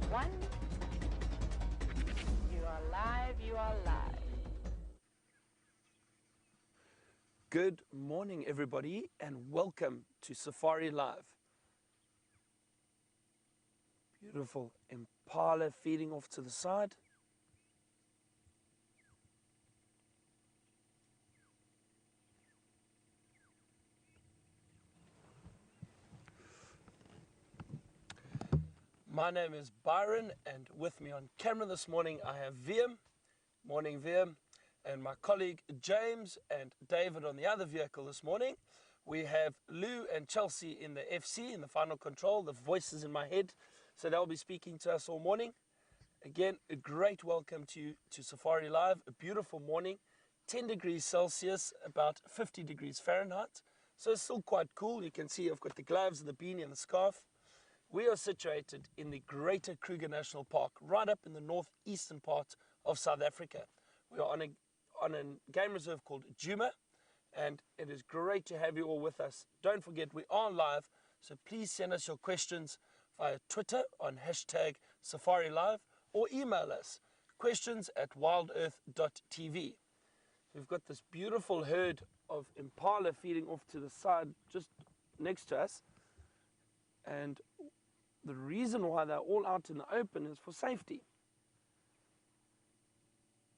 1. You are live, you are live. Good morning, everybody, and welcome to Safari Live. Beautiful impala feeding off to the side. My name is Byron, and with me on camera this morning I have Viam. Morning, Viam. And my colleague James and David on the other vehicle this morning. We have Lou and Chelsea in the FC, in the final control, the voices in my head. So they'll be speaking to us all morning. Again, a great welcome to you to Safari Live. A beautiful morning, 10 degrees Celsius, about 50 degrees Fahrenheit. So it's still quite cool. You can see I've got the gloves and the beanie and the scarf. We are situated in the Greater Kruger National Park, right up in the northeastern part of South Africa. We are on a game reserve called Djuma, and it is great to have you all with us. Don't forget, we are live, so please send us your questions via Twitter on #SafariLive or email us questions@wildearth.tv. We've got this beautiful herd of impala feeding off to the side just next to us, and the reason why they're all out in the open is for safety.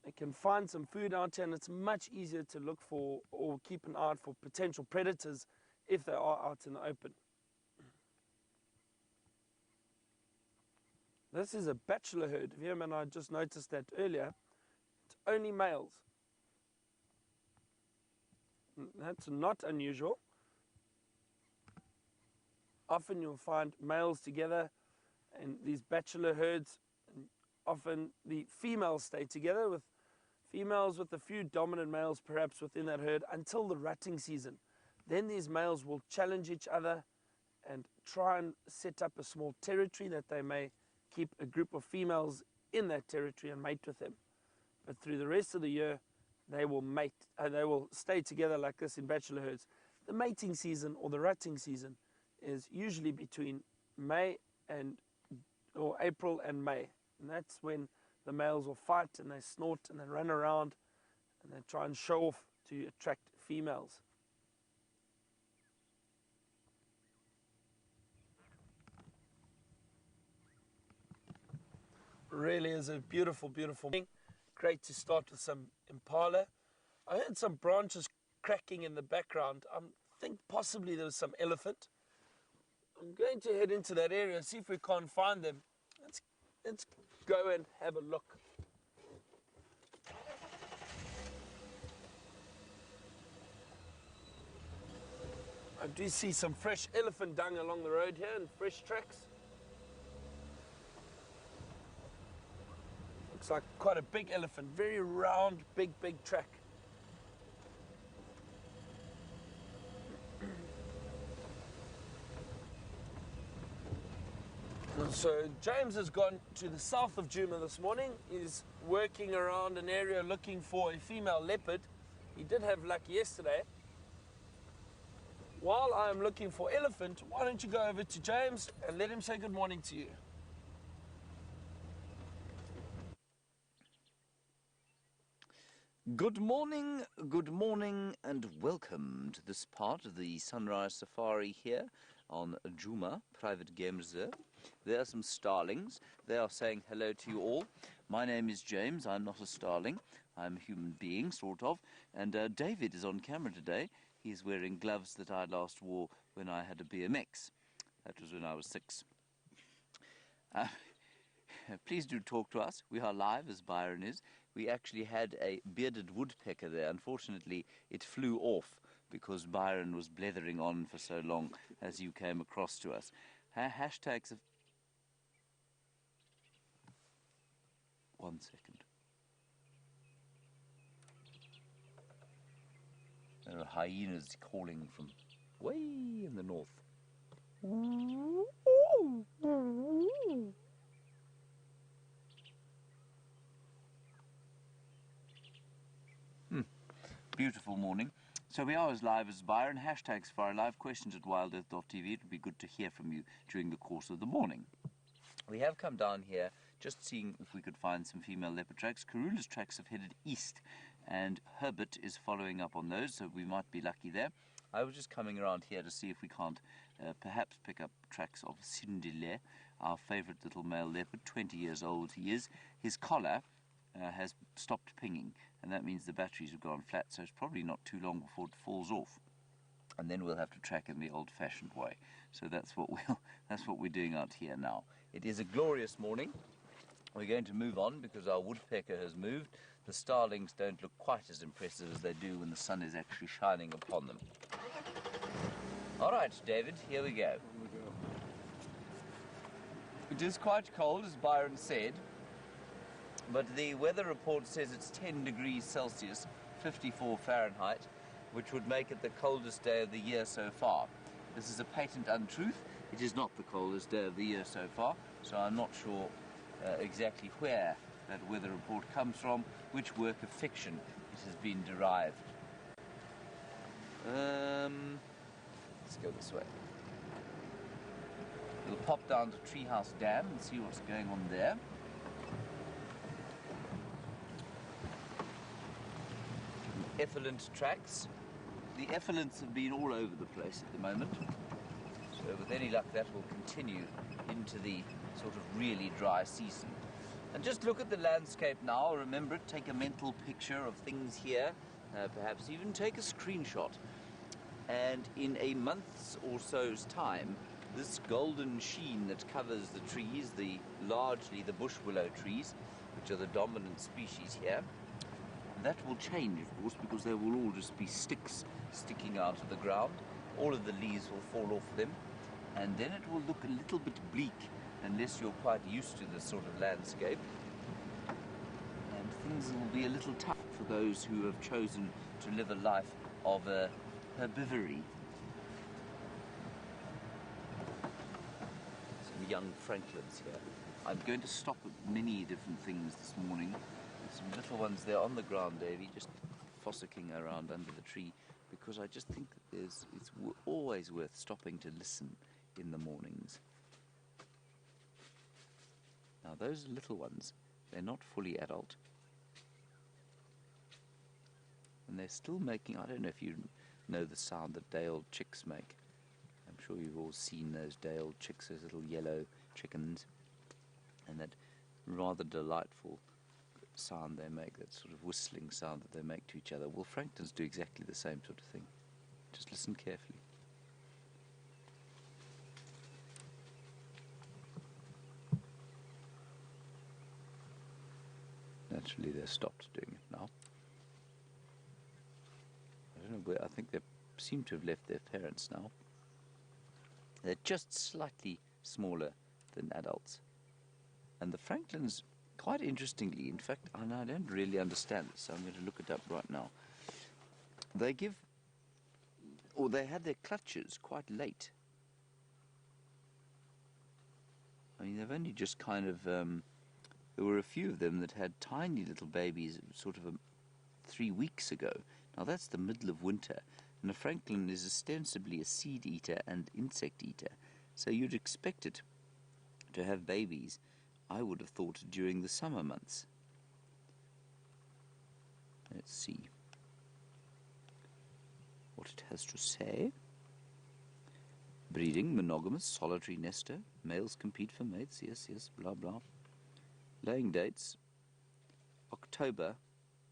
They can find some food out here, and it's much easier to look for or keep an eye out for potential predators if they are out in the open. This is a bachelor herd. Viam and I just noticed that earlier. It's only males. That's not unusual. Often you'll find males together in these bachelor herds, and often the females stay together with females with a few dominant males perhaps within that herd until the rutting season. Then these males will challenge each other and try and set up a small territory that they may keep a group of females in that territory and mate with them. But through the rest of the year, they will mate, they will stay together like this in bachelor herds. The mating season or the rutting season is usually between April and May. And that's when the males will fight and they snort and they run around and they try and show off to attract females. Really is a beautiful, beautiful thing. Great to start with some impala. I heard some branches cracking in the background. I think possibly there was some elephant. I'm going to head into that area and see if we can't find them. Let's go and have a look. I do see some fresh elephant dung along the road here and fresh tracks. Looks like quite a big elephant, very round, big track. So James has gone to the south of Djuma this morning. He's working around an area looking for a female leopard. He did have luck yesterday. While I'm looking for elephant, why don't you go over to James and let him say good morning to you. Good morning, and welcome to this part of the Sunrise Safari here on Djuma Private Game Reserve. There are some starlings. They are saying hello to you all. My name is James. I'm not a starling. I'm a human being, sort of. And David is on camera today. He's wearing gloves that I last wore when I had a BMX. That was when I was 6. Please do talk to us. We are live, as Byron is. We actually had a bearded woodpecker there. Unfortunately, it flew off because Byron was blethering on for so long as you came across to us. Hashtags of... 1 second. There are hyenas calling from way in the north. Beautiful morning. So we are as live as Byron. Hashtag SafariLive, questions@wildearth.tv. It would be good to hear from you during the course of the morning. We have come down here just seeing if we could find some female leopard tracks. Karula's tracks have headed east, and Herbert is following up on those, so we might be lucky there. I was just coming around here to see if we can't perhaps pick up tracks of Sindile, our favourite little male leopard. 20 years old he is. His collar has stopped pinging, and that means the batteries have gone flat, so it's probably not too long before it falls off. And then we'll have to track in the old-fashioned way. So that's what we're doing out here now. It is a glorious morning. We're going to move on because our woodpecker has moved. The starlings don't look quite as impressive as they do when the sun is actually shining upon them. All right, David, here we go. It is quite cold, as Byron said, but the weather report says it's 10 degrees Celsius, 54 Fahrenheit, which would make it the coldest day of the year so far. This is a patent untruth. It is not the coldest day of the year so far, so I'm not sure exactly where that weather report comes from, which work of fiction it has been derived. Let's go this way. We'll pop down to Treehouse Dam and see what's going on there. Effluent tracks. The effluents have been all over the place at the moment, so with any luck that will continue into the sort of really dry season. And just look at the landscape now. Remember it, take a mental picture of things here, perhaps even take a screenshot. And in a month's or so's time, this golden sheen that covers the trees, largely the bush willow trees, which are the dominant species here, that will change, of course, because they will all just be sticks sticking out of the ground. All of the leaves will fall off them, and then it will look a little bit bleak unless you're quite used to this sort of landscape. And things will be a little tough for those who have chosen to live a life of herbivory. Some young franklins here. I'm going to stop at many different things this morning. Some little ones there on the ground, Davy, just fossicking around under the tree, because I just think that it's always worth stopping to listen in the mornings. Now those little ones, they're not fully adult, and they're still making, I don't know if you know the sound that day-old chicks make. I'm sure you've all seen those day-old chicks, those little yellow chickens, and that rather delightful sound they make, that sort of whistling sound that they make to each other. Well, franklins do exactly the same sort of thing. Just listen carefully. Naturally, they've stopped doing it now. I don't know where, I think they seem to have left their parents now. They're just slightly smaller than adults. And the franklins, quite interestingly, in fact, and I don't really understand this, so I'm going to look it up right now. They had their clutches quite late. I mean, they've only just kind of, there were a few of them that had tiny little babies sort of 3 weeks ago. Now that's the middle of winter, and a franklin is ostensibly a seed eater and insect eater, so you'd expect it to have babies, I would have thought, during the summer months. Let's see what it has to say. Breeding, monogamous, solitary nester, males compete for mates, yes, blah, blah. Laying dates, October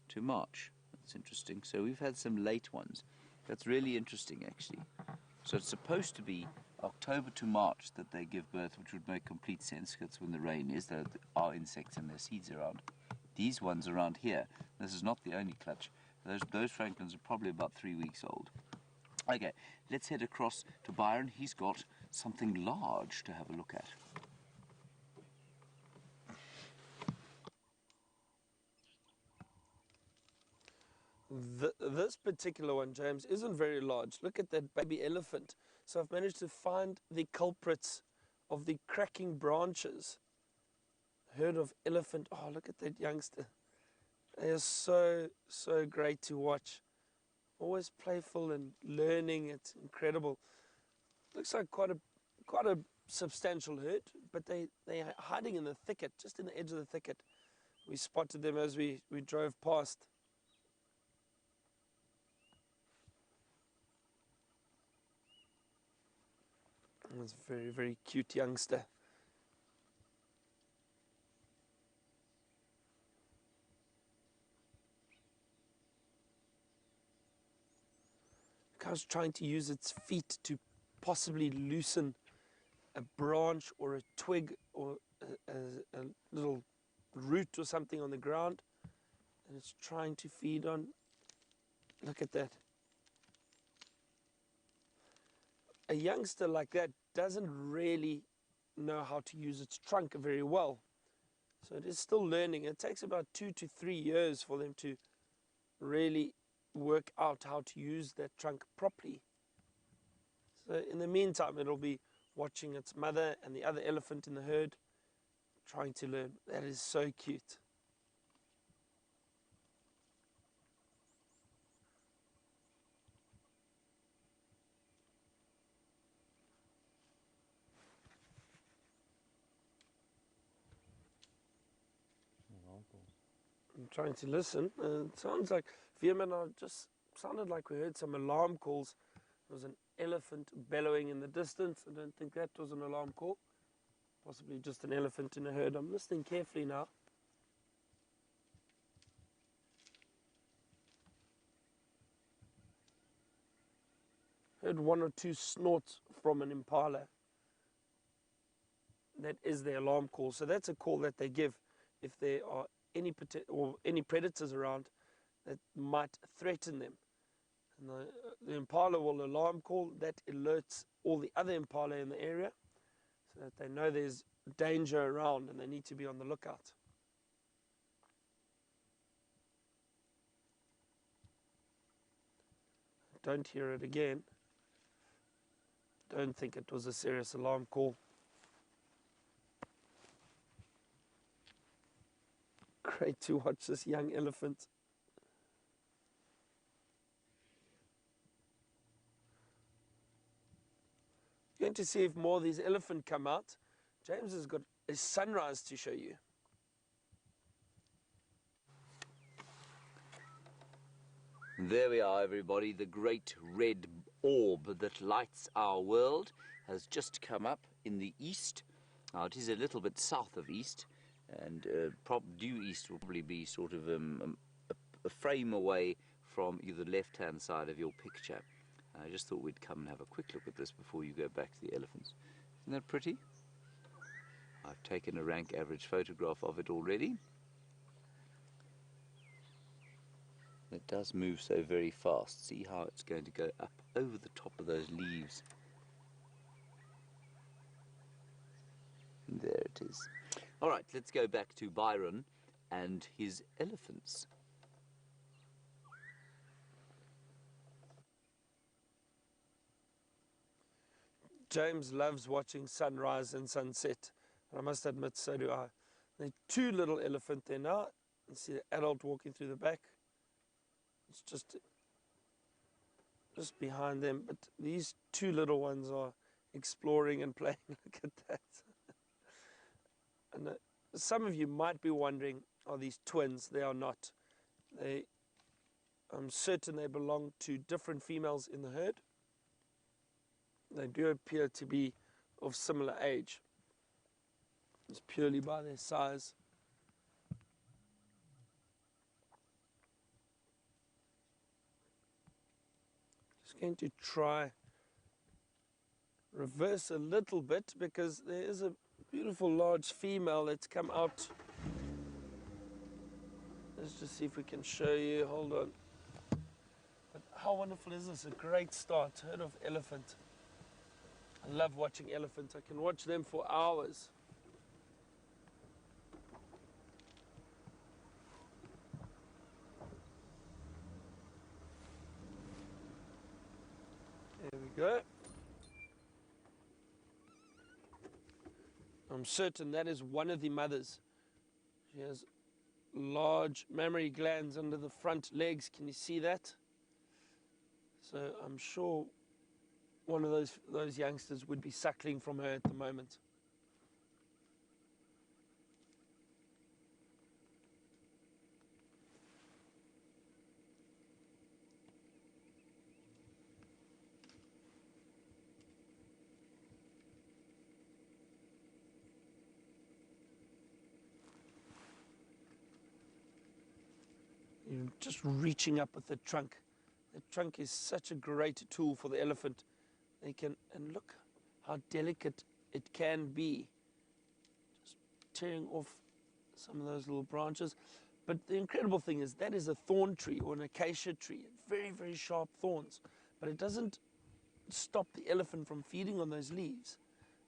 to March. That's interesting. So we've had some late ones. That's really interesting, actually. So it's supposed to be October to March that they give birth, which would make complete sense. That's when the rain is. There are insects and their seeds around. These ones around here, this is not the only clutch. Those franklins are probably about 3 weeks old. Okay, let's head across to Byron. He's got something large to have a look at. This particular one, James, isn't very large. Look at that baby elephant. So I've managed to find the culprits of the cracking branches. Herd of elephant. Oh, look at that youngster. They are so great to watch. Always playful and learning. It's incredible. Looks like quite a substantial herd, but they are hiding in the thicket, just in the edge of the thicket. We spotted them as we drove past. It's a very, very cute youngster. I was trying to use its feet to possibly loosen a branch or a twig or a little root or something on the ground, and it's trying to feed on. Look at that. A youngster like that doesn't really know how to use its trunk very well, so it is still learning. It takes about 2 to 3 years for them to really work out how to use that trunk properly. So in the meantime, it'll be watching its mother and the other elephant in the herd trying to learn. That is so cute. I'm trying to listen. It sounds like Veerman just sounded like we heard some alarm calls. There was an elephant bellowing in the distance. I don't think that was an alarm call. Possibly just an elephant in a herd. I'm listening carefully now. Heard 1 or 2 snorts from an impala. That is the alarm call. So that's a call that they give if there are any predators around that might threaten them. And the impala will alarm call. That alerts all the other impala in the area so that they know there's danger around and they need to be on the lookout. Don't hear it again. Don't think it was a serious alarm call. Great to watch this young elephant. Going to see if more of these elephant come out. James has got a sunrise to show you. There we are, everybody. The great red orb that lights our world has just come up in the east. Now, it is a little bit south of east, and due east will probably be sort of a frame away from the left-hand side of your picture. I just thought we'd come and have a quick look at this before you go back to the elephants. Isn't that pretty? I've taken a rank average photograph of it already. It does move so very fast. See how it's going to go up over the top of those leaves. There it is. All right, let's go back to Byron and his elephants. James loves watching sunrise and sunset. And I must admit, so do I. There are 2 little elephants there now. You see the adult walking through the back. It's just behind them. But these 2 little ones are exploring and playing. Look at that. And some of you might be wondering, are these twins? They are not. I'm certain they belong to different females in the herd. They do appear to be of similar age. It's purely by their size. Just going to try reverse a little bit because there is a beautiful large female that's come out. Let's just see if we can show you. Hold on. But how wonderful is this? A great start. Herd of elephant. I love watching elephants. I can watch them for hours. There we go. I'm certain that is one of the mothers. She has large mammary glands under the front legs. Can you see that? So I'm sure one of those youngsters would be suckling from her at the moment. You're just reaching up with the trunk. The trunk is such a great tool for the elephant. They can, and look how delicate it can be. Just tearing off some of those little branches. But the incredible thing is that is a thorn tree or an acacia tree. Very, very sharp thorns. But it doesn't stop the elephant from feeding on those leaves.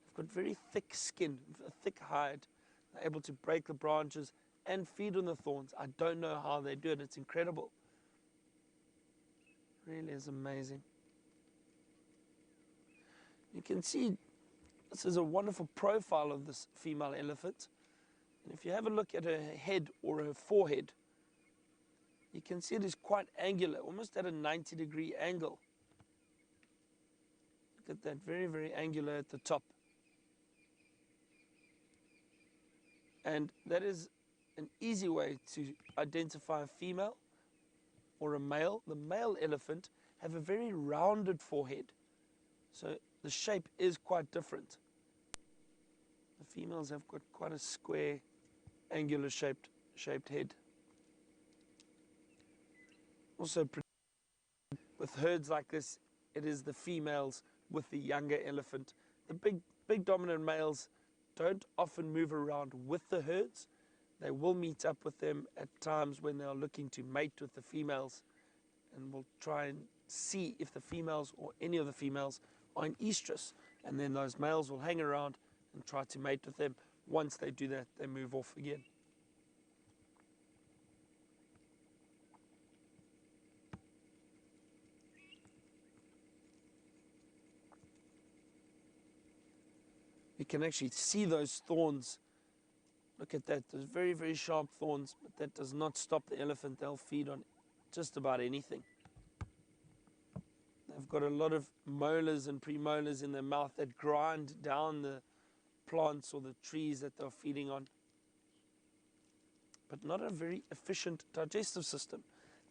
They've got very thick skin, a thick hide. They're able to break the branches and feed on the thorns. I don't know how they do it. It's incredible. Really is amazing. You can see this is a wonderful profile of this female elephant. And if you have a look at her head or her forehead, you can see it is quite angular, almost at a 90-degree angle. Look at that, very, very angular at the top. And that is an easy way to identify a female or a male. The male elephant have a very rounded forehead, so the shape is quite different. The females have got quite a square, angular shaped head. Also, with herds like this, it is the females with the younger elephant. The big dominant males don't often move around with the herds. They will meet up with them at times when they are looking to mate with the females, and will try and see if the females or any of the females are in estrus, and then those males will hang around and try to mate with them. Once they do that, they move off again. You can actually see those thorns. Look at that, those very, very sharp thorns, but that does not stop the elephant. They'll feed on just about anything. They've got a lot of molars and premolars in their mouth that grind down the plants or the trees that they're feeding on. But not a very efficient digestive system.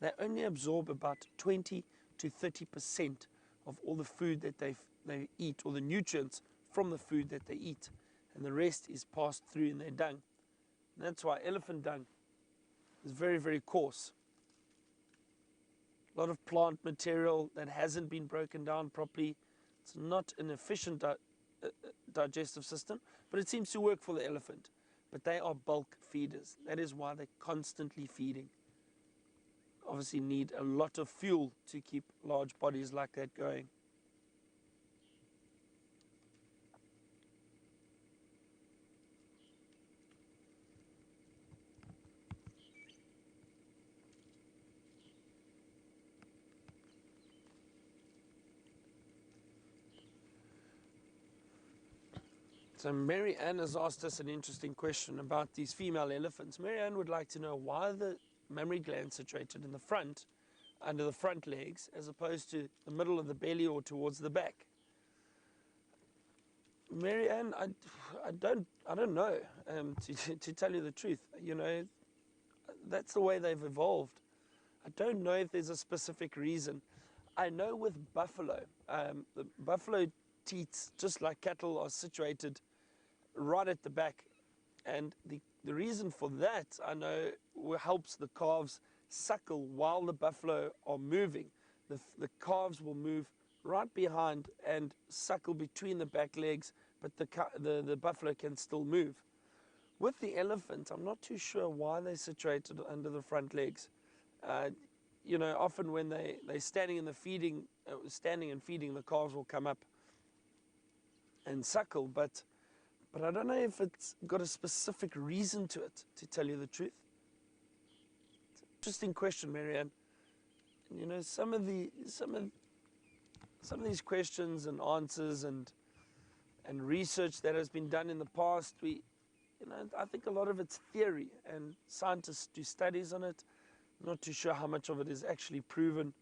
They only absorb about 20 to 30% of all the food that they eat, or the nutrients from the food that they eat. And the rest is passed through in their dung. And that's why elephant dung is very, very coarse. A lot of plant material that hasn't been broken down properly. It's not an efficient digestive system, but it seems to work for the elephant. But they are bulk feeders. That is why they're constantly feeding. Obviously need a lot of fuel to keep large bodies like that going. So Mary Ann has asked us an interesting question about these female elephants. Mary Ann would like to know why the mammary gland situated in the front, under the front legs, as opposed to the middle of the belly or towards the back. Mary Ann, I don't know, to tell you the truth. You know, that's the way they've evolved. I don't know if there's a specific reason. I know with buffalo, the buffalo teats, just like cattle, are situated right at the back, and the reason for that, I know, helps the calves suckle while the buffalo are moving. The calves will move right behind and suckle between the back legs, but the buffalo can still move. With the elephant, I'm not too sure why they're situated under the front legs. You know, often when they're standing in the feeding, standing and feeding, the calves will come up and suckle, but I don't know if it's got a specific reason to it, to tell you the truth. It's an interesting question, Marianne. You know, some of these questions and answers and research that has been done in the past, I think a lot of it's theory, and scientists do studies on it. I'm not too sure how much of it is actually proven.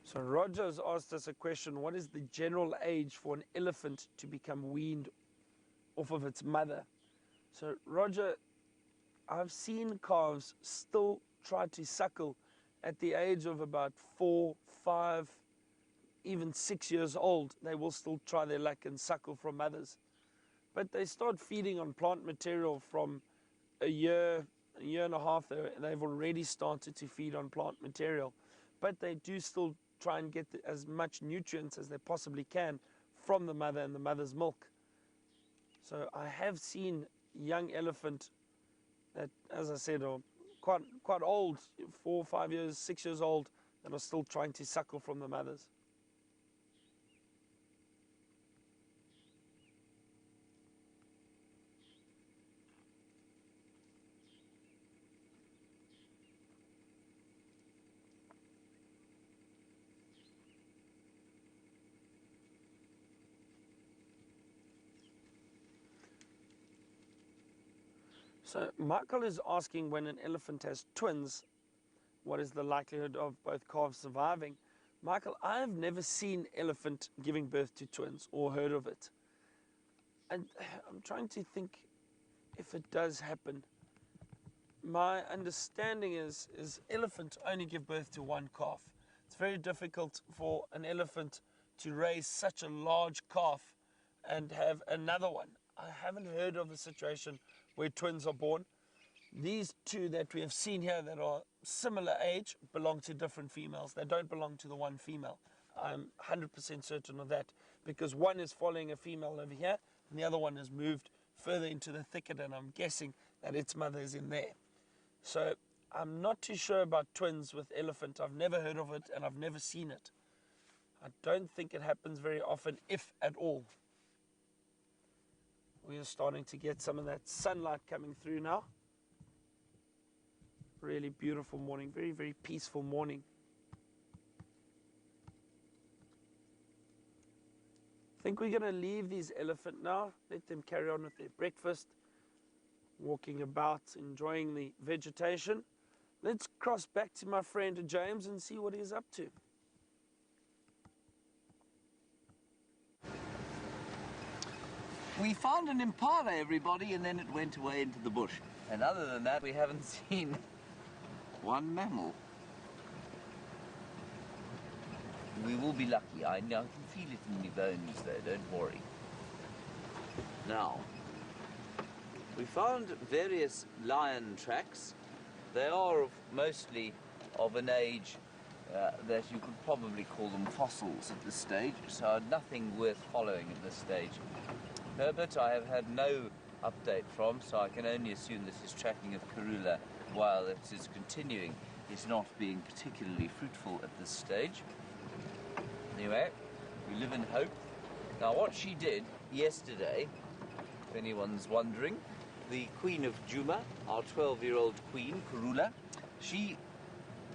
So Roger has asked us a question: what is the general age for an elephant to become weaned off of its mother? So Roger, I've seen calves still try to suckle at the age of about 4, 5, even 6 years old. They will still try their luck and suckle from mothers. But they start feeding on plant material from a year and a half. They've already started to feed on plant material. But they do still try and get as much nutrients as they possibly can from the mother and the mother's milk. So I have seen young elephant that, as I said, are quite old, 4, 5 years, 6 years old, that are still trying to suckle from the mothers. So Michael is asking, when an elephant has twins, what is the likelihood of both calves surviving? Michael, I have never seen elephant giving birth to twins or heard of it. And I'm trying to think if it does happen. My understanding is elephants only give birth to one calf. It's very difficult for an elephant to raise such a large calf and have another one. I haven't heard of a situation where twins are born. These two that we have seen here that are similar age belong to different females. They don't belong to the one female. I'm 100% certain of that, because one is following a female over here and the other one has moved further into the thicket, and I'm guessing that its mother is in there. So I'm not too sure about twins with elephant. I've never heard of it and I've never seen it. I don't think it happens very often, if at all. We are starting to get some of that sunlight coming through now. Really beautiful morning, very, very peaceful morning. I think we're going to leave these elephants now, let them carry on with their breakfast, walking about, enjoying the vegetation. Let's cross back to my friend James and see what he's up to. We found an impala, everybody, and then it went away into the bush. And other than that, we haven't seen one mammal. We will be lucky. I can feel it in my bones, though, don't worry. Now, we found various lion tracks. They are mostly of an age that you could probably call them fossils at this stage, so nothing worth following at this stage. Herbert, I have had no update from, so I can only assume this is tracking of Karula while it is continuing. It's not being particularly fruitful at this stage. Anyway, we live in hope. Now, what she did yesterday, if anyone's wondering, the Queen of Juma, our 12-year-old queen, Karula, she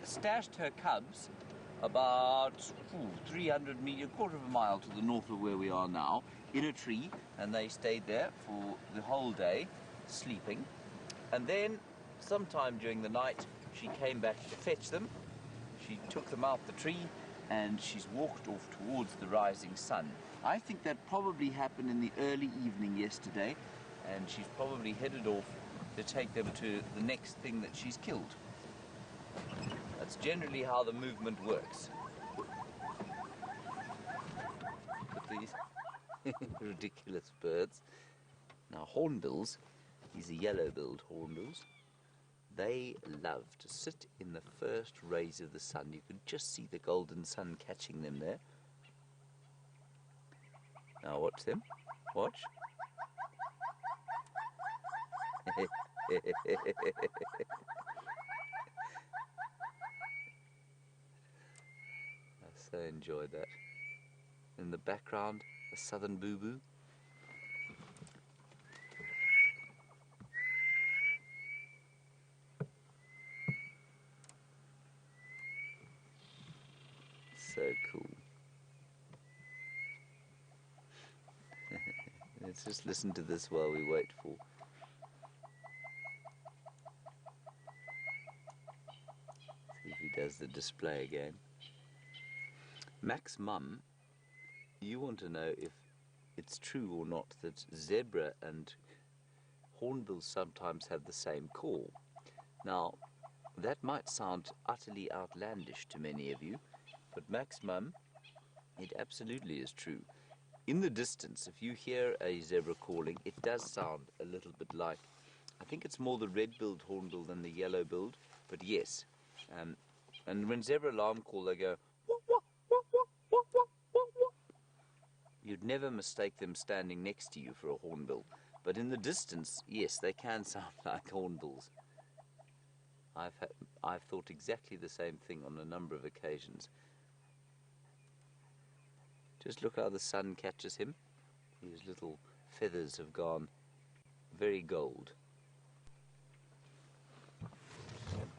stashed her cubs about 300 meters, a quarter of a mile to the north of where we are now, in a tree, and they stayed there for the whole day, sleeping. And then, sometime during the night, she came back to fetch them. She took them out the tree, and she's walked off towards the rising sun. I think that probably happened in the early evening yesterday, and she's probably headed off to take them to the next thing that she's killed. That's generally how the movement works. But these ridiculous birds. Now, hornbills, these are yellow-billed hornbills, they love to sit in the first rays of the sun. You could just see the golden sun catching them there. Now watch them. Watch. I so enjoyed that. In the background, a southern boo-boo. So cool. Let's just listen to this while we wait for... See if he does the display again. Mac's mum, you want to know if it's true or not that zebra and hornbills sometimes have the same call. Now, that might sound utterly outlandish to many of you, but Mac's mum, it absolutely is true. In the distance, if you hear a zebra calling, it does sound a little bit like, I think it's more the red-billed hornbill than the yellow-billed, but yes. And when zebra alarm call, they go, wah, wah, wah, wah, wah, wah, wah, wah. You'd never mistake them standing next to you for a hornbill. But in the distance, yes, they can sound like hornbills. I've thought exactly the same thing on a number of occasions. Just look how the sun catches him. His little feathers have gone very gold.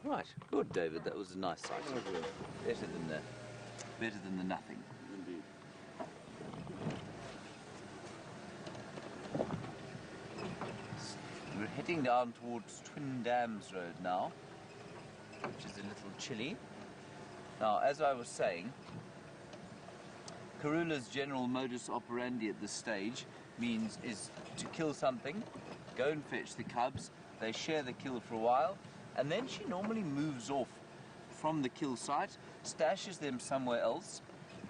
Right, good, David. That was a nice sight. Better than the nothing. Indeed. We're heading down towards Twin Dams Road now, which is a little chilly. Now, as I was saying, Karula's general modus operandi at this stage is to kill something, go and fetch the cubs, they share the kill for a while, and then she normally moves off from the kill site, stashes them somewhere else,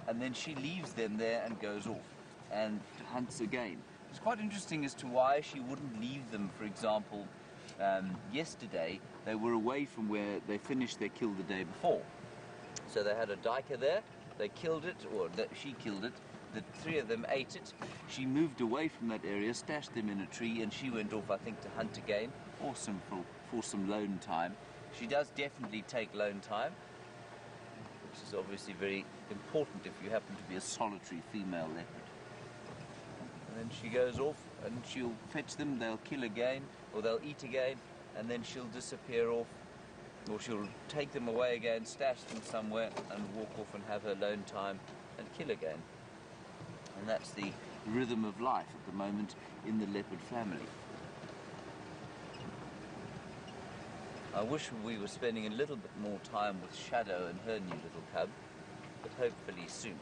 and then she leaves them there and goes off and hunts again. It's quite interesting as to why she wouldn't leave them. For example, yesterday they were away from where they finished their kill the day before. So they had a duiker there, they killed it, or she killed it, the three of them ate it. She moved away from that area, stashed them in a tree, and she went off, I think, to hunt again, or for some lone time. She does definitely take lone time, which is obviously very important if you happen to be a solitary female leopard. And then she goes off and she'll fetch them, they'll kill again, or they'll eat again, and then she'll disappear off, or she'll take them away again, stash them somewhere, and walk off and have her lone time and kill again. And that's the rhythm of life at the moment in the leopard family. I wish we were spending a little bit more time with Shadow and her new little cub, but hopefully soon.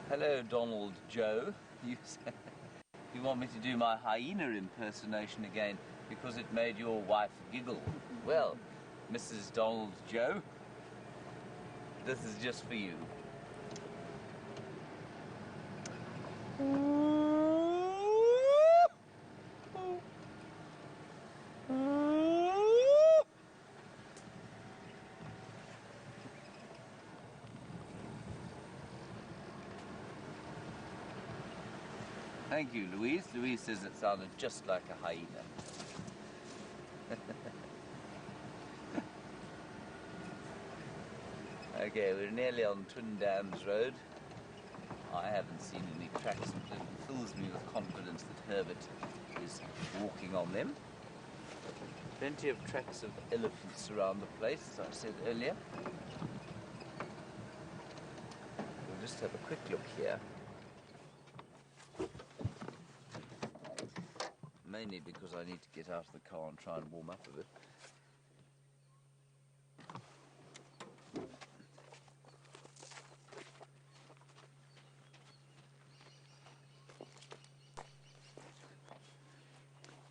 Hello, Donald Joe. You want me to do my hyena impersonation again because it made your wife giggle? Well, Mrs. Donald Joe, this is just for you. Thank you, Louise. Louise says it sounded just like a hyena. Okay, we're nearly on Twin Dams Road. I haven't seen any tracks, but it fills me with confidence that Herbert is walking on them. Plenty of tracks of elephants around the place, as I said earlier. We'll just have a quick look here. Mainly because I need to get out of the car and try and warm up a bit.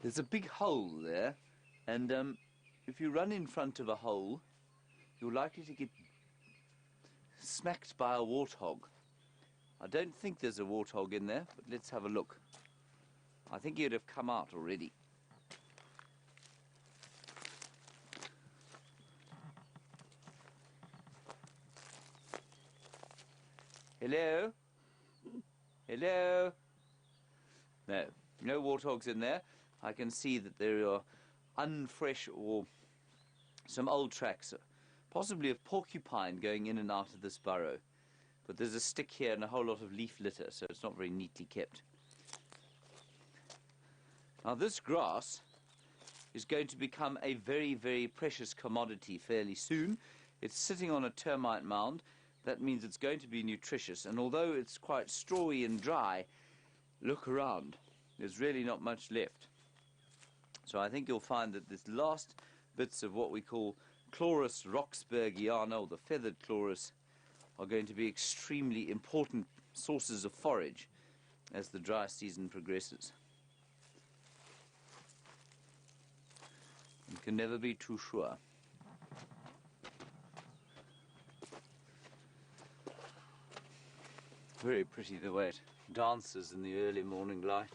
There's a big hole there, and if you run in front of a hole, you're likely to get smacked by a warthog. I don't think there's a warthog in there, but let's have a look. I think he'd have come out already. Hello? Hello? No, no warthogs in there. I can see that there are unfresh or some old tracks, possibly of porcupine going in and out of this burrow. But there's a stick here and a whole lot of leaf litter, so it's not very neatly kept. Now this grass is going to become a very, very precious commodity fairly soon. It's sitting on a termite mound. That means it's going to be nutritious, and although it's quite strawy and dry, look around. There's really not much left. So I think you'll find that this last bits of what we call Chlorus roxburgiana, or the feathered Chlorus, are going to be extremely important sources of forage as the dry season progresses. You can never be too sure. Very pretty the way it dances in the early morning light.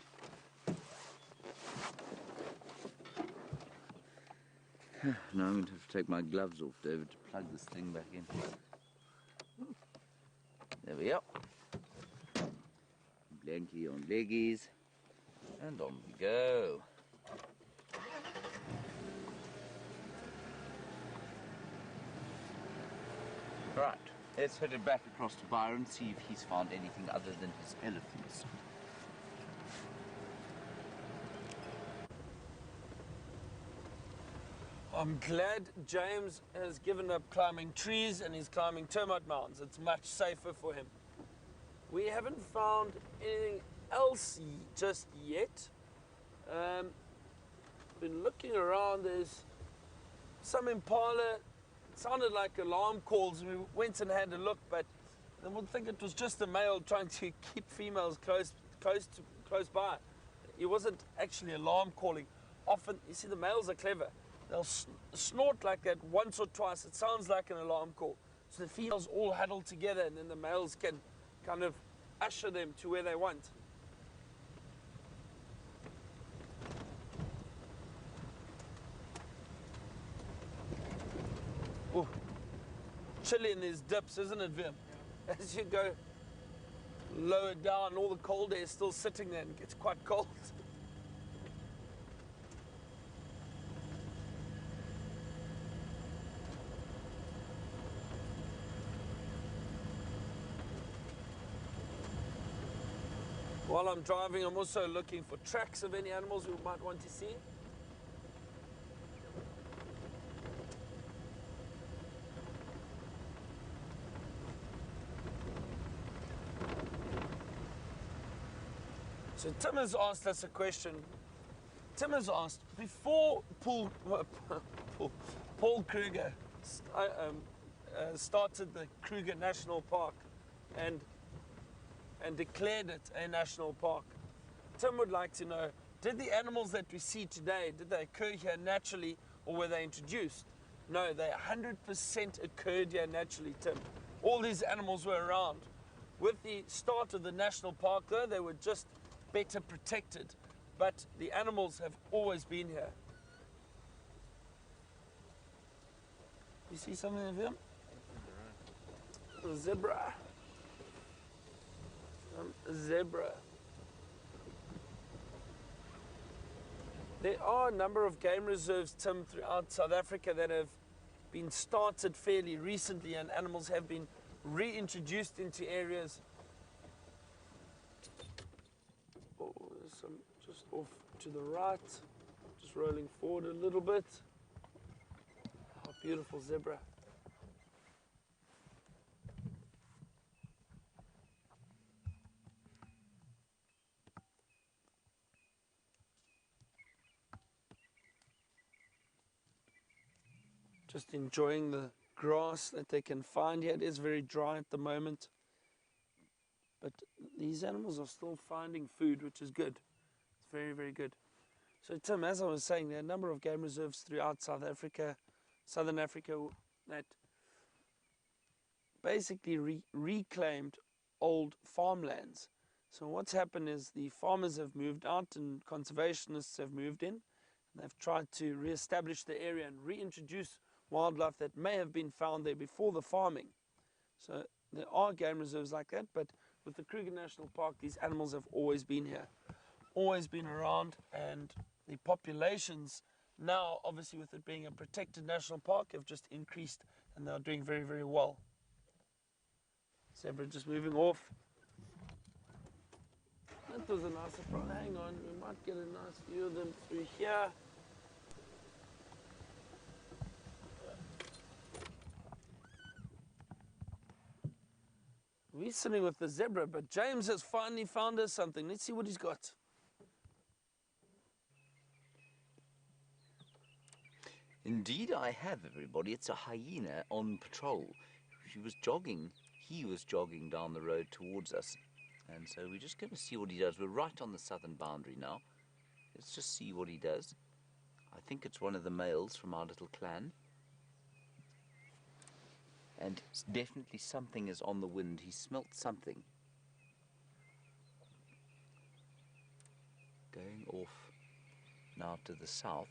Now I'm going to have to take my gloves off, David, to plug this thing back in. There we are. Blankie on leggies, and on we go. Right, let's head it back across to Byron, see if he's found anything other than his elephants. I'm glad James has given up climbing trees and he's climbing termite mounds. It's much safer for him. We haven't found anything else just yet. Been looking around, there's some impala. It sounded like alarm calls. We went and had a look, but then we'd think it was just a male trying to keep females close by. It wasn't actually alarm calling. Often, you see, the males are clever. They'll snort like that once or twice. It sounds like an alarm call. So the females all huddle together, and then the males can kind of usher them to where they want. Ooh. Chilly in these dips, isn't it, Vim? Yeah. As you go lower down, all the cold air is still sitting there and it gets quite cold. While I'm driving, I'm also looking for tracks of any animals we might want to see. So Tim has asked us a question. Tim has asked, before Paul Kruger started the Kruger National Park and declared it a national park, Tim would like to know, did the animals that we see today, did they occur here naturally or were they introduced? No, they 100% occurred here naturally, Tim. All these animals were around. With the start of the national park, though, they were just better protected, but the animals have always been here. You see something of him? A zebra. Zebra. There are a number of game reserves, Tim, throughout South Africa that have been started fairly recently, and animals have been reintroduced into areas. Oh, there's some just off to the right, just rolling forward a little bit. Oh, beautiful zebra. Just enjoying the grass that they can find here. It is very dry at the moment, but these animals are still finding food, which is good. It's very, very good. So Tim, as I was saying, there are a number of game reserves throughout South Africa, Southern Africa, that basically reclaimed old farmlands. So what's happened is the farmers have moved out and conservationists have moved in. And they've tried to re-establish the area and reintroduce wildlife that may have been found there before the farming. So there are game reserves like that, but with the Kruger National Park, these animals have always been here, always been around, and the populations now, obviously with it being a protected national park, have just increased, and they're doing very, very well. Zebra just moving off. That was a nice surprise. Hang on, we might get a nice view of them through here. We're sitting with the zebra, but James has finally found us something. Let's see what he's got. Indeed I have, everybody. It's a hyena on patrol. He was jogging down the road towards us. And so we're just going to see what he does. We're right on the southern boundary now. Let's just see what he does. I think it's one of the males from our little clan. And it's definitely something is on the wind. He smelt something. Going off now to the south.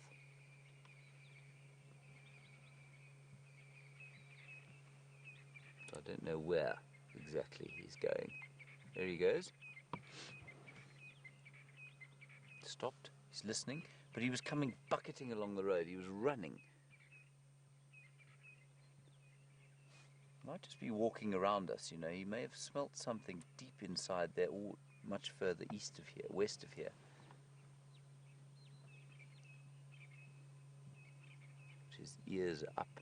I don't know where exactly he's going. There he goes. Stopped. He's listening. But he was coming bucketing along the road. He was running. Might just be walking around us, you know. He may have smelt something deep inside there, or much further east of here, west of here. His ears are up.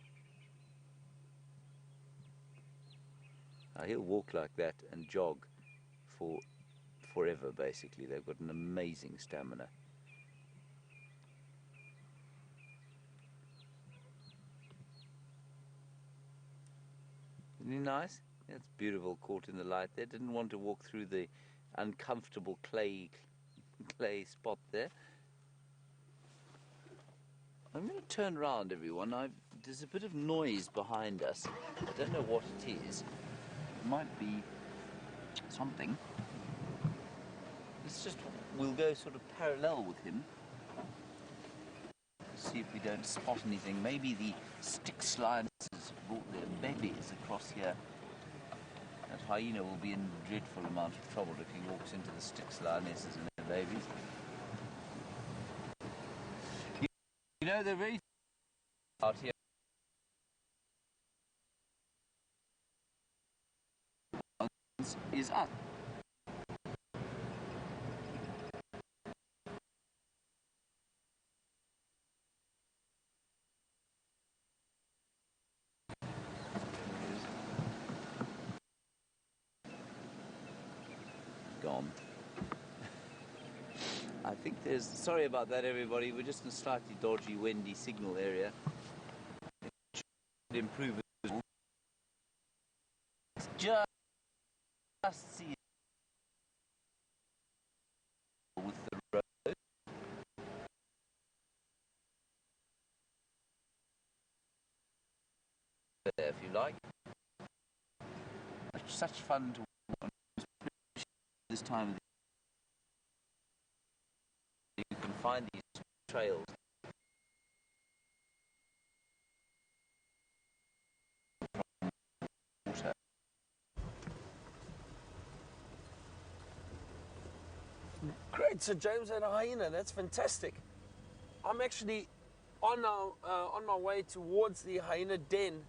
Now he'll walk like that and jog for forever, basically. They've got an amazing stamina. Isn't he nice? That's beautiful, caught in the light there. Didn't want to walk through the uncomfortable clay spot there. I'm going to turn around, everyone. There's a bit of noise behind us. I don't know what it is. It might be something. We'll go sort of parallel with him. See if we don't spot anything. Maybe the stick sliders brought their babies across here. That hyena will be in a dreadful amount of trouble if he walks into the stick sliders and their babies. You know, they're very out here. Is us. Gone. I think there's... Sorry about that, everybody. We're just in a slightly dodgy, windy signal area. It should improve as well. Just see it with the road. There, if you like. Such fun to walk on this time of the year. You can find these trails. Water. Great, so James had a hyena. That's fantastic. I'm actually on my way towards the hyena den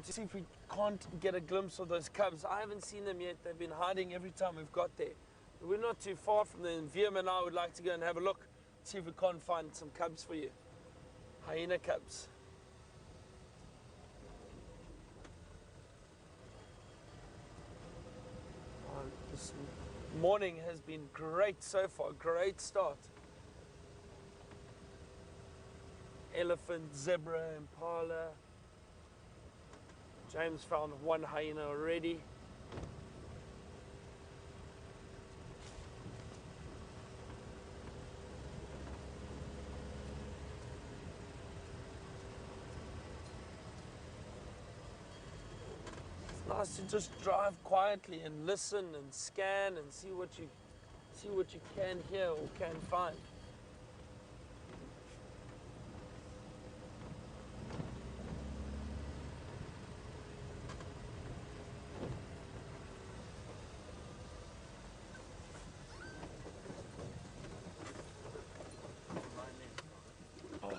to see if we can't get a glimpse of those cubs. I haven't seen them yet. They've been hiding every time we've got there. But we're not too far from them. Viam and I would like to go and have a look, see if we can't find some cubs for you. Hyena cubs. This morning has been great so far. Great start. Elephant, zebra, impala. James found one hyena already. It's nice to just drive quietly and listen and scan and see what you can hear or can find.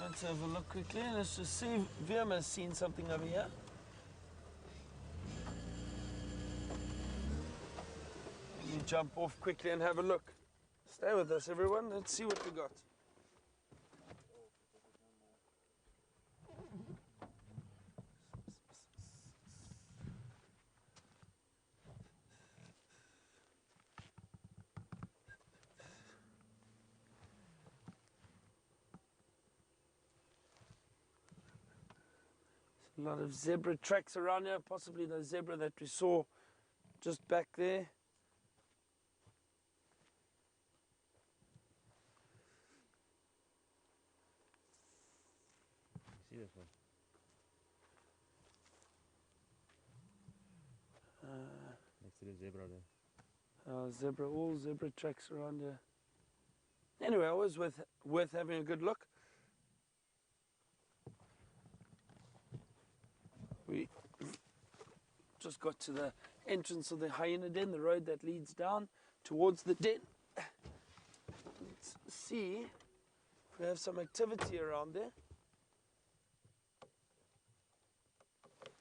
Let's have a look quickly. Let's just see if Viam has seen something over here. You jump off quickly and have a look. Stay with us, everyone. Let's see what we got. A lot of zebra tracks around here, possibly the zebra that we saw just back there. See this one? Next to the zebra there. Zebra, all zebra tracks around here. Anyway, always worth having a good look. We just got to the entrance of the hyena den, the road that leads down towards the den. Let's see if we have some activity around there.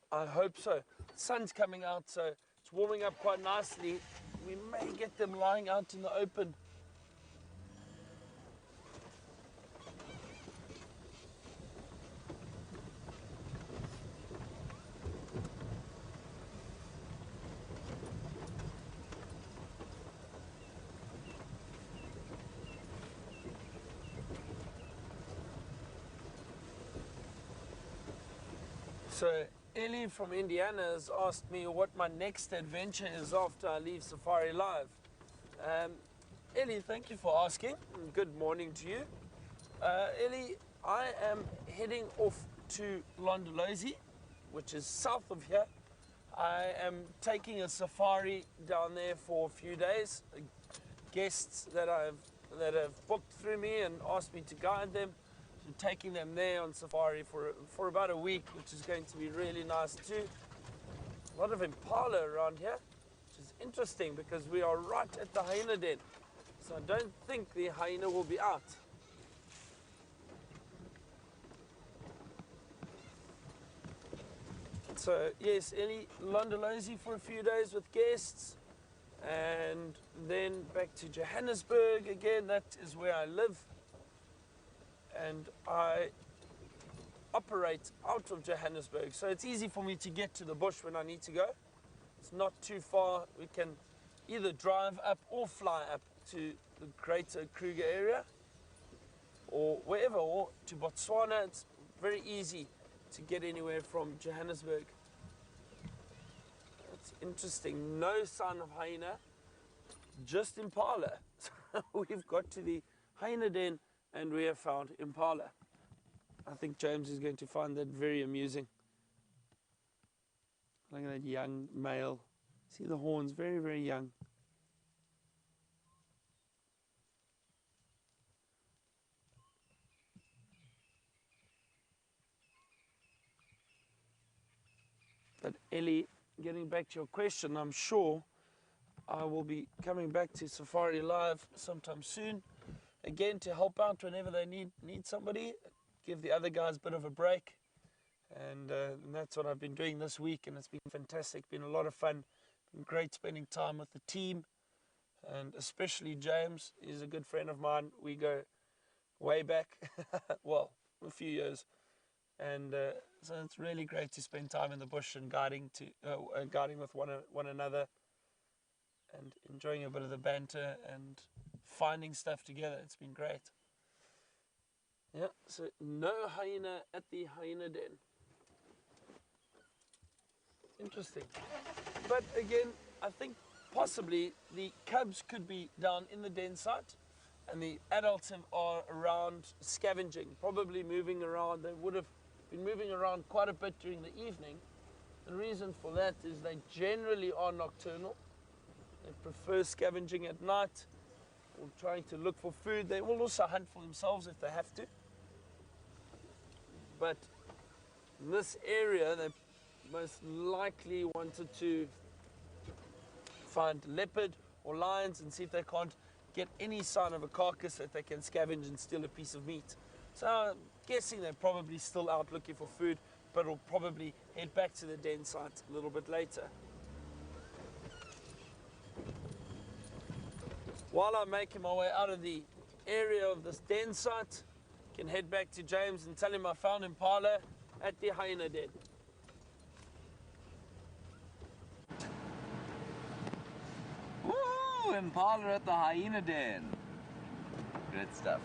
I hope so. The sun's coming out, so it's warming up quite nicely. We may get them lying out in the open. So Ellie from Indiana has asked me what my next adventure is after I leave Safari Live. Ellie, thank you for asking. Good morning to you. Ellie, I am heading off to Londolozi, which is south of here. I am taking a safari down there for a few days. Guests that have booked through me and asked me to guide them. Taking them there on safari for about a week, which is going to be really nice too. A lot of impala around here, which is interesting because we are right at the hyena den. So I don't think the hyena will be out. So yes, Ellie, Londolozi for a few days with guests, and then back to Johannesburg again. That is where I live. And I operate out of Johannesburg, so it's easy for me to get to the bush when I need to go. It's not too far. We can either drive up or fly up to the greater Kruger area or wherever, or to Botswana. It's very easy to get anywhere from Johannesburg. It's interesting. No sign of hyena, just impala. So we've got to the hyena den and we have found impala. I think James is going to find that very amusing. Look at that young male. See the horns, very, very young. But Ellie, getting back to your question, I'm sure I will be coming back to Safari Live sometime soon. Again, to help out whenever they need somebody, give the other guys a bit of a break. And that's what I've been doing this week, and it's been fantastic, been a lot of fun, been great spending time with the team, and especially James. He's a good friend of mine. We go way back, well, a few years, and so it's really great to spend time in the bush and guiding with one another, and enjoying a bit of the banter and finding stuff together. It's been great. Yeah, so no hyena at the hyena den. Interesting. But again, I think possibly the cubs could be down in the den site and the adults are around scavenging, probably moving around. They would have been moving around quite a bit during the evening. The reason for that is they generally are nocturnal. They prefer scavenging at night or trying to look for food. They will also hunt for themselves if they have to. But in this area, they most likely wanted to find leopard or lions and see if they can't get any sign of a carcass that they can scavenge and steal a piece of meat. So I'm guessing they're probably still out looking for food, but will probably head back to the den site a little bit later. While I'm making my way out of the area of this den site, I can head back to James and tell him I found impala at the hyena den. Woo! Impala at the hyena den. Good stuff.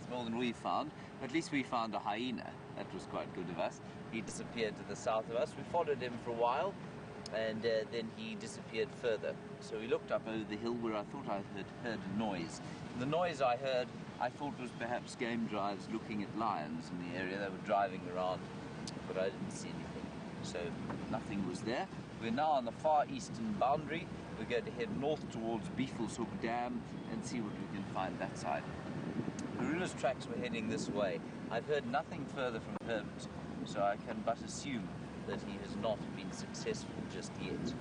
It's more than we found. At least we found a hyena. That was quite good of us. He disappeared to the south of us. We followed him for a while, and then he disappeared further. So we looked up over the hill where I thought I heard a noise. The noise I heard, I thought was perhaps game drives looking at lions in the area. They were driving around, but I didn't see anything. So nothing was there. We're now on the far eastern boundary. We're going to head north towards Beefelshoek Dam and see what we can find that side. Gorillas tracks were heading this way. I've heard nothing further from Herbert, so I can but assume that he has not been successful just yet.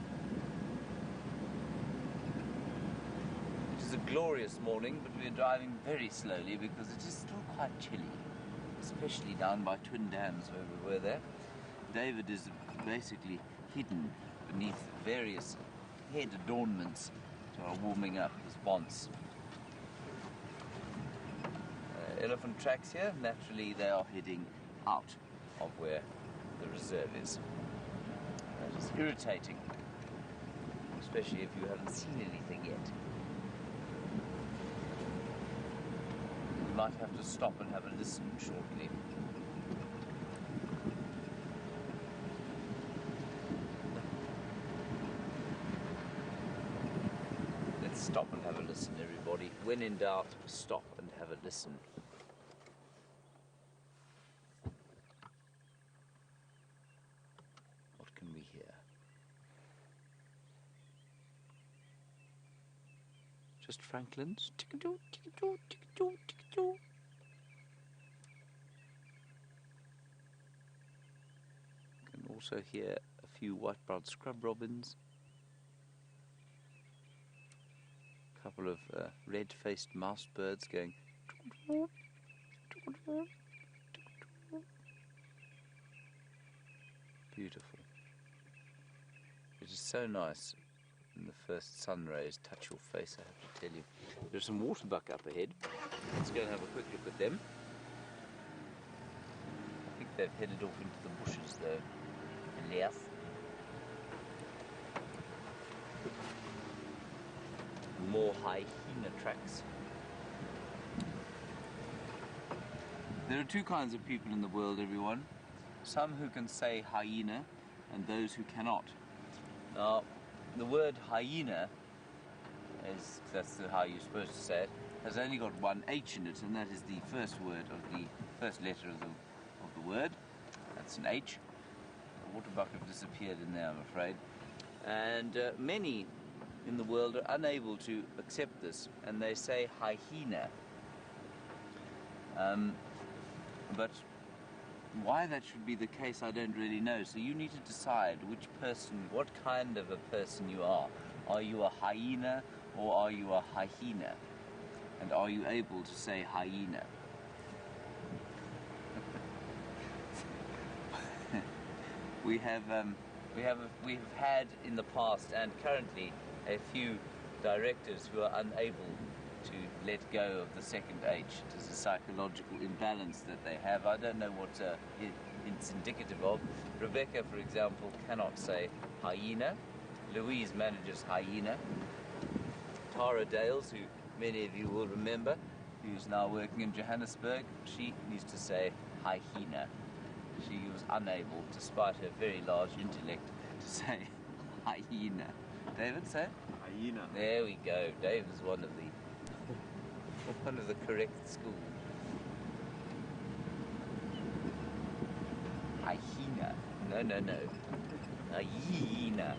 It is a glorious morning, but we are driving very slowly because it is still quite chilly, especially down by Twin Dams where we were there. David is basically hidden beneath various head adornments that are warming up his bonds. Elephant tracks here, naturally they are heading out of where the reserve is. That is irritating, especially if you haven't seen anything yet. You might have to stop and have a listen shortly. Let's stop and have a listen, everybody. When in doubt, stop and have a listen. What can we hear? Just Franklin's tick-a-doo, tick-a-doo, tick-a-doo, tick-a-doo. You can also hear a few white-browed scrub robins, a couple of red-faced mouse birds going tick-a-doo, tick-a-doo, tick-a-doo. Beautiful. It is so nice when the first sun rays touch your face, I have to tell you. There's some waterbuck up ahead. Let's go and have a quick look at them. I think they've headed off into the bushes though. Yes. More hyena tracks. There are two kinds of people in the world, everyone. Some who can say hyena and those who cannot. Now, the word hyena, that's how you're supposed to say it, has only got one H in it, and that is the first word of the first letter of the word. That's an H. The waterbuck have disappeared in there, I'm afraid. And many in the world are unable to accept this, and they say hyena. But why that should be the case, I don't really know. So you need to decide which person, what kind of a person you are. Are you a hyena or are you a hyena? And are you able to say hyena? we have had in the past and currently a few directors who are unable to let go of the second H. It is a psychological imbalance that they have. I don't know what it's indicative of. Rebecca, for example, cannot say hyena. Louise manages hyena. Tara Dales, who many of you will remember, who's now working in Johannesburg, she used to say hyena. She was unable, despite her very large intellect, to say hyena. David, say it? Hyena. There we go. Dave is one of the correct school. Hyena. No. Hyena.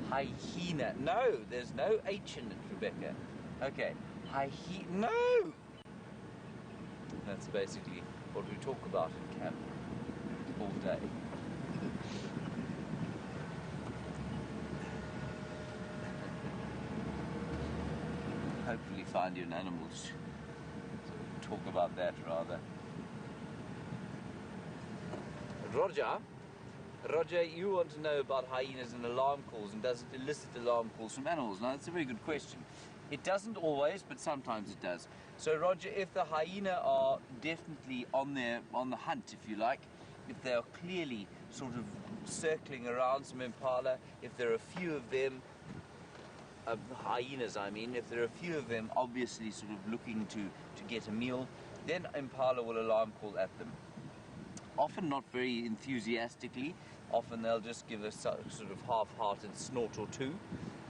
Hyena. No, there's no H in it, Rebecca. Okay. Hyena. No! That's basically what we talk about in camp all day. Hopefully find you an animal to talk about that rather. Roger, you want to know about hyenas and alarm calls, and does it elicit alarm calls from animals? Now, that's a very good question. It doesn't always, but sometimes it does. So, Roger, if the hyena are definitely on the hunt, if you like, if they are clearly sort of circling around some impala, if there are a few of them, hyenas I mean, if there are a few of them obviously sort of looking to get a meal, then impala will alarm call at them. Often not very enthusiastically, often they'll just give a sort of half-hearted snort or two,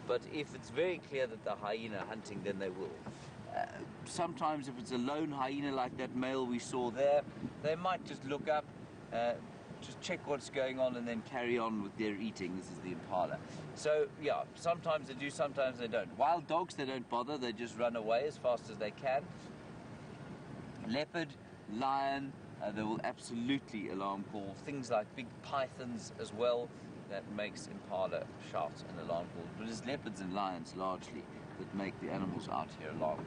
but if it's very clear that the hyena are hunting, then they will. Sometimes if it's a lone hyena like that male we saw there, they might just look up, just check what's going on and then carry on with their eating. This is the impala. So yeah, sometimes they do, sometimes they don't. Wild dogs, they don't bother, they just run away as fast as they can. Leopard, lion, they will absolutely alarm call. Things like big pythons as well, that makes impala shout and alarm call. But it's leopards and lions largely that make the animals out here alarm call.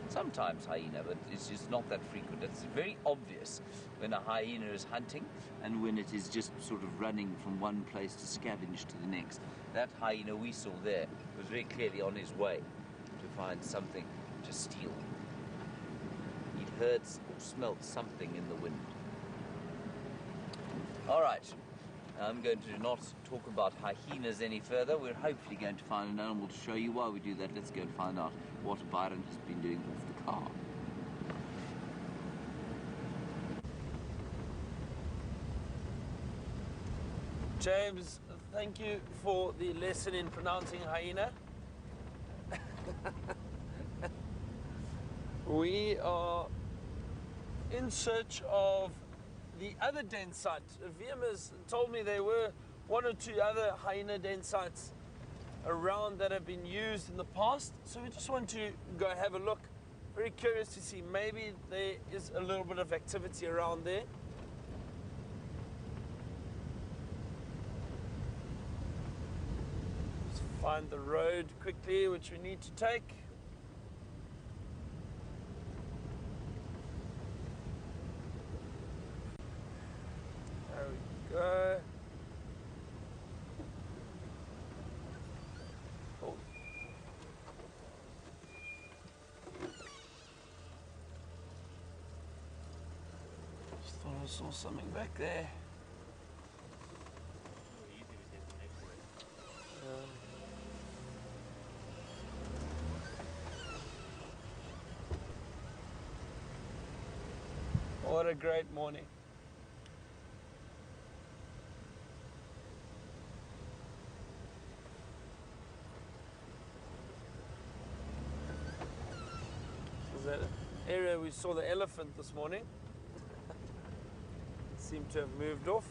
Sometimes hyena, but it's just not that frequent. It's very obvious when a hyena is hunting and when it is just sort of running from one place to scavenge to the next. That hyena we saw there was very clearly on his way to find something to steal. He'd heard or smelt something in the wind. All right, I'm going to not talk about hyenas any further. We're hopefully going to find an animal to show you. While we do that, let's go and find out what Byron has been doing off the car. James, thank you for the lesson in pronouncing hyena. We are in search of the other den site. VM has told me there were one or two other hyena den sites around that have been used in the past, so we just want to go have a look. Very curious to see, maybe there is a little bit of activity around there. Let's find the road quickly which we need to take. There we go. I saw something back there. What a great morning. Is that area we saw the elephant this morning? Seem to have moved off.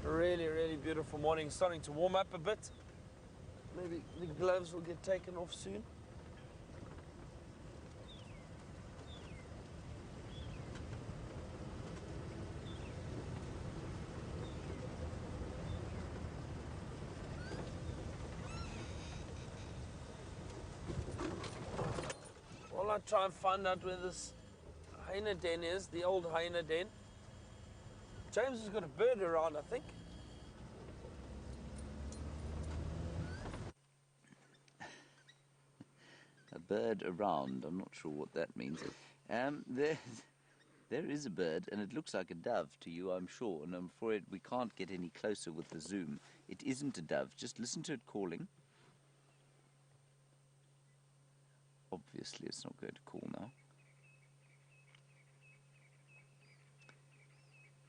Really beautiful morning. Starting to warm up a bit. Maybe the gloves will get taken off soon. Well, I'll try and find out where this hyena den is, the old hyena den. James has got a bird around, I think. A bird around, I'm not sure what that means. There is a bird, and it looks like a dove to you, I'm sure, and I'm afraid we can't get any closer with the zoom. It isn't a dove, just listen to it calling. Obviously it's not going to call now.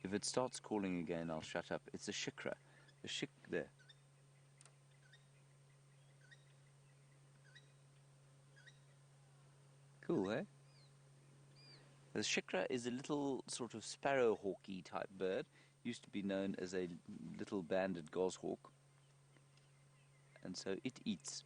If it starts calling again, I'll shut up. It's a shikra. There. Cool, eh? The shikra is a little sort of sparrowhawky type bird. Used to be known as a little banded goshawk. And so it eats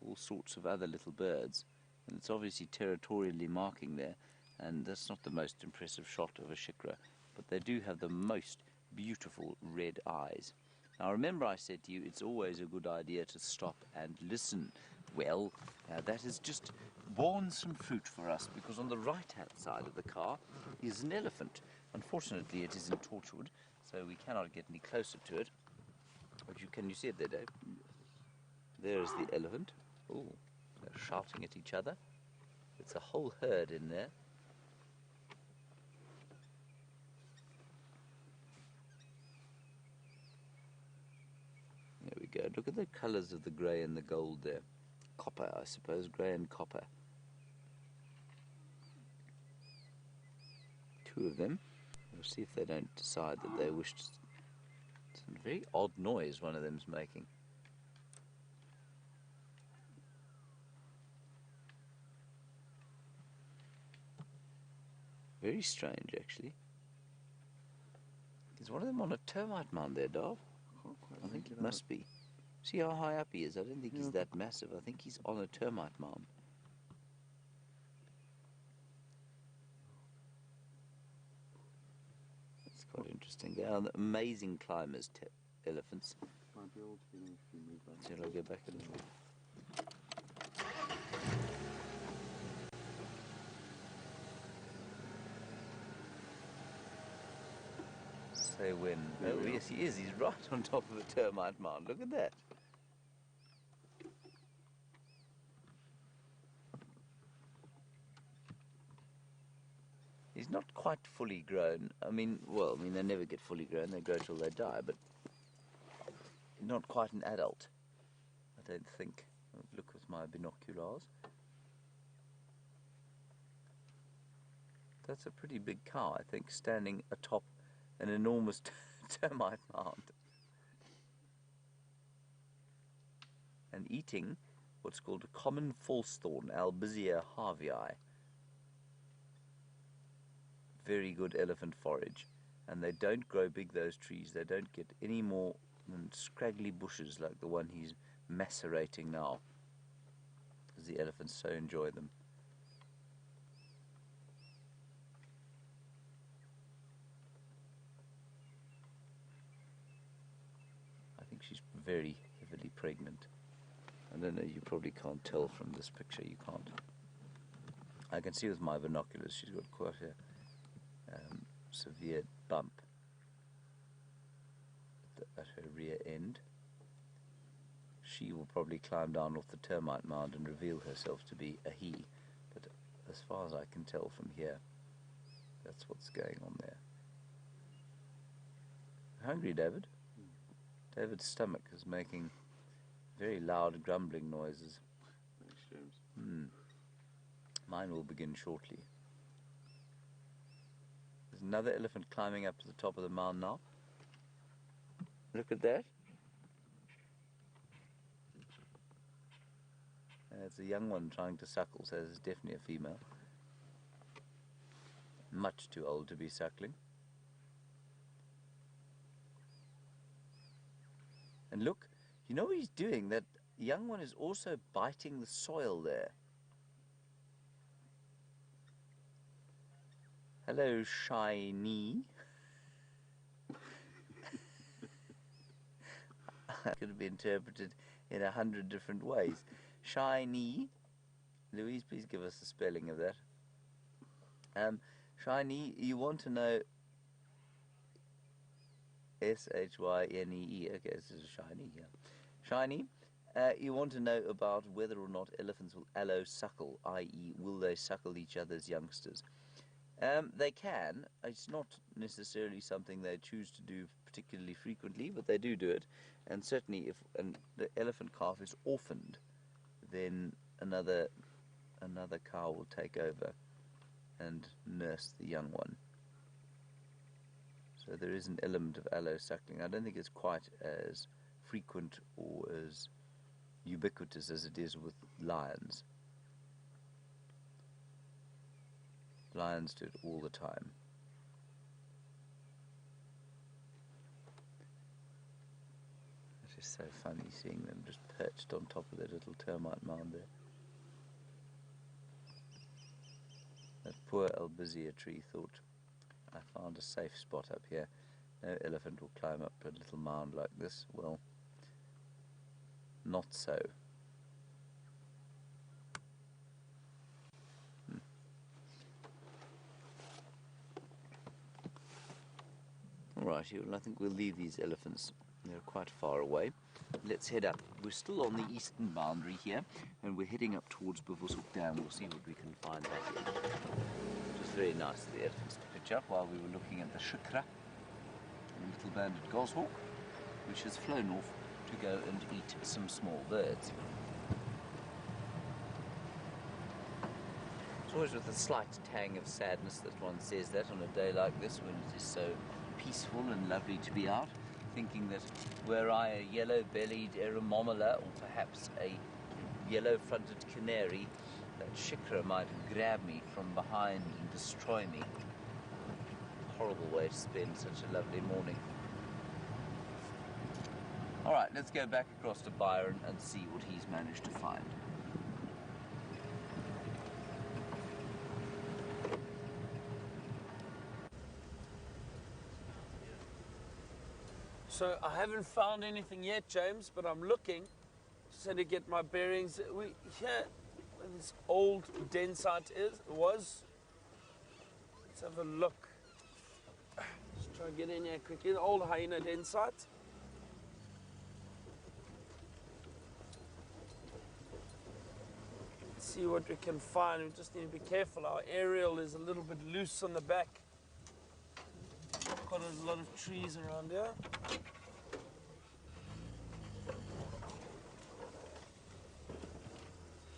all sorts of other little birds. And it's obviously territorially marking there. And that's not the most impressive shot of a shikra. But they do have the most beautiful red eyes. Now remember I said to you it's always a good idea to stop and listen. Well, that has just borne some fruit for us, because on the right-hand side of the car is an elephant. Unfortunately, it is in Torchwood, so we cannot get any closer to it. But can you see it there, Dave? There is the elephant. Oh, they're shouting at each other. It's a whole herd in there. There we go. Look at the colours of the grey and the gold there. Copper, I suppose, grey and copper. Two of them. We'll see if they don't decide that they wish to... It's a very odd noise one of them's making. Very strange, actually. Is one of them on a termite mound there, Dov? I think it must be. See how high up he is? I don't think he's that massive. I think he's on a termite mound. That's quite interesting. They are amazing climbers, elephants. Shall I go back a little bit? Say when. Oh, yes, he is. He's right on top of a termite mound. Look at that. He's not quite fully grown. I mean, they never get fully grown. They grow till they die, but not quite an adult, I don't think. I'll look with my binoculars. That's a pretty big cow, I think, standing atop an enormous termite mound and eating what's called a common false-thorn, Albizia harvii. Very good elephant forage, and they don't grow big, those trees. They don't get any more than scraggly bushes like the one he's macerating now, because the elephants so enjoy them. I think she's very heavily pregnant. I don't know, you probably can't tell from this picture. You can't. I can see with my binoculars she's got quite a severe bump at her rear end. She will probably climb down off the termite mound and reveal herself to be a he, but as far as I can tell from here, that's what's going on there. Hungry, David? David's stomach is making very loud grumbling noises. Thanks, James. Mine will begin shortly. There's another elephant climbing up to the top of the mound now. Look at that. It's a young one trying to suckle, so it's definitely a female. Much too old to be suckling. And look, you know what he's doing? That young one is also biting the soil there. Hello, shiny. That could be interpreted in 100 different ways. Shiny. Louise, please give us the spelling of that. Shiny, you want to know... S-H-Y-N-E-E. Okay, this is shiny, yeah. Shiny, you want to know about whether or not elephants will allo-suckle, i.e. will they suckle each other's youngsters. They can. It's not necessarily something they choose to do particularly frequently, but they do it. And certainly if the elephant calf is orphaned, then another cow will take over and nurse the young one. So there is an element of allo-suckling. I don't think it's quite as frequent or as ubiquitous as it is with lions. Lions do it all the time. It is so funny seeing them just perched on top of their little termite mound there. That poor Albizia tree thought, I found a safe spot up here. No elephant will climb up a little mound like this. Well, not so. Alrighty, well, I think we'll leave these elephants. They're quite far away. Let's head up. We're still on the eastern boundary here, and we're heading up towards Buffelshoek Dam. We'll see what we can find back here. It was very nice of the elephants to pitch up while we were looking at the shikra, a little banded goshawk, which has flown off to go and eat some small birds. It's always with a slight tang of sadness that one says that on a day like this, when it is so peaceful and lovely to be out, thinking that were I a yellow-bellied eremomola or perhaps a yellow-fronted canary, that shikra might grab me from behind and destroy me. Horrible way to spend such a lovely morning. Alright, let's go back across to Byron and see what he's managed to find. So I haven't found anything yet, James, but I'm looking just to get my bearings. We here where this old den site was. Let's have a look. Just try and get in here quickly. The old hyena den site. Let's see what we can find. We just need to be careful. Our aerial is a little bit loose on the back. Got a lot of trees around here.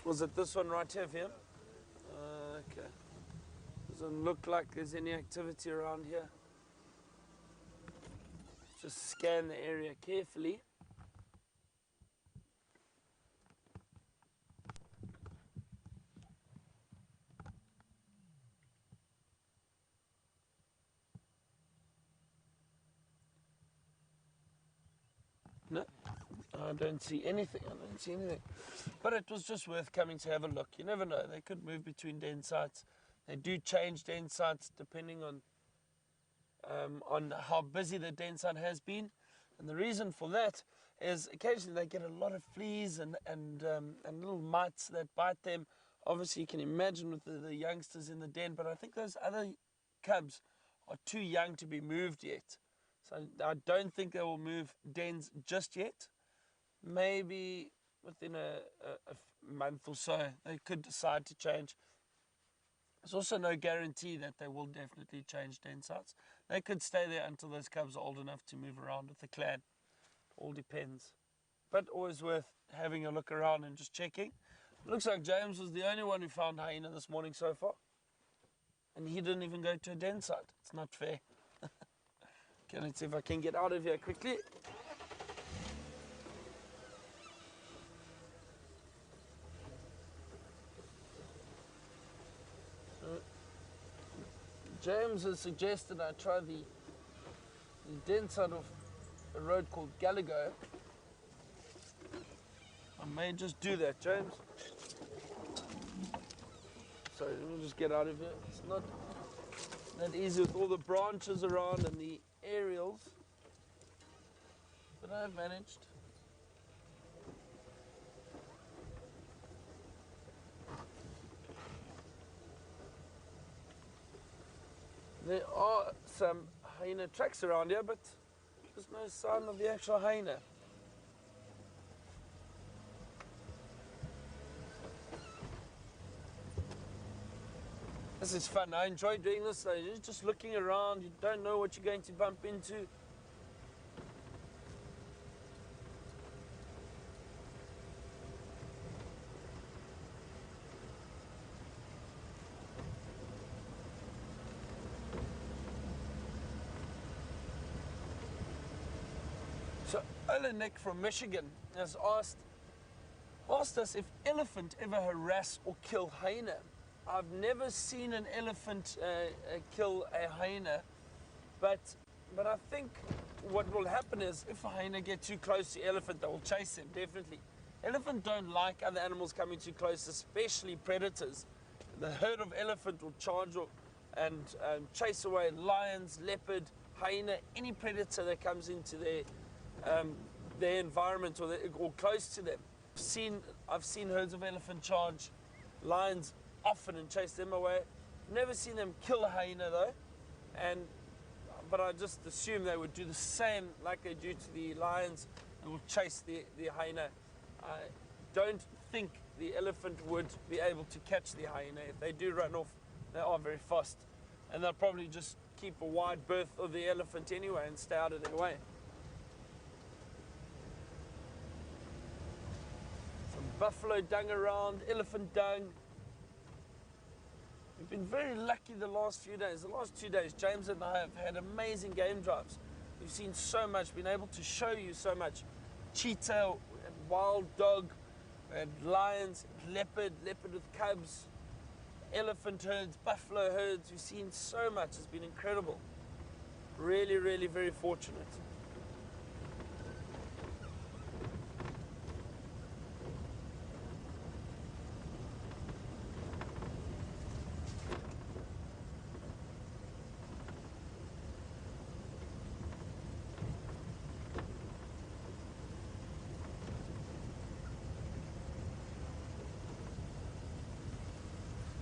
Was it this one right here, Viam? Okay. Doesn't look like there's any activity around here. Just scan the area carefully. No, I don't see anything. But it was just worth coming to have a look. You never know. They could move between den sites. They do change den sites depending on how busy the den site has been. And the reason for that is occasionally they get a lot of fleas and little mites that bite them. Obviously, you can imagine with the youngsters in the den, but I think those other cubs are too young to be moved yet. So I don't think they will move dens just yet. Maybe within a month or so, they could decide to change. There's also no guarantee that they will definitely change den sites. They could stay there until those cubs are old enough to move around with the clan. All depends. But always worth having a look around and just checking. It looks like James was the only one who found hyena this morning so far. And he didn't even go to a den site. It's not fair. Okay, let's see if I can get out of here quickly. James has suggested I try the den side of a road called Gallagher. I may just do that, James. Sorry, let me just get out of here. It's not that easy with all the branches around and the aerials, but I've managed. There are some hyena tracks around here, but there's no sign of the actual hyena. This is fun. I enjoy doing this. You're just looking around. You don't know what you're going to bump into. So Nick from Michigan has asked us if elephant ever harass or kill hyena. I've never seen an elephant kill a hyena, but I think what will happen is if a hyena gets too close to the elephant, they will chase him, definitely. Elephants don't like other animals coming too close, especially predators. The herd of elephant will charge and chase away lions, leopard, hyena, any predator that comes into their environment or close to them. I've seen herds of elephant charge lions often and chase them away. Never seen them kill a hyena though, but I just assume they would do the same like they do to the lions and will chase the hyena. I don't think the elephant would be able to catch the hyena. If they do run off, they are very fast, and they'll probably just keep a wide berth of the elephant anyway and stay out of their way. Some buffalo dung around, elephant dung. We've been very lucky the last few days. The last 2 days, James and I have had amazing game drives. We've seen so much, been able to show you so much. Cheetah, and wild dog, and lions, leopard with cubs, elephant herds, buffalo herds. We've seen so much. It's been incredible. Really, really very fortunate.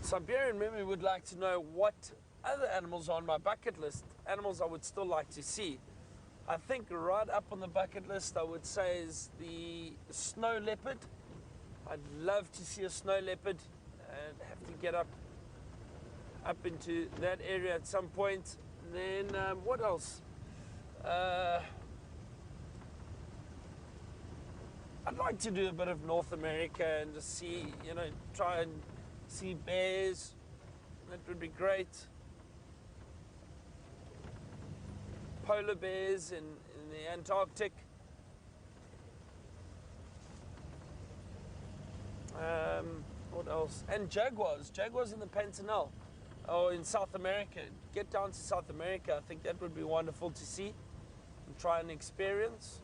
Siberian Memory would like to know what other animals are on my bucket list, animals I would still like to see. I think right up on the bucket list I would say is the snow leopard. I'd love to see a snow leopard and have to get up into that area at some point. And then what else? I'd like to do a bit of North America and just see, try and see bears. That would be great. Polar bears in the Antarctic. What else? And jaguars in the Pantanal, or in South America. Get down to South America. I think that would be wonderful to see and try and experience.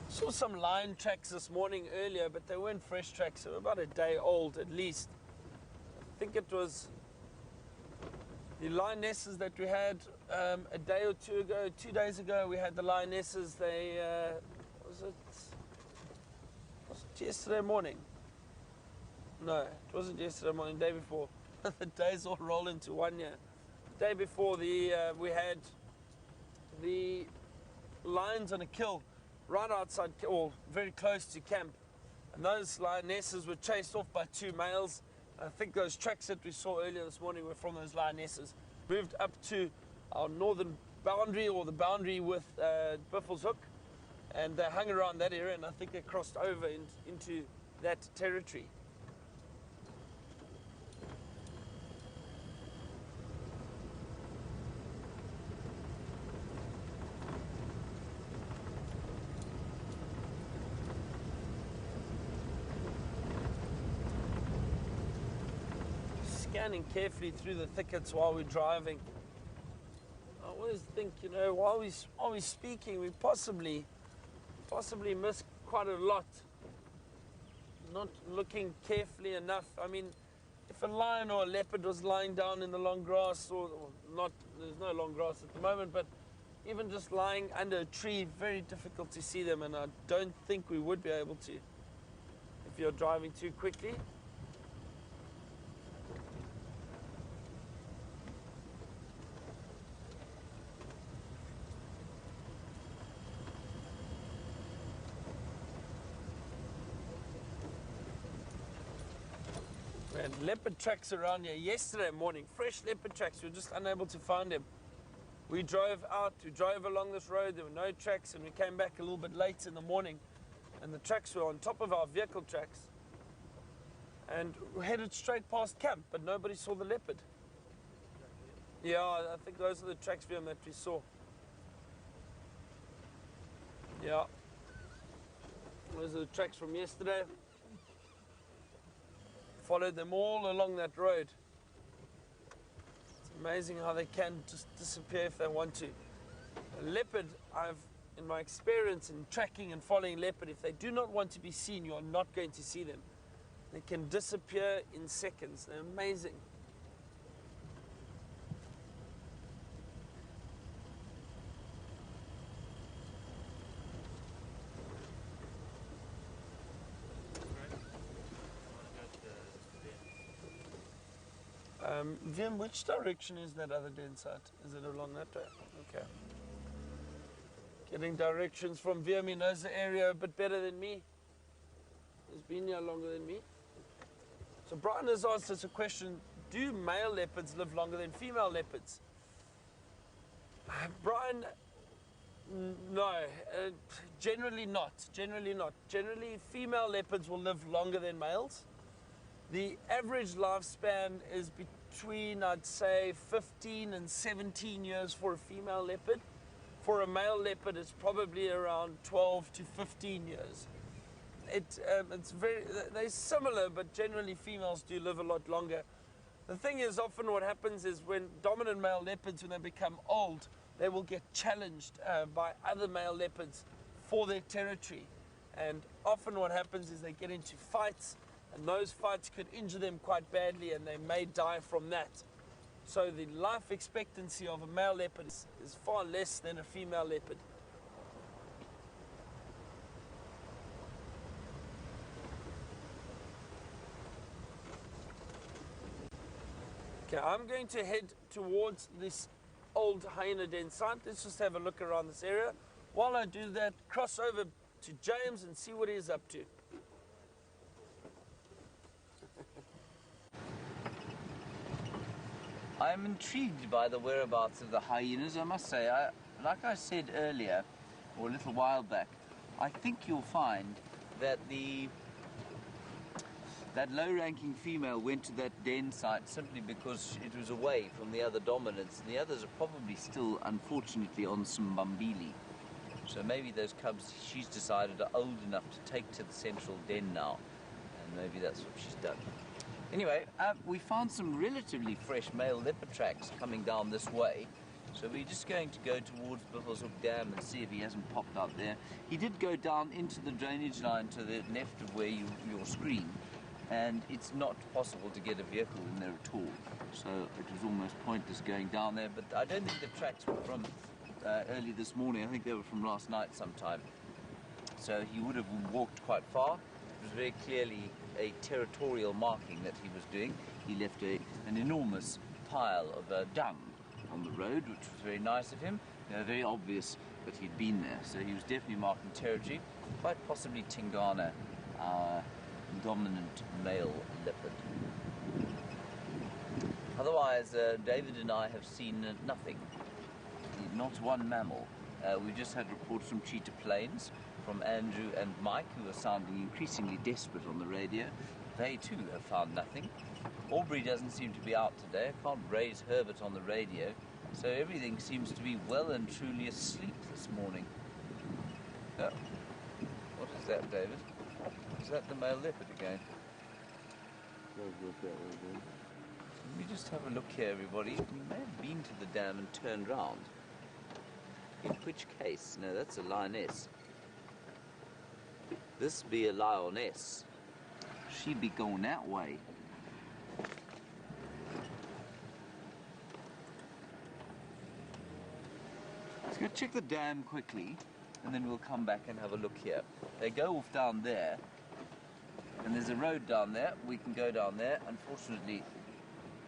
Saw some lion tracks this morning earlier, but they weren't fresh tracks. They were about a day old at least. I think it was the lionesses that we had a day or two ago, 2 days ago. We had the lionesses. They was it yesterday morning? No, it wasn't yesterday morning. The day before. The days all roll into 1 year. The day before, we had the lions on a kill right outside, or very close to camp, and those lionesses were chased off by 2 males. I think those tracks that we saw earlier this morning were from those lionesses. Moved up to our northern boundary, or the boundary with Buffalo's Hook, and they hung around that area, and I think they crossed over into that territory. Scanning carefully through the thickets while we're driving. I always think, while we're speaking, we possibly miss quite a lot. Not looking carefully enough. I mean, if a lion or a leopard was lying down in the long grass, or not, there's no long grass at the moment, but even just lying under a tree, very difficult to see them, and I don't think we would be able to if you're driving too quickly. And leopard tracks around here yesterday morning, fresh leopard tracks. We were just unable to find them. We drove along this road, there were no tracks, and we came back a little bit late in the morning, and the tracks were on top of our vehicle tracks, and we headed straight past camp, but nobody saw the leopard. Yeah, I think those are the tracks that we saw. Yeah, those are the tracks from yesterday. Followed them all along that road. It's amazing how they can just disappear if they want to. A leopard, in my experience in tracking and following leopard, if they do not want to be seen, you are not going to see them. They can disappear in seconds. They're amazing. Vim, which direction is that other den site? Is it along that way? Okay. Getting directions from Vim. He knows the area a bit better than me. He's been here longer than me. So Brian has asked us a question: do male leopards live longer than female leopards? Brian, no. Generally not. Generally not. Generally, female leopards will live longer than males. The average lifespan is between, I'd say, 15 and 17 years for a female leopard. For a male leopard, it's probably around 12 to 15 years. They're similar, but generally females do live a lot longer. The thing is, often what happens is when dominant male leopards, when they become old, they will get challenged by other male leopards for their territory. And often what happens is they get into fights, and those fights could injure them quite badly, and they may die from that. So the life expectancy of a male leopard is far less than a female leopard. Okay, I'm going to head towards this old hyena den site. Let's just have a look around this area. While I do that, cross over to James and see what he's up to. I'm intrigued by the whereabouts of the hyenas, I must say. Like I said earlier, or a little while back, I think you'll find that that low-ranking female went to that den site simply because it was away from the other dominants, and the others are probably still, unfortunately, on some Mbambili. So maybe those cubs, she's decided, are old enough to take to the central den now, and maybe that's what she's done. Anyway, we found some relatively fresh male leopard tracks coming down this way, so we're just going to go towards Buffelshoek Dam and see if he hasn't popped out there. He did go down into the drainage line to the left of where your screen, and it's not possible to get a vehicle in there at all, so it was almost pointless going down there. But I don't think the tracks were from early this morning. I think they were from last night sometime, so he would have walked quite far. It was very clearly a territorial marking that he was doing. He left an enormous pile of dung on the road, which was very nice of him. Very obvious that he'd been there, so he was definitely marking territory. Quite possibly Tingana, our dominant male leopard. Otherwise, David and I have seen nothing. Not one mammal. We just had reports from Cheetah Plains, from Andrew and Mike, who are sounding increasingly desperate on the radio. They too have found nothing. Aubrey doesn't seem to be out today. I can't raise Herbert on the radio, so everything seems to be well and truly asleep this morning. Oh. What is that, David? Is that the male leopard again? Let me just have a look here, everybody. He may have been to the dam and turned round. In which case, no, that's a lioness. This be a lioness. She'd be going that way. Let's go check the dam quickly, and then we'll come back and have a look here. They go off down there, and there's a road down there. We can go down there. Unfortunately,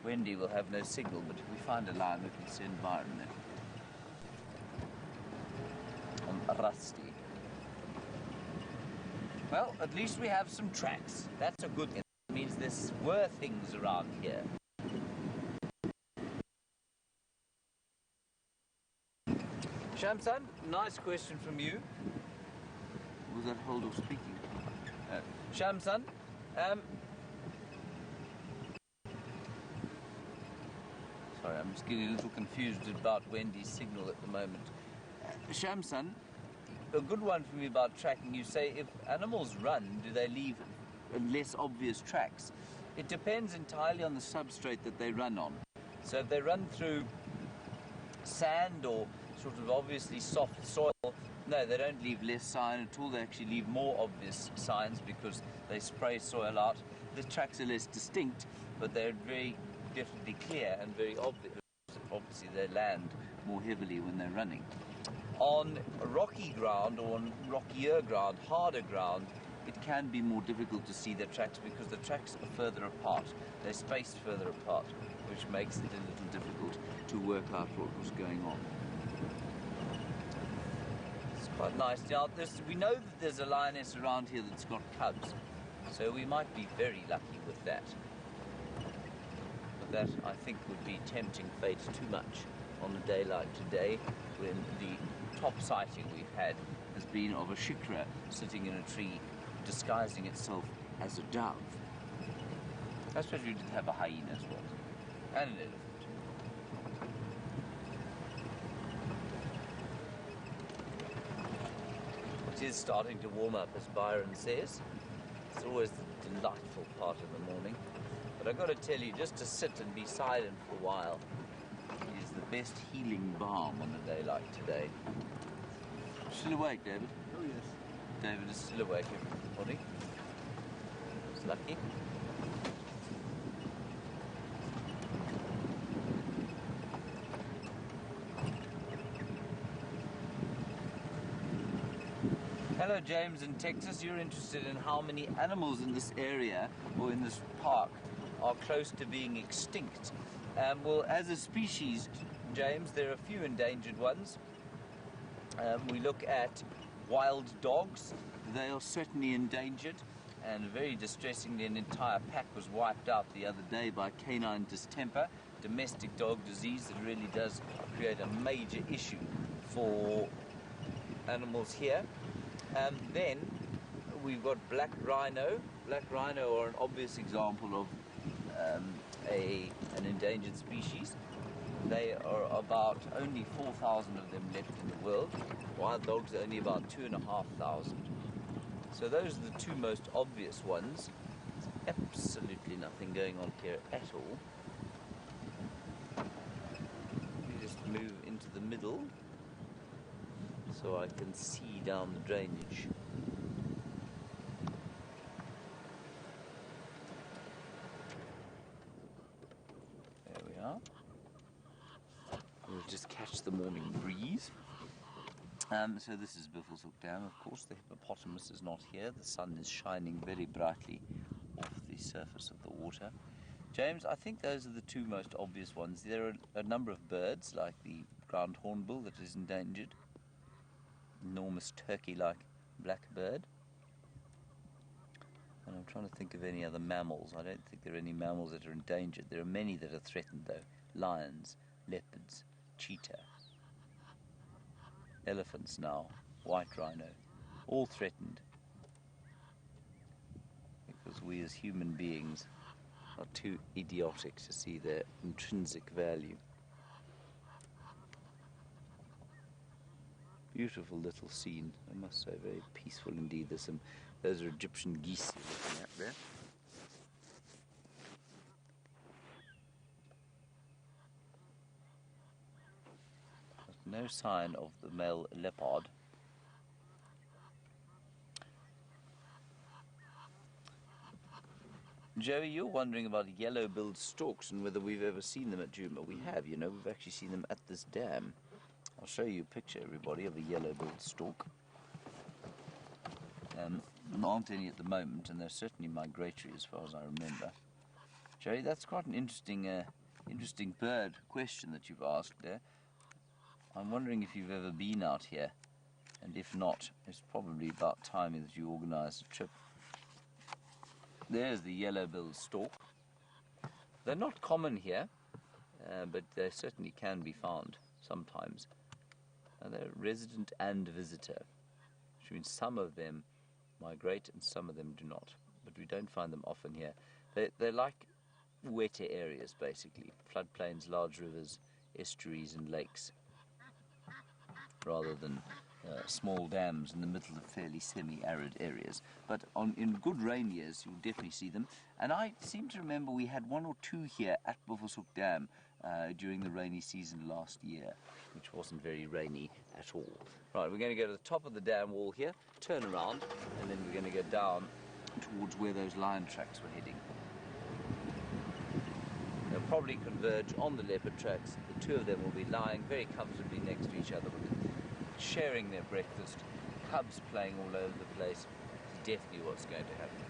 Wendy will have no signal, but if we find a lion, we can send Byron there. Rusty. Well, at least we have some tracks. That's a good thing. It means there were things around here. Shamsan, nice question from you. Was that hold of speaking? Shamsan, sorry, I'm just getting a little confused about Wendy's signal at the moment. Shamsan, a good one for me about tracking. You say if animals run, do they leave less obvious tracks? It depends entirely on the substrate that they run on. So if they run through sand or sort of obviously soft soil, no, they don't leave less sign at all. They actually leave more obvious signs because they spray soil out. The tracks are less distinct, but they're very definitely clear and very obvious. Obviously, they land more heavily when they're running. On rocky ground or on rockier ground, harder ground, it can be more difficult to see the tracks because the tracks are further apart. They're spaced further apart, which makes it a little difficult to work out what was going on. It's quite nice. Now, we know that there's a lioness around here that's got cubs, so we might be very lucky with that. But that, I think, would be tempting fate too much on a day like today, when the top sighting we've had has been of a shikra sitting in a tree disguising itself as a dove. I suppose we did have a hyena as well, and an elephant. It is starting to warm up, as Byron says. It's always the delightful part of the morning. But I've got to tell you, just to sit and be silent for a while is the best healing balm on a day like today. Still awake, David? Oh, yes. David is still awake, everybody. It's lucky. Hello, James in Texas. You're interested in how many animals in this area or in this park are close to being extinct. Well, as a species, James, there are a few endangered ones. We look at wild dogs. They are certainly endangered, and very distressingly, an entire pack was wiped out the other day by canine distemper, domestic dog disease that really does create a major issue for animals here. Then we've got black rhino. Black rhino are an obvious example of an endangered species. They are about only 4,000 of them left in the world. Wild dogs are only about 2,500. So those are the two most obvious ones. There's absolutely nothing going on here at all. Let me just move into the middle so I can see down the drainage. There we are. We'll just catch the morning breeze. So this is Buffelshoek Dam, of course. The hippopotamus is not here. The sun is shining very brightly off the surface of the water. James, I think those are the two most obvious ones. There are a number of birds, like the ground hornbill that is endangered. Enormous turkey-like blackbird. And I'm trying to think of any other mammals. I don't think there are any mammals that are endangered. There are many that are threatened, though. Lions, leopards, cheetah, elephants now, white rhino, all threatened. Because we as human beings are too idiotic to see their intrinsic value. Beautiful little scene, I must say, very peaceful indeed. Those are Egyptian geese you're looking at there. There's no sign of the male leopard. Joey, you're wondering about yellow-billed storks and whether we've ever seen them at Djuma. We have, you know, we've actually seen them at this dam. I'll show you a picture, everybody, of a yellow-billed stork. There aren't any at the moment, and they're certainly migratory as far as I remember. Joey, that's quite an interesting bird question that you've asked there. I'm wondering if you've ever been out here, and if not, it's probably about time that you organise a trip. There's the yellow-billed stork. They're not common here, but they certainly can be found sometimes. And they're resident and visitor, which means some of them migrate and some of them do not. But we don't find them often here. They're like wetter areas, basically. Floodplains, large rivers, estuaries and lakes, rather than small dams in the middle of fairly semi-arid areas. But in good rain years, you'll definitely see them. And I seem to remember we had one or two here at Buffelshoek Dam during the rainy season last year, which wasn't very rainy at all. Right, we're going to go to the top of the dam wall here, turn around, and then we're going to go down towards where those lion tracks were heading. They'll probably converge on the leopard tracks. The two of them will be lying very comfortably next to each other, sharing their breakfast, cubs playing all over the place. It's definitely what's going to happen.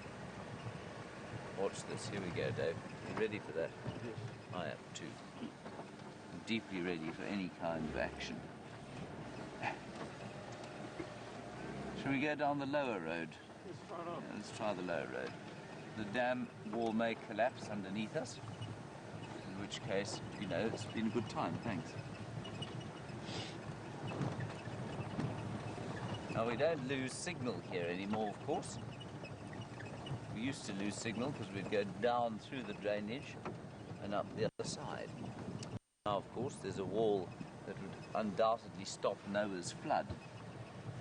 Watch this. Here we go, Dave. You ready for that? Yes. I am too. I'm deeply ready for any kind of action. Shall we go down the lower road? Let's try the lower road. The dam wall may collapse underneath us, in which case, you know, it's been a good time, thanks. Now, we don't lose signal here anymore, of course. We used to lose signal because we'd go down through the drainage and up the other side. Now, of course, there's a wall that would undoubtedly stop Noah's flood,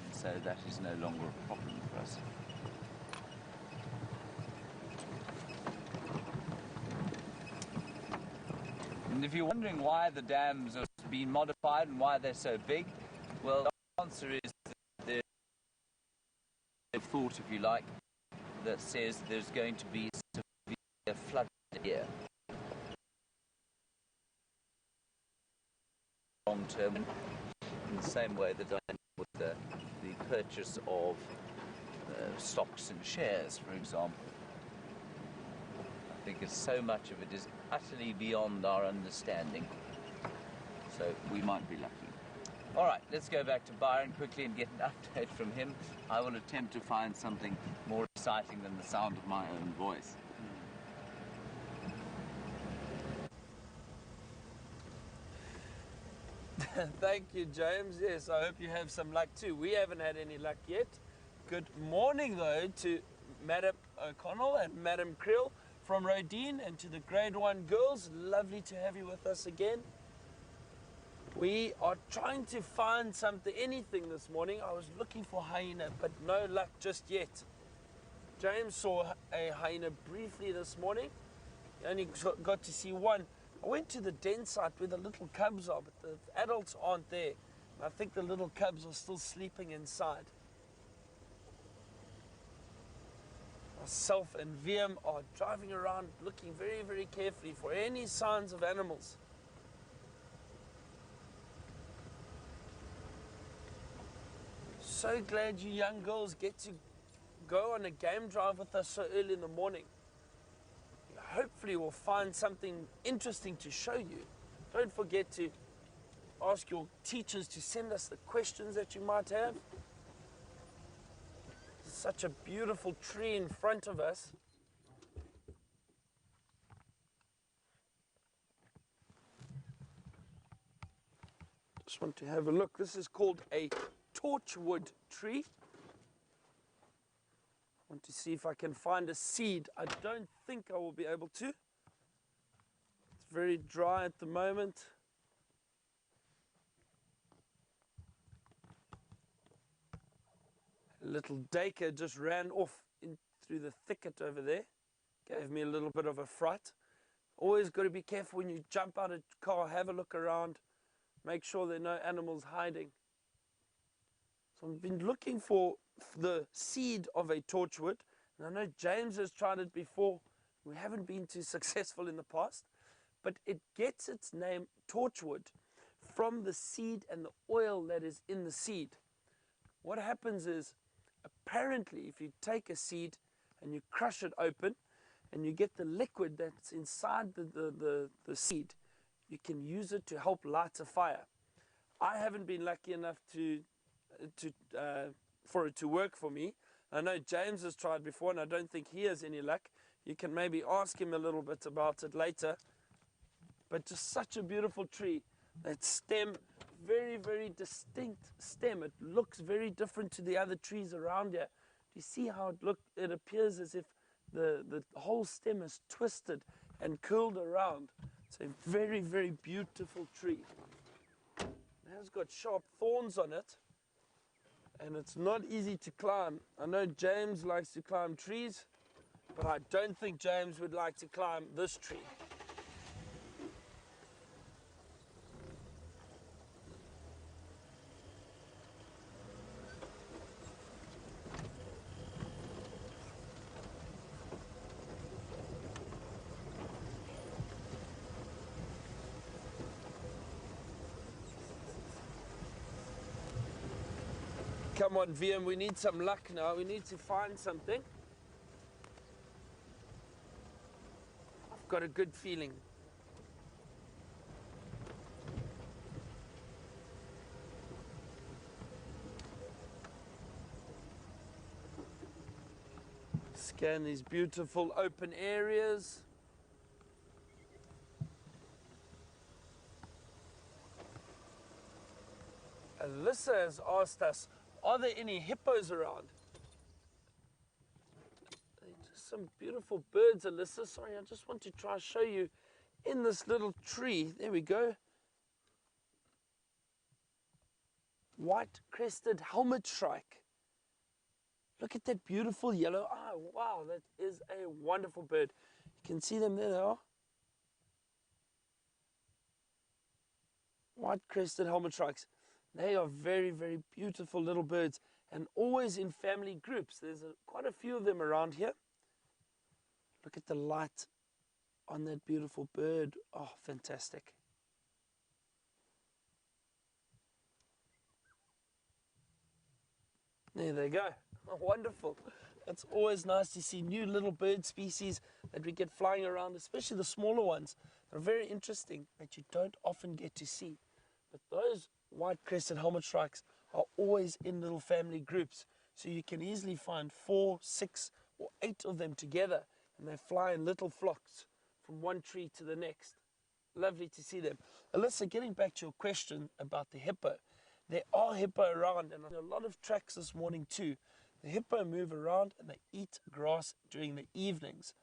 and so that is no longer a problem for us. And if you're wondering why the dams are being modified and why they're so big, well, the answer is that there's a thought, if you like, that says there's going to be severe flood here. Long term, in the same way that I did with the purchase of stocks and shares, for example. I think so much of it is utterly beyond our understanding. So we might be lucky. All right, let's go back to Byron quickly and get an update from him. I will attempt to find something more exciting than the sound of my own voice. Thank you, James. Yes, I hope you have some luck too. We haven't had any luck yet. Good morning, though, to Madam O'Connell and Madam Krill from Rodine, and to the Grade 1 girls. Lovely to have you with us again. We are trying to find anything this morning. I was looking for hyena, but no luck just yet. James saw a hyena briefly this morning. He only got to see one. I went to the den site where the little cubs are, but the adults aren't there. I think the little cubs are still sleeping inside. Myself and VM are driving around looking very, very carefully for any signs of animals. So glad you young girls get to go on a game drive with us so early in the morning. Hopefully we'll find something interesting to show you. Don't forget to ask your teachers to send us the questions that you might have. Such a beautiful tree in front of us. Just want to have a look. This is called a torchwood tree. I want to see if I can find a seed. I don't think I will be able to. It's very dry at the moment. A little dacre just ran off in through the thicket over there. Gave me a little bit of a fright. Always got to be careful when you jump out of a car, have a look around, make sure there are no animals hiding. So I've been looking for the seed of a torchwood, and I know James has tried it before. We haven't been too successful in the past, but it gets its name torchwood from the seed and the oil that is in the seed. What happens is, apparently, if you take a seed and you crush it open and you get the liquid that's inside the seed, you can use it to help light a fire. I haven't been lucky enough for it to work for me. I know James has tried before, and I don't think he has any luck. You can maybe ask him a little bit about it later. But just such a beautiful tree. That stem, very, very distinct stem. It looks very different to the other trees around here. Do you see how it appears as if the whole stem is twisted and curled around? It's a very, very beautiful tree. It has got sharp thorns on it, and it's not easy to climb. I know James likes to climb trees, but I don't think James would like to climb this tree. Come on, VM, we need some luck now. We need to find something. I've got a good feeling. Scan these beautiful open areas. Alyssa has asked us, are there any hippos around? Just some beautiful birds, Alyssa. Sorry, I just want to try to show you in this little tree. There we go. White-crested helmet shrike. Look at that beautiful yellow eye. Wow, that is a wonderful bird. You can see them there, they are. White-crested helmet shrikes. They are very, very beautiful little birds and always in family groups. There's quite a few of them around here. Look at the light on that beautiful bird. Oh, fantastic. There they go. Oh, wonderful. It's always nice to see new little bird species that we get flying around, especially the smaller ones. They're very interesting that you don't often get to see. But those white-crested helmet shrikes are always in little family groups. So you can easily find 4, 6, or 8 of them together, and they fly in little flocks from one tree to the next. Lovely to see them. Alyssa, getting back to your question about the hippo. There are hippo around, and on a lot of tracks this morning too. The hippo move around and they eat grass during the evenings.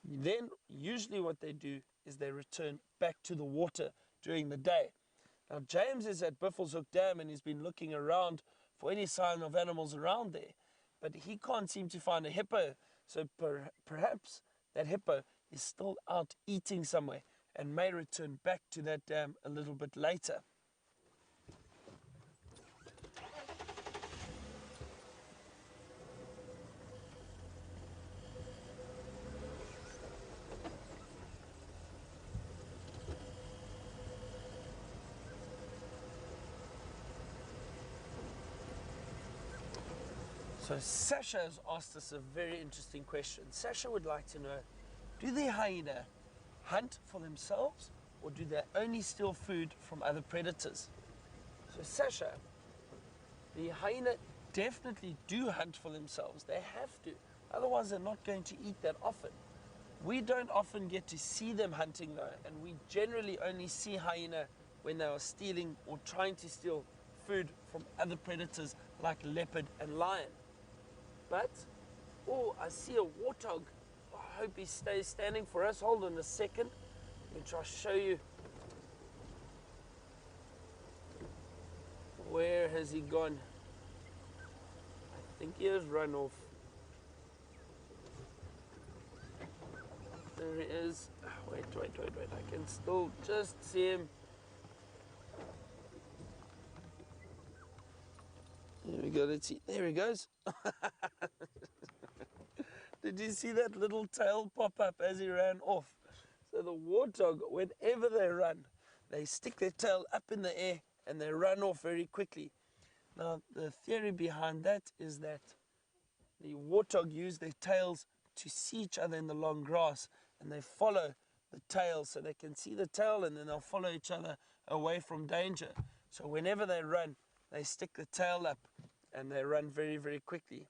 Then, usually what they do is they return back to the water during the day. Now, James is at Buffelshoek Dam and he's been looking around for any sign of animals around there. But he can't seem to find a hippo. So perhaps that hippo is still out eating somewhere and may return back to that dam a little bit later. So Sasha has asked us a very interesting question. Sasha would like to know, do the hyena hunt for themselves or do they only steal food from other predators? So Sasha, the hyena definitely do hunt for themselves. They have to. Otherwise they're not going to eat that often. We don't often get to see them hunting though, and we generally only see hyena when they are stealing or trying to steal food from other predators like leopard and lion. But, oh, I see a warthog. Oh, I hope he stays standing for us. Hold on a second. Let me try to show you. Where has he gone? I think he has run off. There he is. Wait. I can still just see him. There we go, let's see. There he goes. Did you see that little tail pop up as he ran off? So the warthog, whenever they run, they stick their tail up in the air and they run off very quickly. Now, the theory behind that is that the warthog use their tails to see each other in the long grass, and they follow the tail so they can see the tail, and then they'll follow each other away from danger. So whenever they run, they stick the tail up and they run very, very quickly.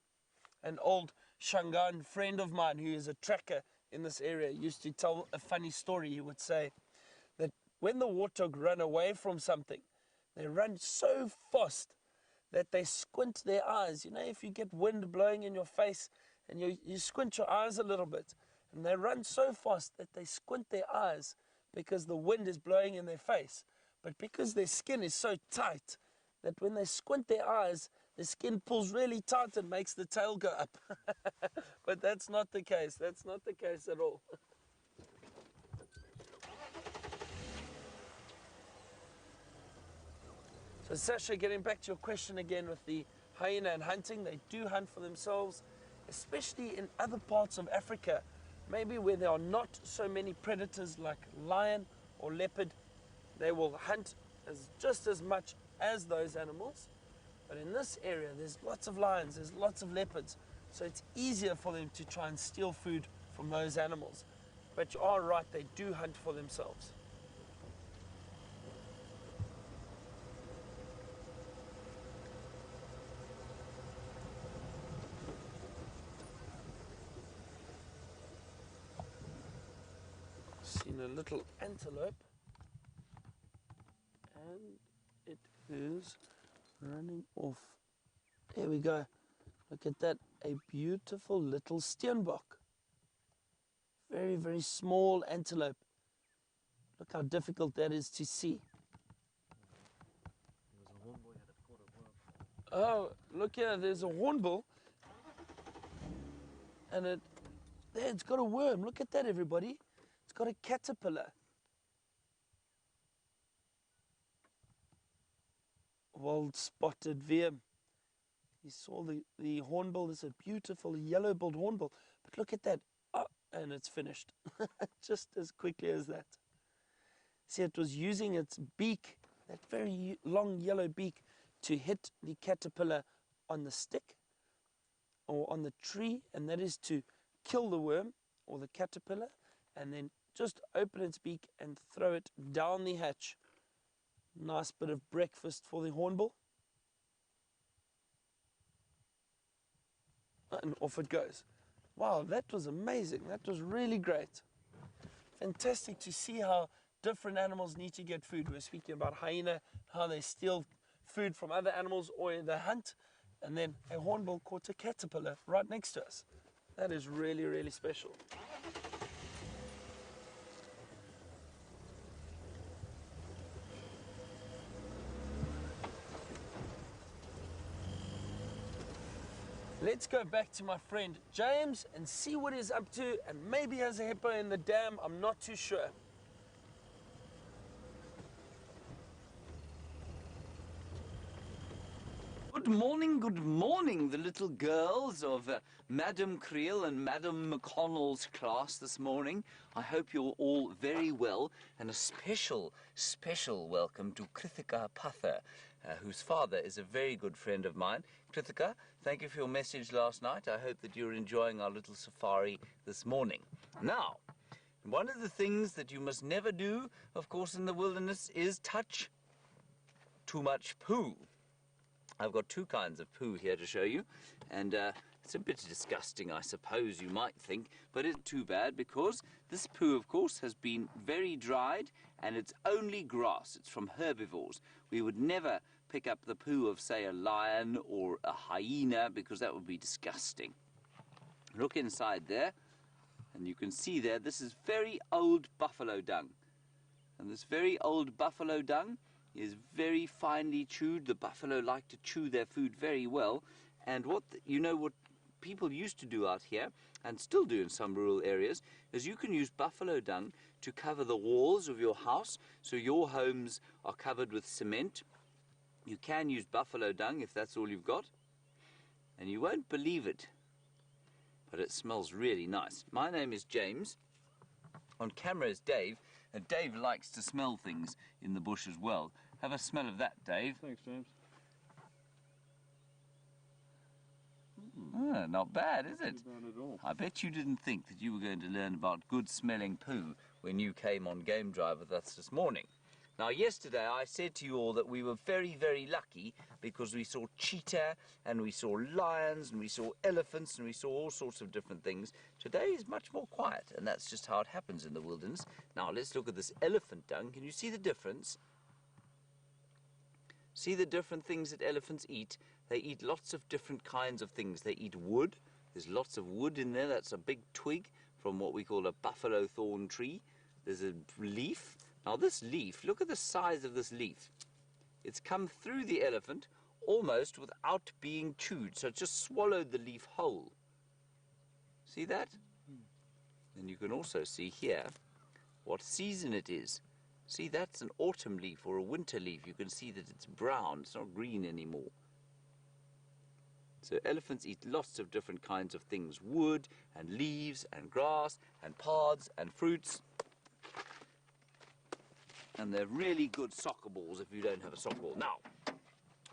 An old Shangaan friend of mine who is a tracker in this area used to tell a funny story. He would say that when the warthog run away from something, they run so fast that they squint their eyes. You know, if you get wind blowing in your face and you squint your eyes a little bit, and they run so fast that they squint their eyes because the wind is blowing in their face. But because their skin is so tight, that when they squint their eyes, the skin pulls really tight and makes the tail go up. But that's not the case. That's not the case at all. So Sasha, getting back to your question again with the hyena and hunting, they do hunt for themselves, especially in other parts of Africa, maybe where there are not so many predators like lion or leopard. They will hunt just as much as those animals. But in this area, there's lots of lions, there's lots of leopards, so it's easier for them to try and steal food from those animals. But you are right, they do hunt for themselves. Seen a little antelope, and it is running off. There we go. Look at that, a beautiful little steenbok. Very, very small antelope. Look how difficult that is to see. Oh, look here, there's a hornbill. And it's got a worm. Look at that, everybody. It's got a caterpillar. Well-spotted VM. You saw the hornbill. There's a beautiful yellow-billed hornbill. But look at that. Oh, and it's finished. Just as quickly as that. See, it was using its beak, that very long yellow beak, to hit the caterpillar on the stick or on the tree, and that is to kill the worm or the caterpillar, and then just open its beak and throw it down the hatch. Nice bit of breakfast for the hornbill. And off it goes. Wow, that was amazing. That was really great. Fantastic to see how different animals need to get food. We're speaking about hyena, how they steal food from other animals or they hunt, and then a hornbill caught a caterpillar right next to us. That is really, really special. Let's go back to my friend James and see what he's up to, and maybe he has a hippo in the dam. I'm not too sure. Good morning, the little girls of Madam Creel and Madam McConnell's class this morning. I hope you're all very well, and a special welcome to Krithika Patha, whose father is a very good friend of mine. Krithika, thank you for your message last night. I hope that you're enjoying our little safari this morning. Now, one of the things that you must never do, of course, in the wilderness is touch too much poo. I've got two kinds of poo here to show you, and it's a bit disgusting, I suppose you might think, but it's too bad because this poo, of course, has been very dried, and it's only grass. It's from herbivores. We would never pick up the poo of, say, a lion or a hyena because that would be disgusting. Look inside there, and you can see there, this is very old buffalo dung. And this very old buffalo dung is very finely chewed. The buffalo like to chew their food very well. And what people used to do out here, and still do in some rural areas, is you can use buffalo dung to cover the walls of your house. So your homes are covered with cement. You can use buffalo dung if that's all you've got. And you won't believe it, but it smells really nice. My name is James. On camera is Dave, and Dave likes to smell things in the bush as well. Have a smell of that, Dave. Thanks, James. Not bad, is it? Not bad at all. I bet you didn't think that you were going to learn about good-smelling poo when you came on Game Drive with us this morning. Now, yesterday I said to you all that we were very, very lucky because we saw cheetah, and we saw lions, and we saw elephants, and we saw all sorts of different things. Today is much more quiet, and that's just how it happens in the wilderness. Now, let's look at this elephant dung. Can you see the difference? See the different things that elephants eat? They eat lots of different kinds of things. They eat wood. There's lots of wood in there. That's a big twig from what we call a buffalo thorn tree. There's a leaf. Now this leaf, look at the size of this leaf. It's come through the elephant almost without being chewed. So it just swallowed the leaf whole. See that? And you can also see here what season it is. See, that's an autumn leaf or a winter leaf. You can see that it's brown. It's not green anymore. So elephants eat lots of different kinds of things. Wood and leaves and grass and pods and fruits. And they're really good soccer balls if you don't have a soccer ball. Now,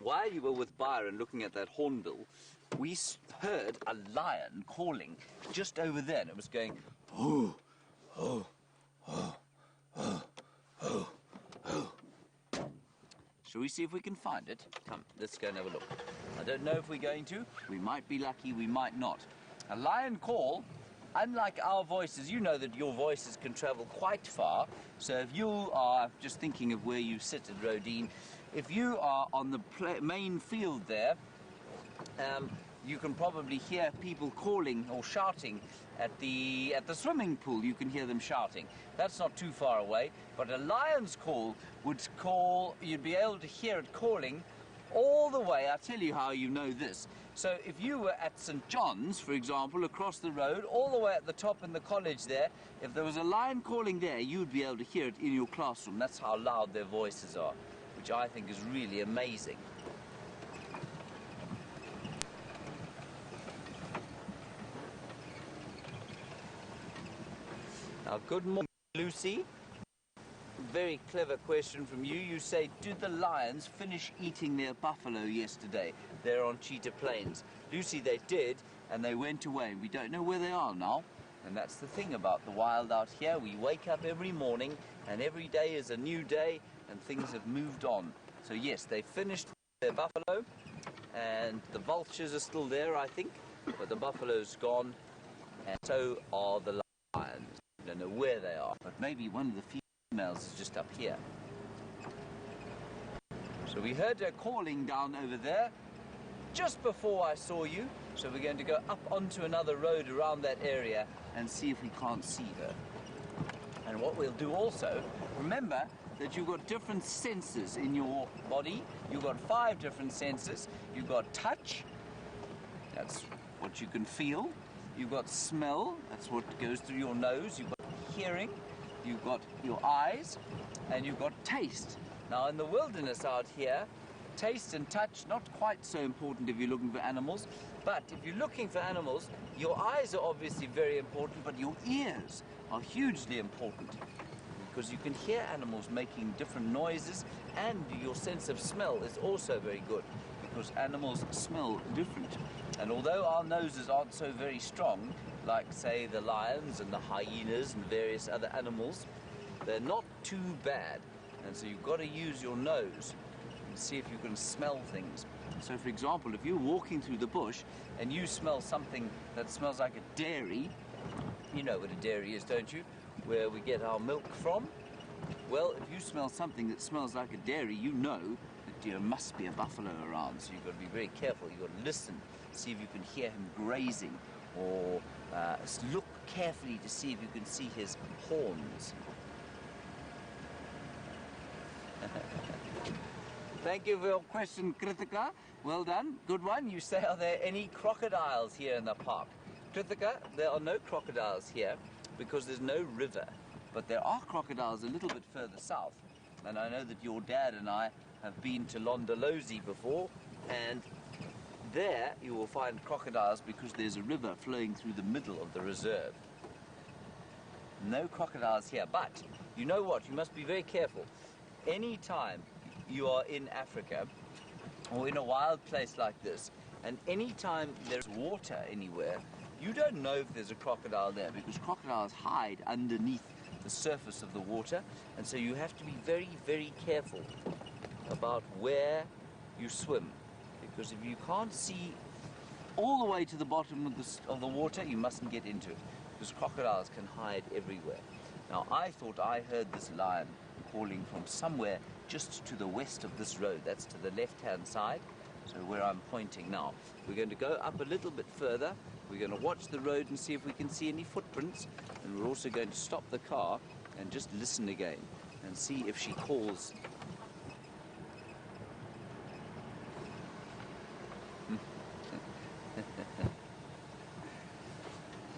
while you were with Byron looking at that hornbill, we heard a lion calling just over there, and it was going, oh, oh, oh, oh, oh, oh. Shall we see if we can find it? Come, let's go and have a look. I don't know if we're going to. We might be lucky, we might not. A lion call, unlike our voices, you know that your voices can travel quite far. So if you are just thinking of where you sit at Rodine, if you are on the main field there, you can probably hear people calling or shouting at the swimming pool. You can hear them shouting. That's not too far away, but a lion's call would call, you'd be able to hear it calling all the way. I'll tell you how you know this. So if you were at St. John's, for example, across the road, all the way at the top in the college there, if there was a lion calling there, you'd be able to hear it in your classroom. That's how loud their voices are, which I think is really amazing. Now, good morning, Lucy. Very clever question from you. You say, did the lions finish eating their buffalo yesterday? They're on Cheetah Plains. Lucy, they did, and they went away. We don't know where they are now. And that's the thing about the wild out here. We wake up every morning, and every day is a new day, and things have moved on. So yes, they finished their buffalo, and the vultures are still there, I think, but the buffalo's gone, and so are the lions. I don't know where they are, but maybe one of the females is just up here. So we heard her calling down over there just before I saw you, so we're going to go up onto another road around that area and see if we can't see her. And what we'll do also, remember that you've got different senses in your body. You've got 5 different senses. You've got touch, that's what you can feel. You've got smell, that's what goes through your nose. You've got hearing, you've got your eyes, and you've got taste. Now in the wilderness out here, taste and touch, not quite so important if you're looking for animals, but if you're looking for animals, your eyes are obviously very important, but your ears are hugely important, because you can hear animals making different noises, and your sense of smell is also very good, because animals smell different. And although our noses aren't so very strong, like say the lions and the hyenas and various other animals, they're not too bad. And so you've got to use your nose and see if you can smell things. So for example, if you're walking through the bush and you smell something that smells like a dairy, you know what a dairy is, don't you? Where we get our milk from. Well, if you smell something that smells like a dairy, you know that there must be a buffalo around. So you've got to be very careful. You've got to listen, see if you can hear him grazing, or look carefully to see if you can see his horns. Thank you for your question, Kritika. Well done. Good one. You say, are there any crocodiles here in the park? Kritika, there are no crocodiles here because there's no river. But there are crocodiles a little bit further south. And I know that your dad and I have been to Londolozi before, and there you will find crocodiles because there's a river flowing through the middle of the reserve. No crocodiles here, but you know what? You must be very careful. Any time you are in Africa or in a wild place like this, and any time there's water anywhere, you don't know if there's a crocodile there, because crocodiles hide underneath the surface of the water, and so you have to be very, very careful about where you swim, because if you can't see all the way to the bottom of the water, you mustn't get into it, because crocodiles can hide everywhere. Now, I thought I heard this lion calling from somewhere just to the west of this road. That's to the left-hand side, so where I'm pointing now. We're going to go up a little bit further. We're going to watch the road and see if we can see any footprints, and we're also going to stop the car and just listen again and see if she calls.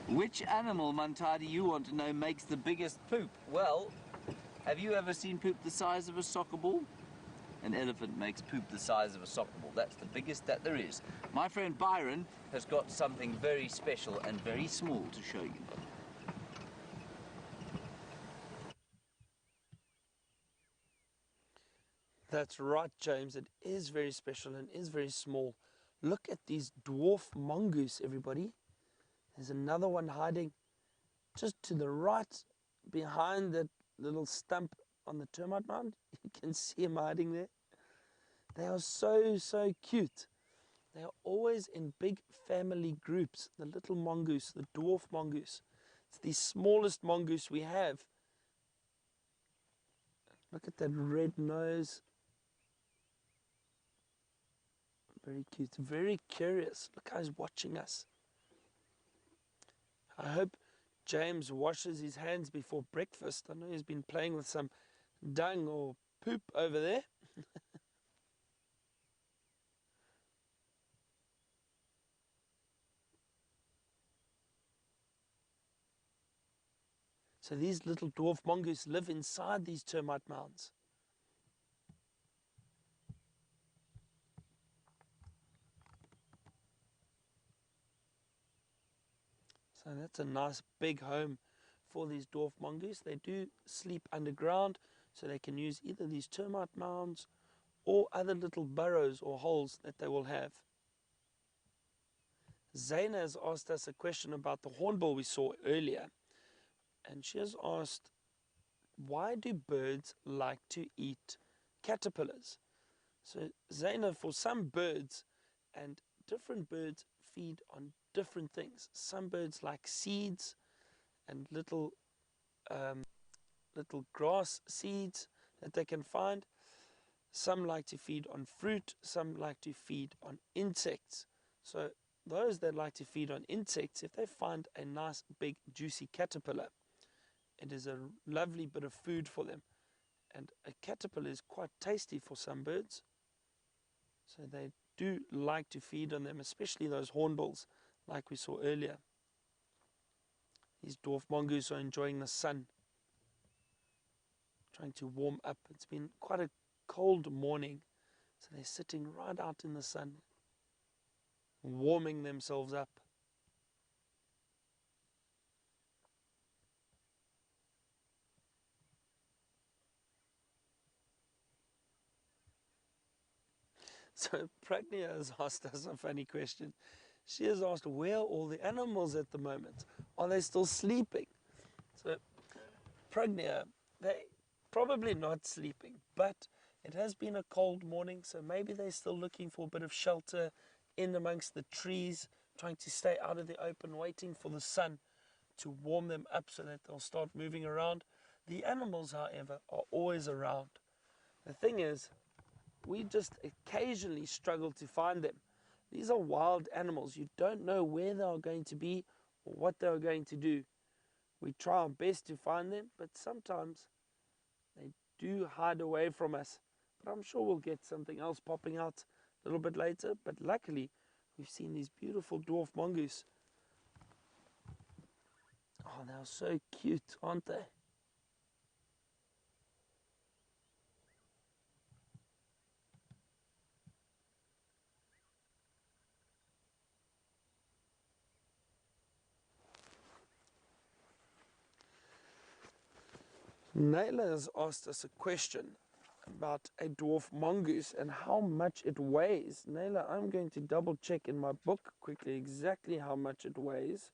Which animal, Mantadi, you want to know makes the biggest poop? Well, have you ever seen poop the size of a soccer ball? An elephant makes poop the size of a soccer ball. That's the biggest that there is. My friend Byron has got something very special and very small to show you. That's right, James. It is very special and is very small. Look at these dwarf mongoose, everybody. There's another one hiding just to the right behind that little stump on the termite mound. You can see him hiding there. They are so, so cute. They are always in big family groups. The little mongoose, the dwarf mongoose. It's the smallest mongoose we have. Look at that red nose. Very cute, very curious. Look how he's watching us. I hope James washes his hands before breakfast. I know he's been playing with some dung or poop over there. So these little dwarf mongoose live inside these termite mounds. So that's a nice big home for these dwarf mongoose. They do sleep underground, so they can use either these termite mounds or other little burrows or holes that they will have. Zaina has asked us a question about the hornbill we saw earlier. And she has asked, why do birds like to eat caterpillars? So Zaina, for some birds, and different birds feed on different things. Some birds like seeds and little grass seeds that they can find. Some like to feed on fruit. Some like to feed on insects. So those that like to feed on insects, if they find a nice big juicy caterpillar, it is a lovely bit of food for them. And a caterpillar is quite tasty for some birds. So they do like to feed on them, especially those hornbills like we saw earlier. These dwarf mongoose are enjoying the sun, trying to warm up. It's been quite a cold morning, so they're sitting right out in the sun, warming themselves up. So Pragnia has asked us a funny question. She has asked, where are all the animals at the moment? Are they still sleeping? So Pragnia, they probably not sleeping, but it has been a cold morning, so maybe they're still looking for a bit of shelter in amongst the trees, trying to stay out of the open, waiting for the sun to warm them up so that they'll start moving around. The animals, however, are always around. The thing is, we just occasionally struggle to find them. These are wild animals. You don't know where they are going to be or what they are going to do. We try our best to find them, but sometimes they do hide away from us. But I'm sure we'll get something else popping out a little bit later. But luckily, we've seen these beautiful dwarf mongoose. Oh, they're so cute, aren't they? Naila has asked us a question about a dwarf mongoose and how much it weighs. Naila, I'm going to double check in my book quickly exactly how much it weighs.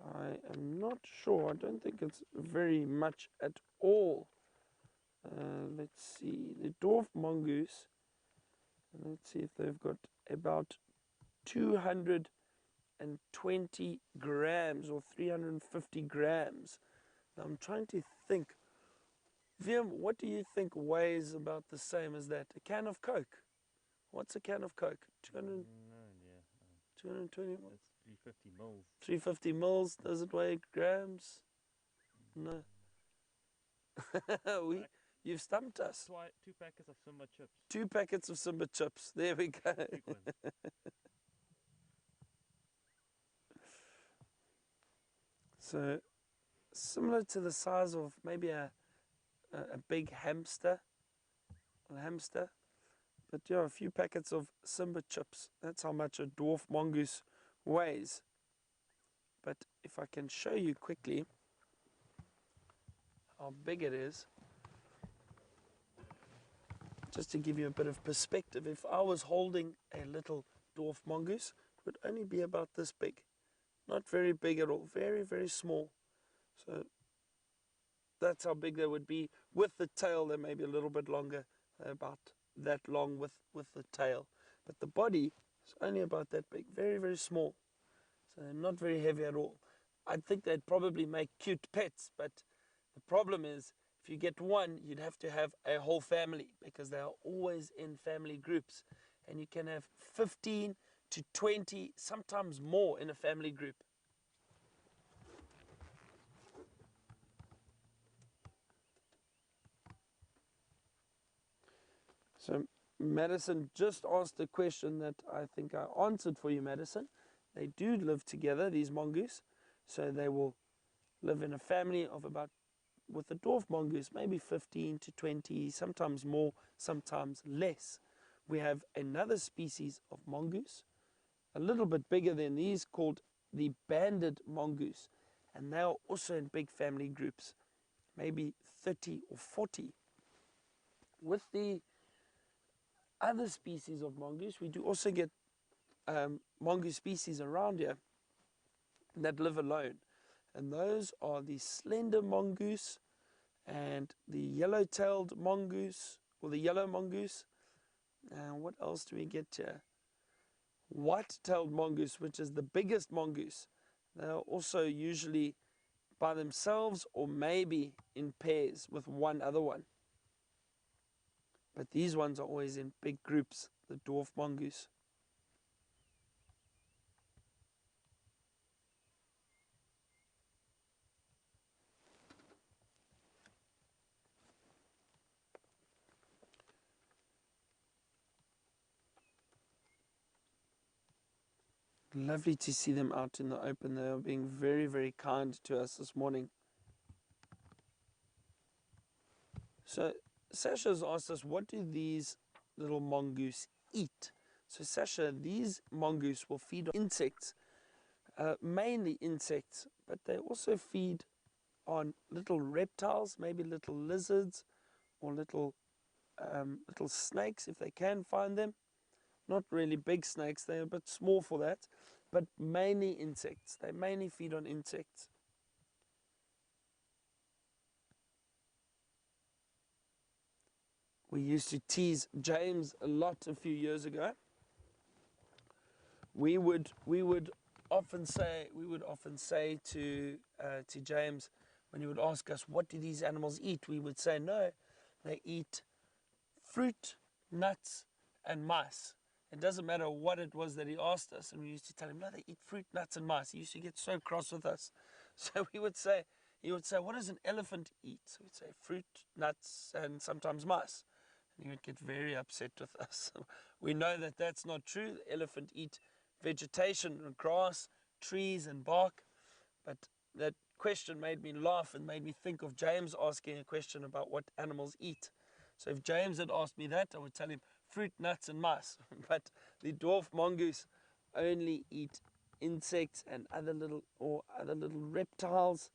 I am not sure. I don't think it's very much at all. Let's see. The dwarf mongoose. Let's see if they've got about 220 grams or 350 grams. Now I'm trying to think. Viam, what do you think weighs about the same as that? A can of Coke? What's a can of Coke? 200, No idea. 220 mils? That's 350 mils. 350 mils? Does it weigh grams? No. You've stumped us. 2 packets of Simba chips. 2 packets of Simba chips. There we go. Big ones. So, similar to the size of maybe a big hamster. But yeah, a few packets of Simba chips. That's how much a dwarf mongoose weighs. But if I can show you quickly how big it is. just to give you a bit of perspective, if I was holding a little dwarf mongoose, it would only be about this big. Not very big at all, very, very small. So that's how big they would be. With the tail, they may be a little bit longer, about that long with the tail. But the body is only about that big, very, very small. So they're not very heavy at all. I think they'd probably make cute pets, but the problem is, if you get one, you'd have to have a whole family, because they are always in family groups. And you can have 15 to 20, sometimes more in a family group. So Madison just asked a question that I think I answered for you, Madison. They do live together, these mongoose. So they will live in a family of about, with the dwarf mongoose, maybe 15 to 20, sometimes more, sometimes less. We have another species of mongoose, a little bit bigger than these, called the banded mongoose. And they are also in big family groups, maybe 30 or 40. With the other species of mongoose, we do also get mongoose species around here that live alone. And those are the slender mongoose and the yellow-tailed mongoose, or the yellow mongoose. And what else do we get here? White-tailed mongoose, which is the biggest mongoose. They are also usually by themselves or maybe in pairs with one other one. But these ones are always in big groups, the dwarf mongoose. Lovely to see them out in the open. They are being very, very kind to us this morning. So Sasha's asked us, what do these little mongoose eat? So Sasha, these mongoose will feed on insects, mainly insects, but they also feed on little reptiles, maybe little lizards or little snakes if they can find them. Not really big snakes, they're a bit small for that, but mainly insects. They mainly feed on insects. We used to tease James a lot a few years ago. We would often say to James, when he would ask us, what do these animals eat? We would say, no, they eat fruit, nuts, and mice. It doesn't matter what it was that he asked us. And we used to tell him, no, they eat fruit, nuts, and mice. He used to get so cross with us. So he would say, what does an elephant eat? So we'd say fruit, nuts, and sometimes mice. And he would get very upset with us. We know that that's not true. The elephant eat vegetation, grass, trees, and bark. But that question made me laugh and made me think of James asking a question about what animals eat. So if James had asked me that, I would tell him fruit, nuts, and mice. But the dwarf mongoose only eat insects and other little reptiles,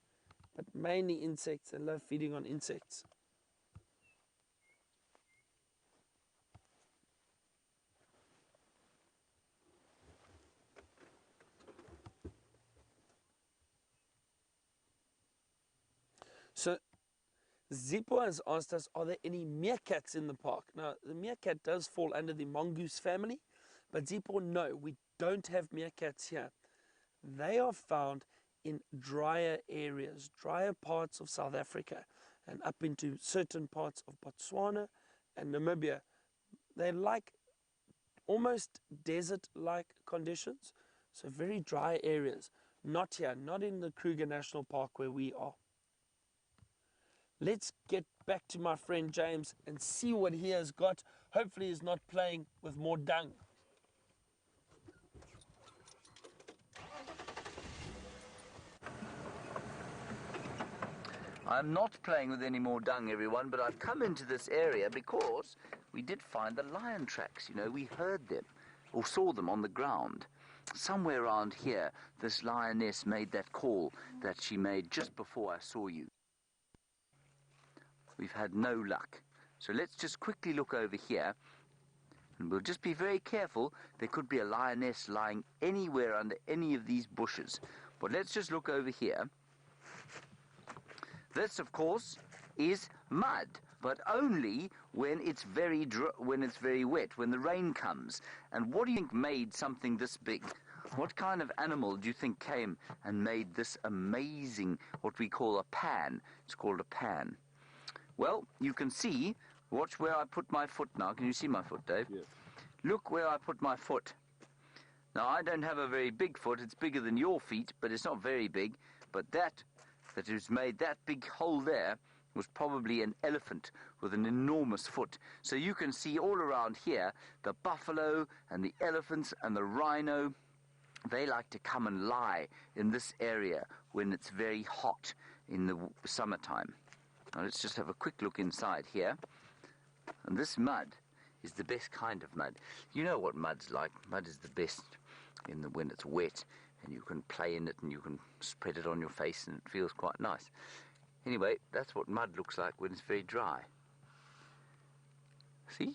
but mainly insects. They love feeding on insects. So Zippo has asked us, are there any meerkats in the park? Now, the meerkat does fall under the mongoose family, but Zippo, no, we don't have meerkats here. They are found in drier areas, drier parts of South Africa, and up into certain parts of Botswana and Namibia. They like almost desert-like conditions, so very dry areas. Not here, not in the Kruger National Park where we are. Let's get back to my friend James and see what he has got. Hopefully he's not playing with more dung. I'm not playing with any more dung, everyone, but I've come into this area because we did find the lion tracks. You know, we heard them or saw them on the ground. Somewhere around here, this lioness made that call that she made just before I saw you. We've had no luck. So let's just quickly look over here, and we'll just be very careful. There could be a lioness lying anywhere under any of these bushes. But let's just look over here. This, of course, is mud, but only when it's very wet, when the rain comes. And what do you think made something this big? What kind of animal do you think came and made this amazing, what we call a pan? It's called a pan. Well, you can see, watch where I put my foot now. Can you see my foot, Dave? Yes. Look where I put my foot. Now, I don't have a very big foot. It's bigger than your feet, but it's not very big. But that has made that big hole there was probably an elephant with an enormous foot. So you can see all around here, the buffalo and the elephants and the rhino, they like to come and lie in this area when it's very hot in the summertime. Now let's just have a quick look inside here. And this mud is the best kind of mud. You know what mud's like. Mud is the best when it's wet, and you can play in it and you can spread it on your face and it feels quite nice. Anyway, that's what mud looks like when it's very dry. See?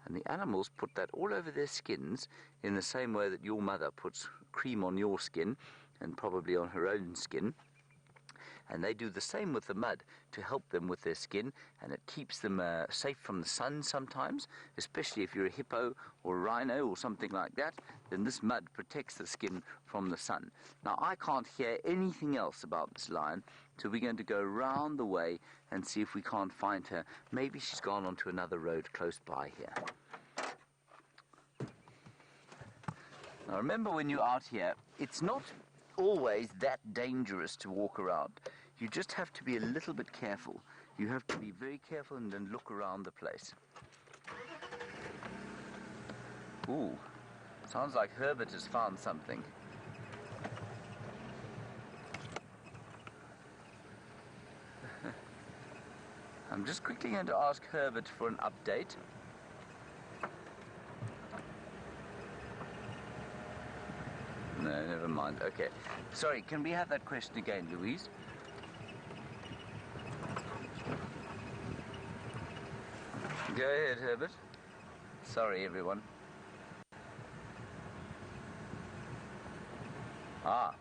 And the animals put that all over their skins in the same way that your mother puts cream on your skin and probably on her own skin. And they do the same with the mud to help them with their skin, and it keeps them safe from the sun sometimes, especially if you're a hippo or a rhino or something like that. Then this mud protects the skin from the sun. Now, I can't hear anything else about this lion, so we're going to go round the way and see if we can't find her. Maybe she's gone onto another road close by here. Now, remember, when you're out here, it's not always that dangerous to walk around. You just have to be a little bit careful. You have to be very careful and then look around the place. Ooh, sounds like Herbert has found something. I'm just quickly going to ask Herbert for an update. No, never mind. Okay. Sorry, can we have that question again, Louise? Go ahead, Herbert. Sorry, everyone. Ah.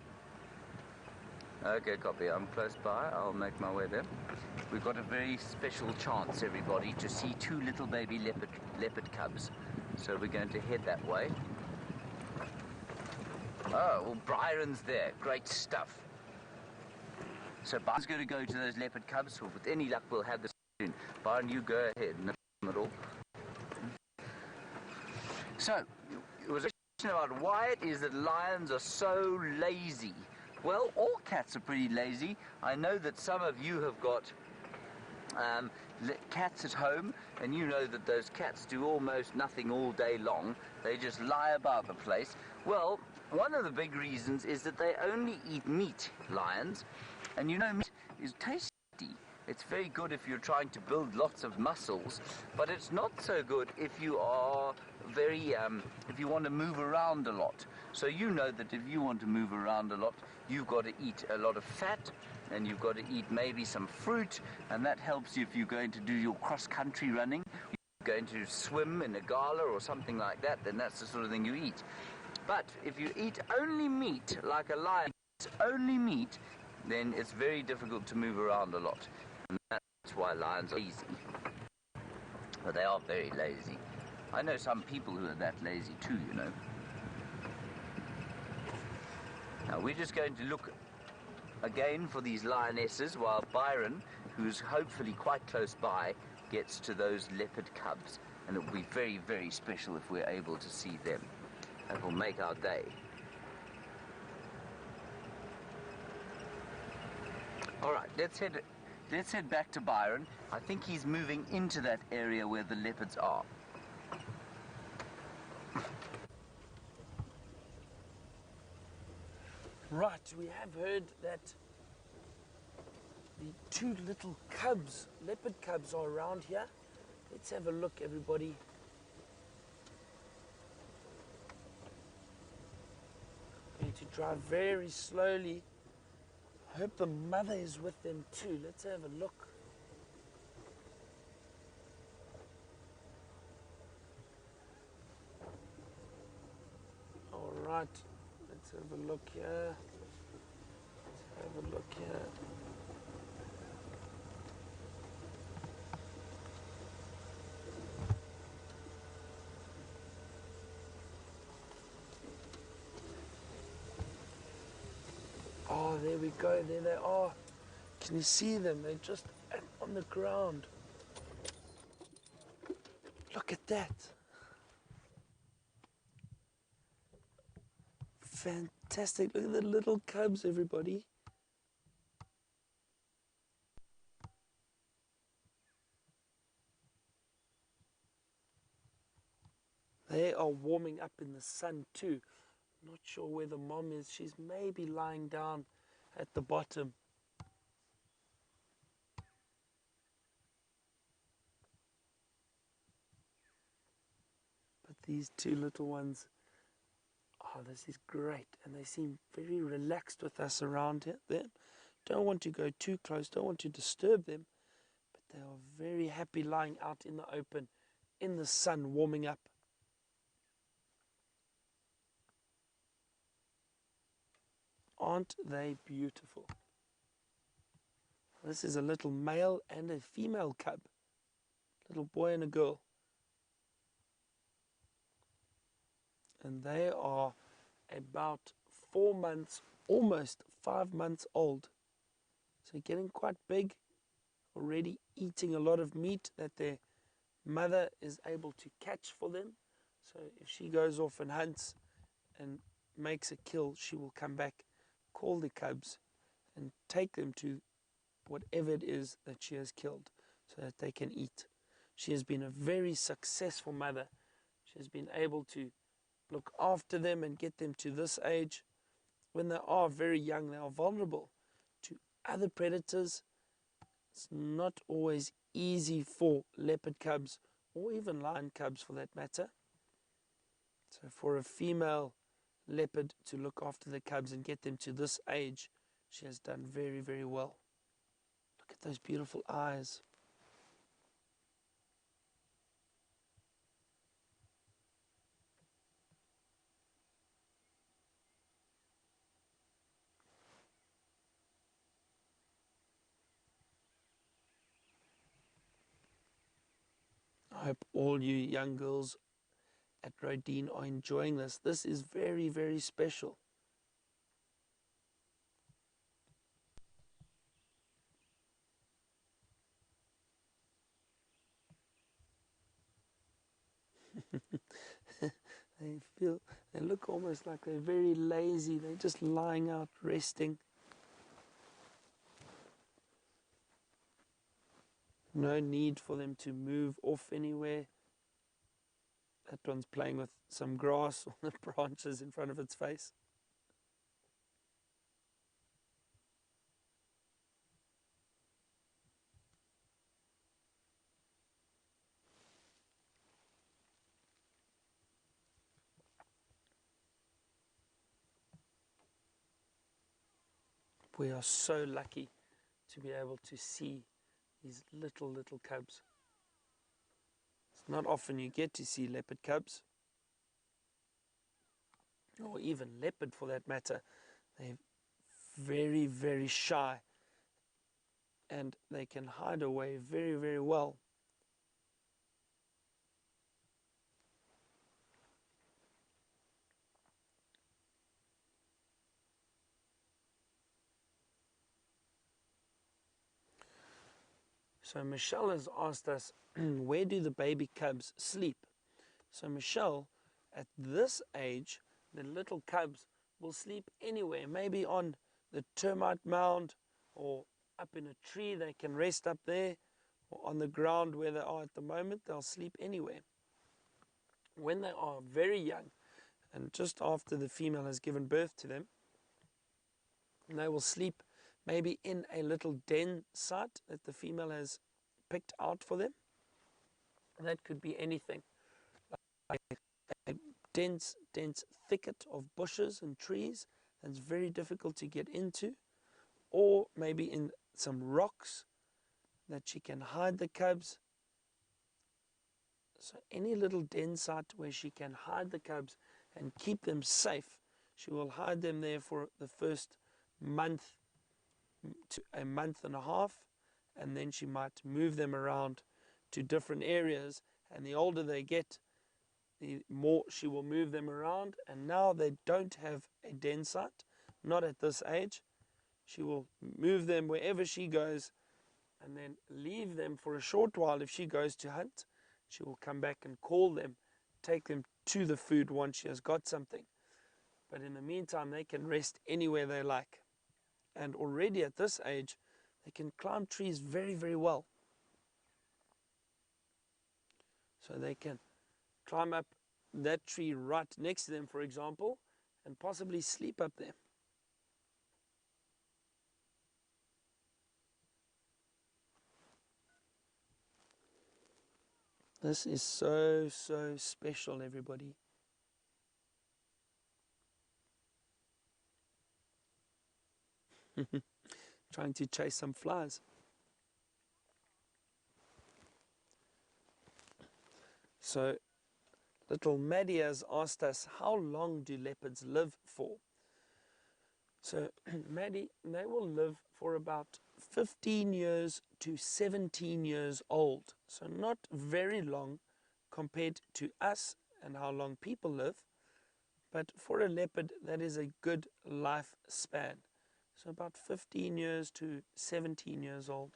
Okay, copy. I'm close by. I'll make my way there. We've got a very special chance, everybody, to see two little baby leopard cubs. So we're going to head that way. Oh, well, Byron's there. Great stuff. So Byron's going to go to those leopard cubs. So with any luck, we'll have this soon. Byron, you go ahead. No problem at all. So, it was a question about why it is that lions are so lazy. Well, all cats are pretty lazy. I know that some of you have got cats at home, and you know that those cats do almost nothing all day long. They just lie about the place. Well, one of the big reasons is that they only eat meat, lions, and you know meat is tasty. It's very good if you're trying to build lots of muscles, but it's not so good if you are if you want to move around a lot. So you know that if you want to move around a lot, you've got to eat a lot of fat, and you've got to eat maybe some fruit, and that helps you if you're going to do your cross-country running. You're going to swim in a gala or something like that, then that's the sort of thing you eat. But if you eat only meat, like a lion eats only meat, then it's very difficult to move around a lot. And that's why lions are lazy. But they are very lazy. I know some people who are that lazy too, you know. Now we're just going to look again for these lionesses while Byron, who's hopefully quite close by, gets to those leopard cubs. And it will be very, very special if we're able to see them. That will make our day. All right, let's head back to Byron. I think he's moving into that area where the leopards are. Right, we have heard that the two little cubs, leopard cubs, are around here. Let's have a look, everybody. I'm going to drive very slowly. I hope the mother is with them too. Let's have a look. Right, let's have a look here. Let's have a look here. Oh, there we go. There they are. Can you see them? They're just on the ground. Look at that. Fantastic. Look at the little cubs, everybody. They are warming up in the sun too. Not sure where the mom is. She's maybe lying down at the bottom. But these two little ones, oh, this is great. And they seem very relaxed with us around them. Don't want to go too close, don't want to disturb them. But they are very happy lying out in the open, in the sun, warming up. Aren't they beautiful? This is a little male and a female cub. Little boy and a girl. And they are about 4 months, almost 5 months old. So getting quite big, already eating a lot of meat that their mother is able to catch for them. So if she goes off and hunts and makes a kill, she will come back, call the cubs, and take them to whatever it is that she has killed so that they can eat. She has been a very successful mother. She has been able to look after them and get them to this age. When they are very young, they are vulnerable to other predators. It's not always easy for leopard cubs or even lion cubs for that matter. So for a female leopard to look after the cubs and get them to this age, she has done very, very well. Look at those beautiful eyes. I hope all you young girls at Rodin are enjoying this. This is very, very special. They look almost like they're very lazy. They're just lying out, resting. No need for them to move off anywhere. That one's playing with some grass on the branches in front of its face. We are so lucky to be able to see these little cubs. It's not often you get to see leopard cubs, or even leopard for that matter. They're very, very shy, and they can hide away very, very well. So Michelle has asked us, where do the baby cubs sleep? So Michelle, at this age, the little cubs will sleep anywhere, maybe on the termite mound or up in a tree. They can rest up there, or on the ground where they are at the moment. They'll sleep anywhere. When they are very young, and just after the female has given birth to them, they will sleep maybe in a little den site that the female has picked out for them. That could be anything, like a dense thicket of bushes and trees that's very difficult to get into, or maybe in some rocks that she can hide the cubs. So any little den site where she can hide the cubs and keep them safe She will hide them there for the first month to a month and a half, and then she might move them around to different areas, and the older they get, the more she will move them around. And now they don't have a den site, not at this age. She will move them wherever she goes and then leave them for a short while. If she goes to hunt, she will come back and call them, take them to the food once she has got something. But in the meantime, they can rest anywhere they like. And already at this age, they can climb trees very, very well. So they can climb up that tree right next to them, for example, and possibly sleep up there. This is so, so special, everybody. Trying to chase some flies. So, little Maddie has asked us, how long do leopards live for? So, Maddie, they will live for about 15 years to 17 years old. So not very long compared to us and how long people live. But for a leopard, that is a good lifespan. So about 15 years to 17 years old.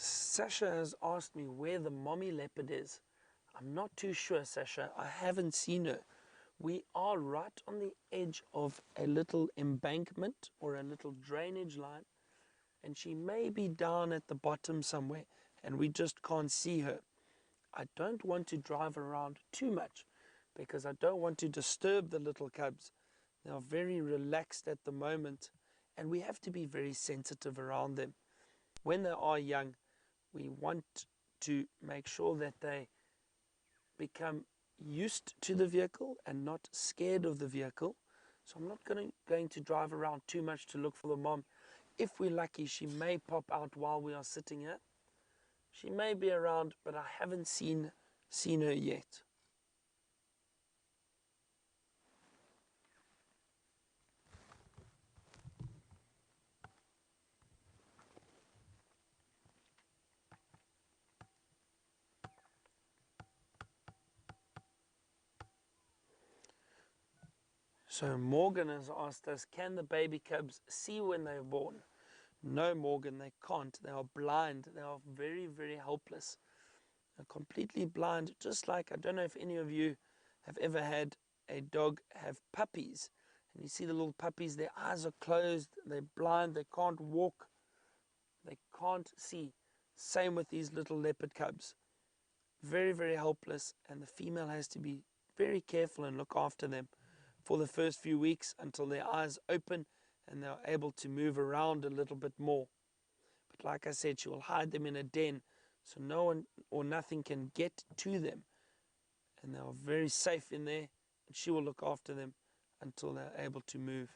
Sasha has asked me where the mommy leopard is. I'm not too sure, Sasha. I haven't seen her. We are right on the edge of a little embankment or a little drainage line, and she may be down at the bottom somewhere, and we just can't see her. I don't want to drive around too much because I don't want to disturb the little cubs. They are very relaxed at the moment, and we have to be very sensitive around them. When they are young, we want to make sure that they become used to the vehicle and not scared of the vehicle. So I'm not going to drive around too much to look for the mom. If we're lucky, she may pop out while we are sitting here. She may be around, but I haven't seen her yet. So Morgan has asked us, can the baby cubs see when they're born? No, Morgan, they can't. They are blind. They are very, very helpless. They're completely blind, just like, I don't know if any of you have ever had a dog have puppies. And you see the little puppies, their eyes are closed, they're blind, they can't walk, they can't see. Same with these little leopard cubs. Very, very helpless, and the female has to be very careful and look after them for the first few weeks until their eyes open and they're able to move around a little bit more. But like I said, she will hide them in a den so no one or nothing can get to them. And they are very safe in there, and she will look after them until they're able to move.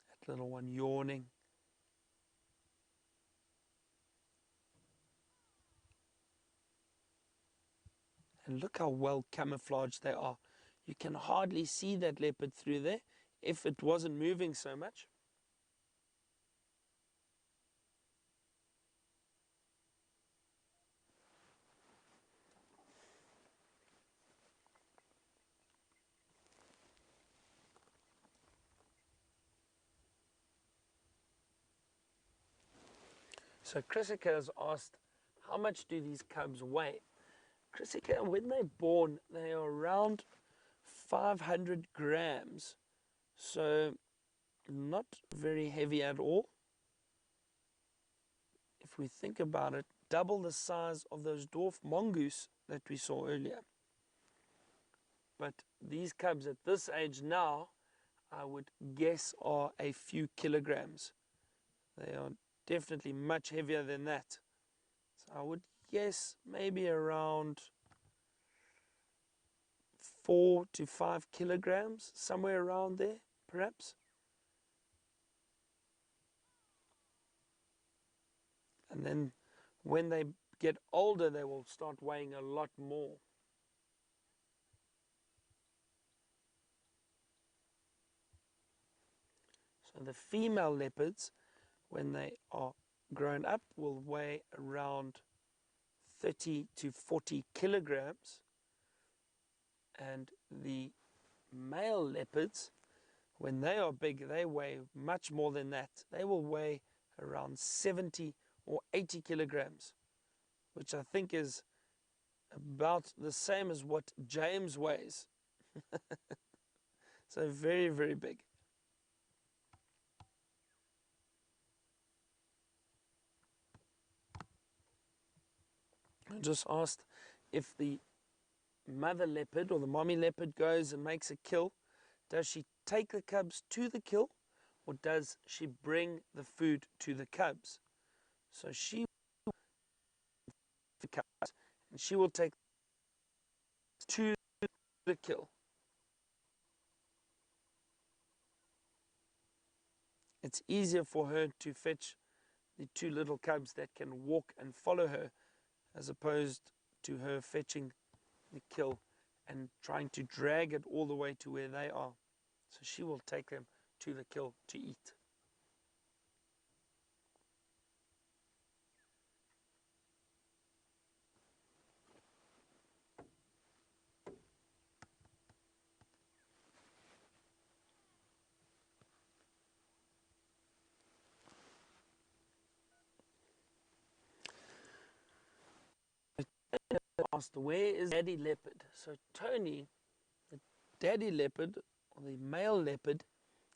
That little one yawning. And look how well camouflaged they are. You can hardly see that leopard through there if it wasn't moving so much. So Chrisika has asked, how much do these cubs weigh? Chrisika, when they're born, they are around 500 grams. So not very heavy at all. If we think about it, double the size of those dwarf mongoose that we saw earlier. But these cubs at this age now, I would guess, are a few kilograms. They are definitely much heavier than that. So I would guess maybe around 4 to 5 kilograms, somewhere around there, perhaps. And then when they get older, they will start weighing a lot more. So the female leopards, when they are grown up, will weigh around 30 to 40 kilograms. And the male leopards, when they are big, they weigh much more than that. They will weigh around 70 or 80 kilograms, which I think is about the same as what James weighs. So very, very big. I just asked if the mother leopard or the mommy leopard goes and makes a kill, does she take the cubs to the kill, or does she bring the food to the cubs? So she will the cubs, and she will take to the kill. It's easier for her to fetch the 2 little cubs that can walk and follow her, as opposed to her fetching the kill and trying to drag it all the way to where they are. So she will take them to the kill to eat. Asked, where is daddy leopard? So Tony, the daddy leopard, or the male leopard,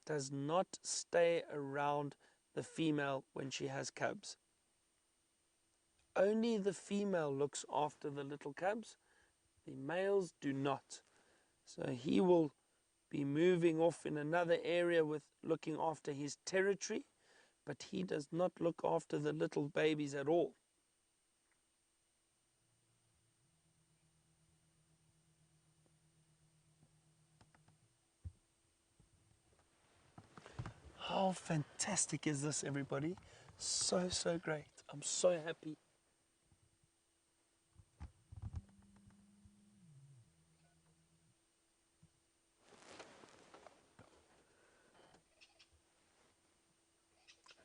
does not stay around the female when she has cubs. Only the female looks after the little cubs. The males do not. So he will be moving off in another area with looking after his territory, but he does not look after the little babies at all. How fantastic is this, everybody? So, so great. I'm so happy.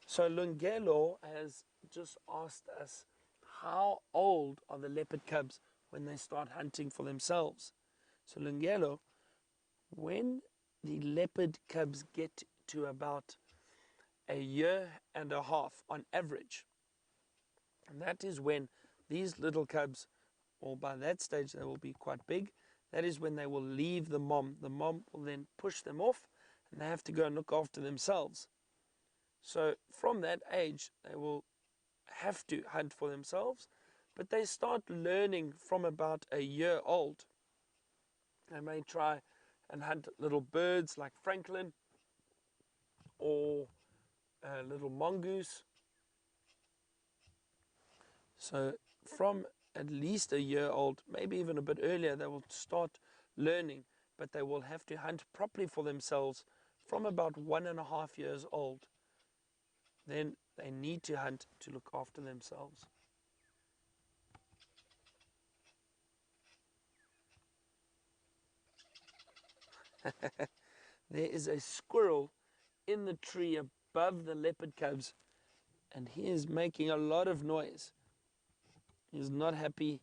So Lungelo has just asked us, how old are the leopard cubs when they start hunting for themselves? So Lungelo, when the leopard cubs get to about 1.5 years on average, and that is when these little cubs, or by that stage they will be quite big, that is when they will leave the mom. The mom will then push them off and they have to go and look after themselves. So from that age they will have to hunt for themselves, but they start learning from about 1 year old. They may try and hunt little birds like francolin or a little mongoose. So from at least 1 year old, maybe even a bit earlier, they will start learning, but they will have to hunt properly for themselves from about 1.5 years old. Then they need to hunt to look after themselves. There is a squirrel in the tree above the leopard cubs, and he is making a lot of noise. He's not happy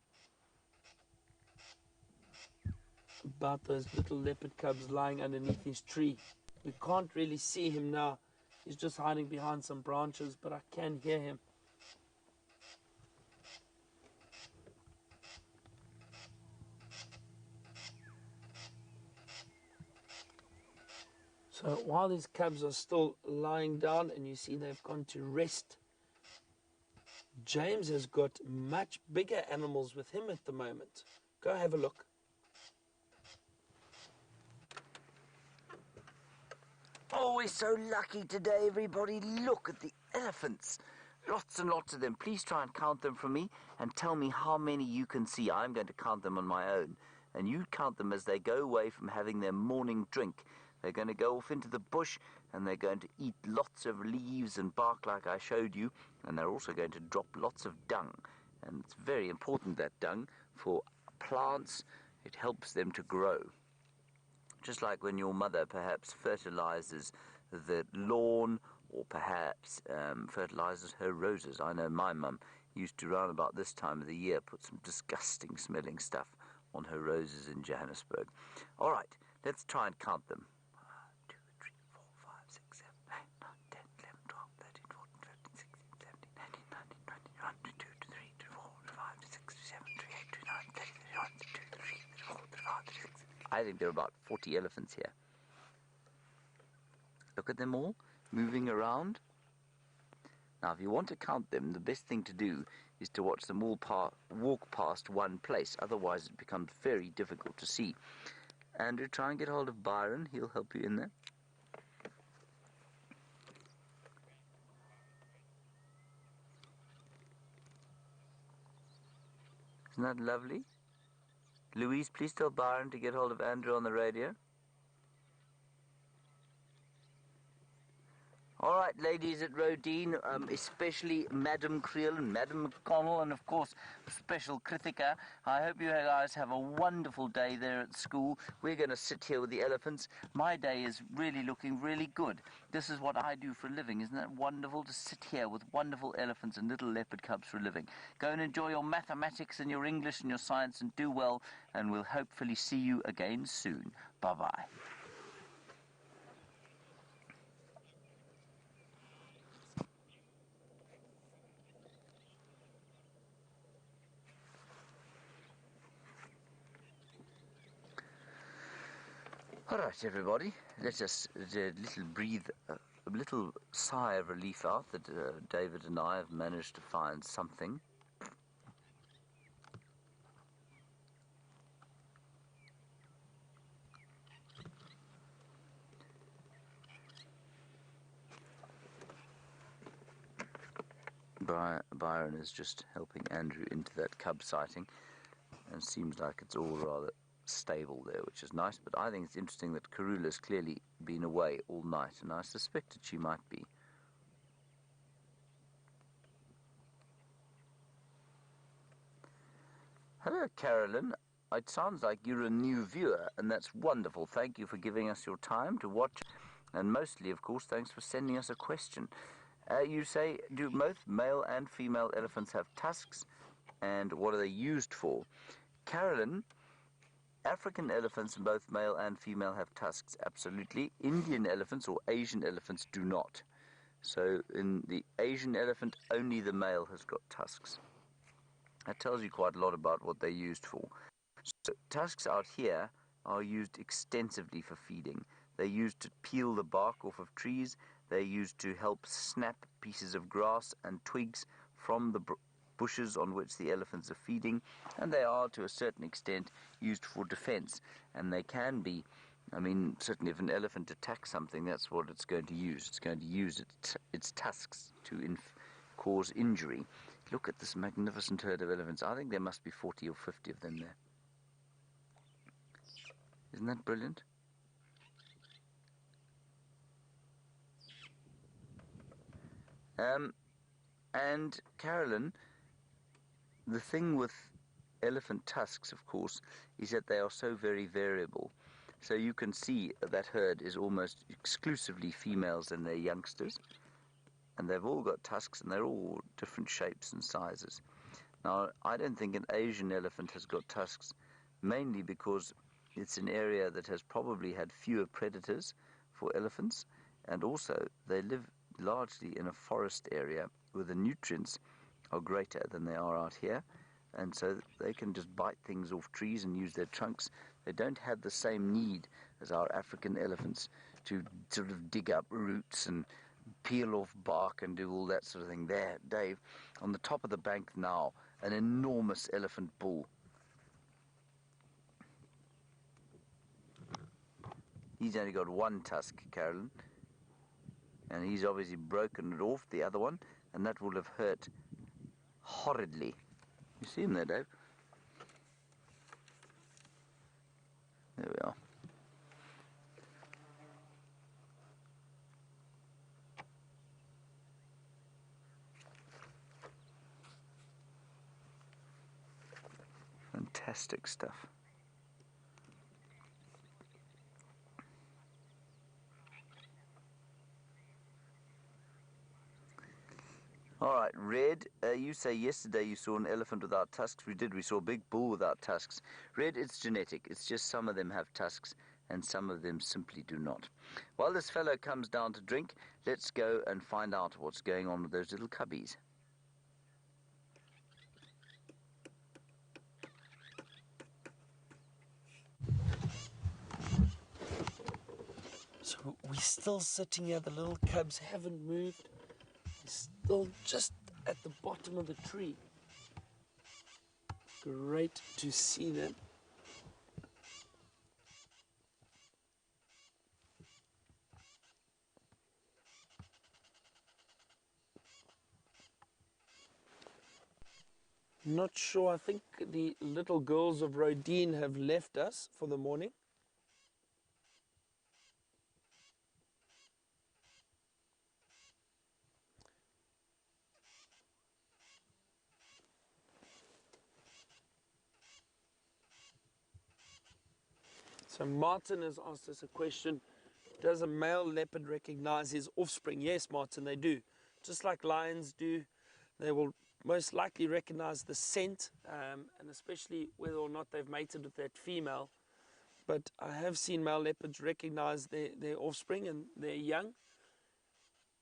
about those little leopard cubs lying underneath his tree. We can't really see him now. He's just hiding behind some branches, but I can hear him. So while these cubs are still lying down, and you see they've gone to rest, James has got much bigger animals with him at the moment. Go have a look. Oh, we're so lucky today, everybody. Look at the elephants. Lots and lots of them. Please try and count them for me and tell me how many you can see. I'm going to count them on my own. and you count them as they go away from having their morning drink. They're going to go off into the bush, and they're going to eat lots of leaves and bark like I showed you, and they're also going to drop lots of dung. And it's very important, that dung, for plants. It helps them to grow. Just like when your mother perhaps fertilizes the lawn, or perhaps fertilizes her roses. I know my mum used to, around about this time of the year, put some disgusting smelling stuff on her roses in Johannesburg. All right, let's try and count them. 1, 2, 3, 4, 5, 6, 7, 8, 9, 10, 11, 12, 13, 14, 15, 16, 17, 18, 19, 20, 21, 22, 23, 24, 25, 26, 27, 28, 29, 30, 31, 32, 33, 34, 35, 36. I think there are about 40 elephants here. Look at them all moving around. Now, if you want to count them, the best thing to do is to watch them all walk past one place. Otherwise, it becomes very difficult to see. Andrew, try and get hold of Byron. He'll help you in there. Isn't that lovely? Louise, please tell Byron to get hold of Andrew on the radio. All right, ladies at Rodine, especially Madam Creel and Madam McConnell, and of course, special Krithika. I hope you guys have a wonderful day there at school. We're going to sit here with the elephants. My day is really looking really good. This is what I do for a living. Isn't that wonderful, to sit here with wonderful elephants and little leopard cubs for a living? Go and enjoy your mathematics and your English and your science and do well, and we'll hopefully see you again soon. Bye-bye. All right, everybody, let us breathe a little sigh of relief out that David and I have managed to find something. Byron is just helping Andrew into that cub sighting, and seems like it's all rather stable there, which is nice. But I think it's interesting that Karula's clearly been away all night, and I suspected she might be. Hello, Carolyn. It sounds like you're a new viewer, and that's wonderful. Thank you for giving us your time to watch, and mostly, of course, thanks for sending us a question. You say, do both male and female elephants have tusks, and what are they used for? Carolyn, African elephants, both male and female, have tusks, absolutely. Indian elephants or Asian elephants do not. So in the Asian elephant, only the male has got tusks. That tells you quite a lot about what they're used for. So tusks out here are used extensively for feeding. They're used to peel the bark off of trees. They're used to help snap pieces of grass and twigs from the bushes on which the elephants are feeding, and they are, to a certain extent, used for defense. And they can be, I mean, certainly if an elephant attacks something, that's what it's going to use. It's going to use its tusks to cause injury. Look at this magnificent herd of elephants. I think there must be 40 or 50 of them there. Isn't that brilliant? And Carolyn, the thing with elephant tusks, of course, is that they are so very variable. So you can see that herd is almost exclusively females and their youngsters. And they've all got tusks, and they're all different shapes and sizes. Now, I don't think an Asian elephant has got tusks, mainly because it's an area that has probably had fewer predators for elephants, and also they live largely in a forest area where the nutrients are greater than they are out here, and so they can just bite things off trees and use their trunks. They don't have the same need as our African elephants to sort of dig up roots and peel off bark and do all that sort of thing. There, Dave, on the top of the bank now, an enormous elephant bull. He's only got one tusk, Carolyn, and he's obviously broken it off, the other one, and that will have hurt horridly. You see him there, Dave? There we are. Fantastic stuff. All right, Red, you say yesterday you saw an elephant without tusks. We did. We saw a big bull without tusks. Red, it's genetic. It's just some of them have tusks and some of them simply do not. While this fellow comes down to drink, let's go and find out what's going on with those little cubbies. So we're still sitting here. The little cubs haven't moved. They're still just at the bottom of the tree. Great to see them. Not sure. I think the little girls of Rodine have left us for the morning. So Martin has asked us a question. Does a male leopard recognize his offspring? Yes, Martin, they do. Just like lions do, they will most likely recognize the scent, and especially whether or not they've mated with that female. But I have seen male leopards recognize their offspring and their young.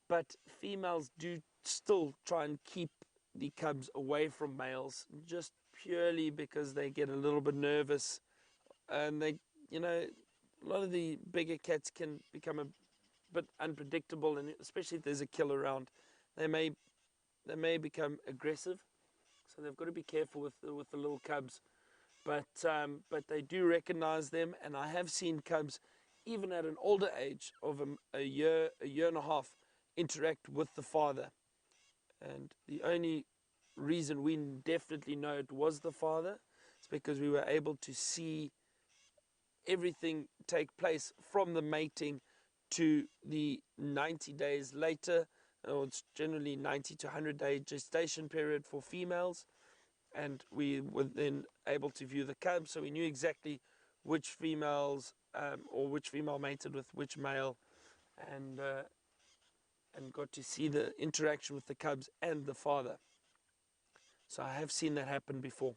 But females do still try and keep the cubs away from males, just purely because they get a little bit nervous. And they, you know, a lot of the bigger cats can become a bit unpredictable, and especially if there's a kill around, they may become aggressive. So they've got to be careful with the little cubs. But they do recognize them, and I have seen cubs, even at an older age of a year and a half, interact with the father. And the only reason we definitely know it was the father is because we were able to see everything take place from the mating to the 90 days later, or it's generally 90 to 100 day gestation period for females, and we were then able to view the cubs, so we knew exactly which females or which female mated with which male, and got to see the interaction with the cubs and the father. So I have seen that happen before.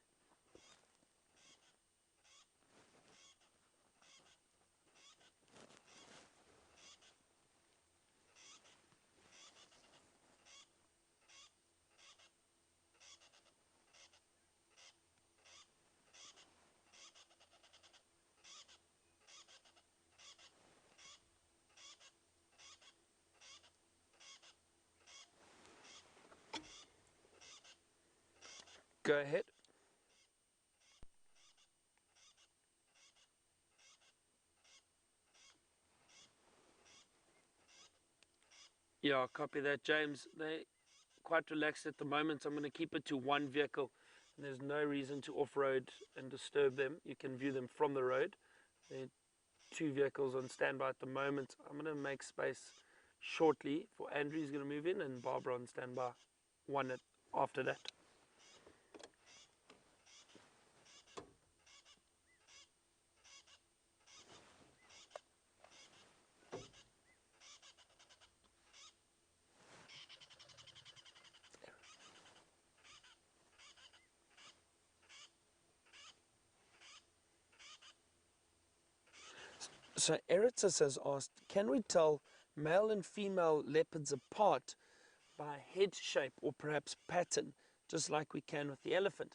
Go ahead. Yeah, copy that, James. They're quite relaxed at the moment. I'm going to keep it to one vehicle. And there's no reason to off-road and disturb them. You can view them from the road. There are two vehicles on standby at the moment. I'm going to make space shortly for Andrew. He's going to move in, and Barbara on standby one after that. So Eritus has asked, can we tell male and female leopards apart by head shape or perhaps pattern, just like we can with the elephant?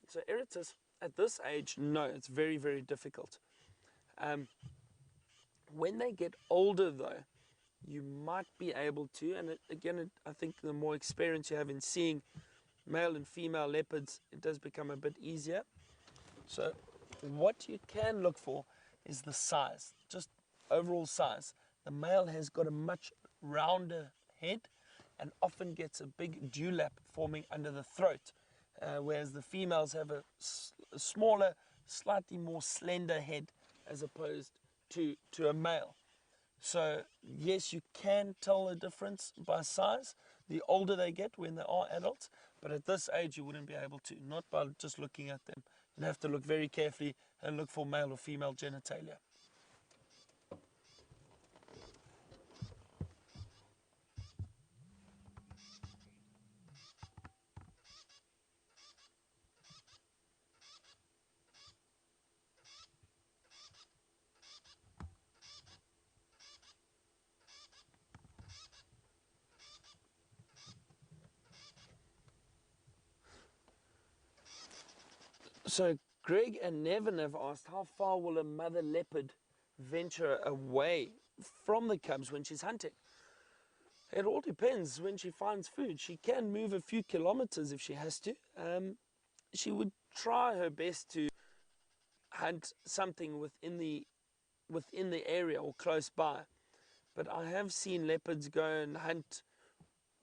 So Eritus, at this age, no, it's very, very difficult. When they get older, though, you might be able to, and I think the more experience you have in seeing male and female leopards, it does become a bit easier. So what you can look for is the size, just overall size. The male has got a much rounder head and often gets a big dewlap forming under the throat, whereas the females have a smaller, slightly more slender head as opposed to a male. So yes, you can tell the difference by size the older they get when they are adults, but at this age you wouldn't be able to, not by just looking at them. You'd have to look very carefully and look for male or female genitalia. So Greg and Nevin have asked, how far will a mother leopard venture away from the cubs when she's hunting? It all depends when she finds food. She can move a few kilometers if she has to. She would try her best to hunt something within the area or close by. But I have seen leopards go and hunt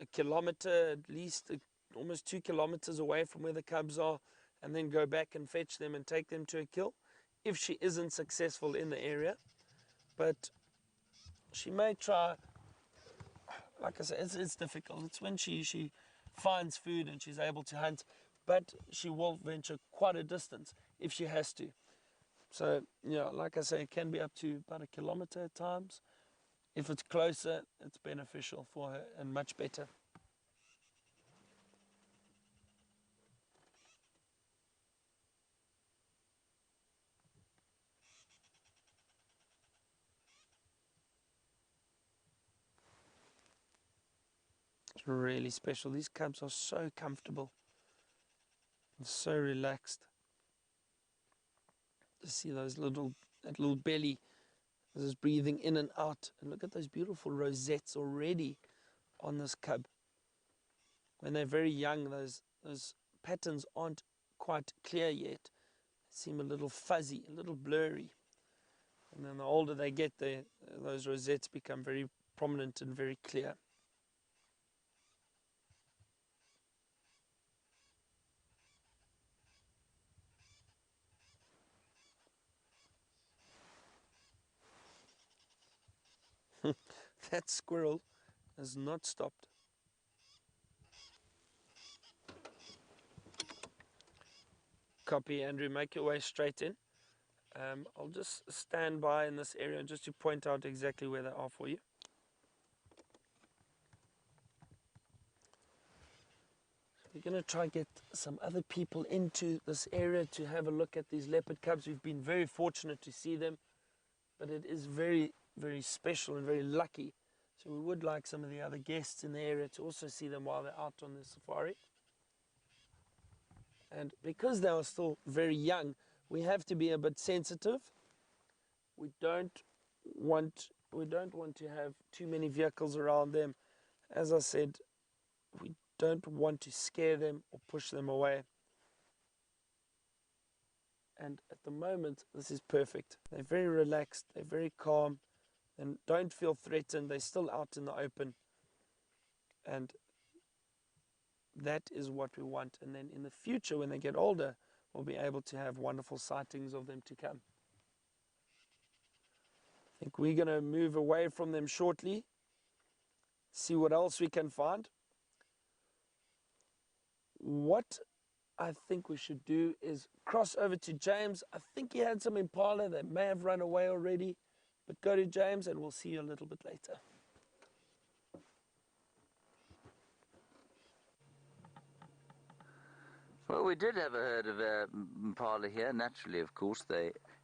a kilometer, at least almost 2 kilometers away from where the cubs are, and then go back and fetch them and take them to a kill if she isn't successful in the area. But she may try. Like I said, it's difficult. It's when she finds food and she's able to hunt, but she will venture quite a distance if she has to. So, yeah, like I say, it can be up to about 1 kilometer at times. If it's closer, it's beneficial for her and much better. It's really special. These cubs are so comfortable and so relaxed. To see that little belly is breathing in and out. And look at those beautiful rosettes already on this cub. When they're very young, those patterns aren't quite clear yet. They seem a little fuzzy, a little blurry. And then the older they get, those rosettes become very prominent and very clear. That squirrel has not stopped. Copy, Andrew. Make your way straight in. I'll just stand by in this area just to point out exactly where they are for you. We're going to try and get some other people into this area to have a look at these leopard cubs. We've been very fortunate to see them, but it is very, very special and very lucky. So we would like some of the other guests in the area to also see them while they're out on the safari. And because they are still very young, we have to be a bit sensitive. We don't want to have too many vehicles around them. As I said, we don't want to scare them or push them away. And at the moment, this is perfect. They're very relaxed, they're very calm, and don't feel threatened. They're still out in the open. And that is what we want. And then in the future, when they get older, we'll be able to have wonderful sightings of them to come. I think we're going to move away from them shortly, see what else we can find. What I think we should do is cross over to James. I think he had some impala that may have run away already, but go to James and we'll see you a little bit later. Well, we did have a herd of impala here. Naturally, of course,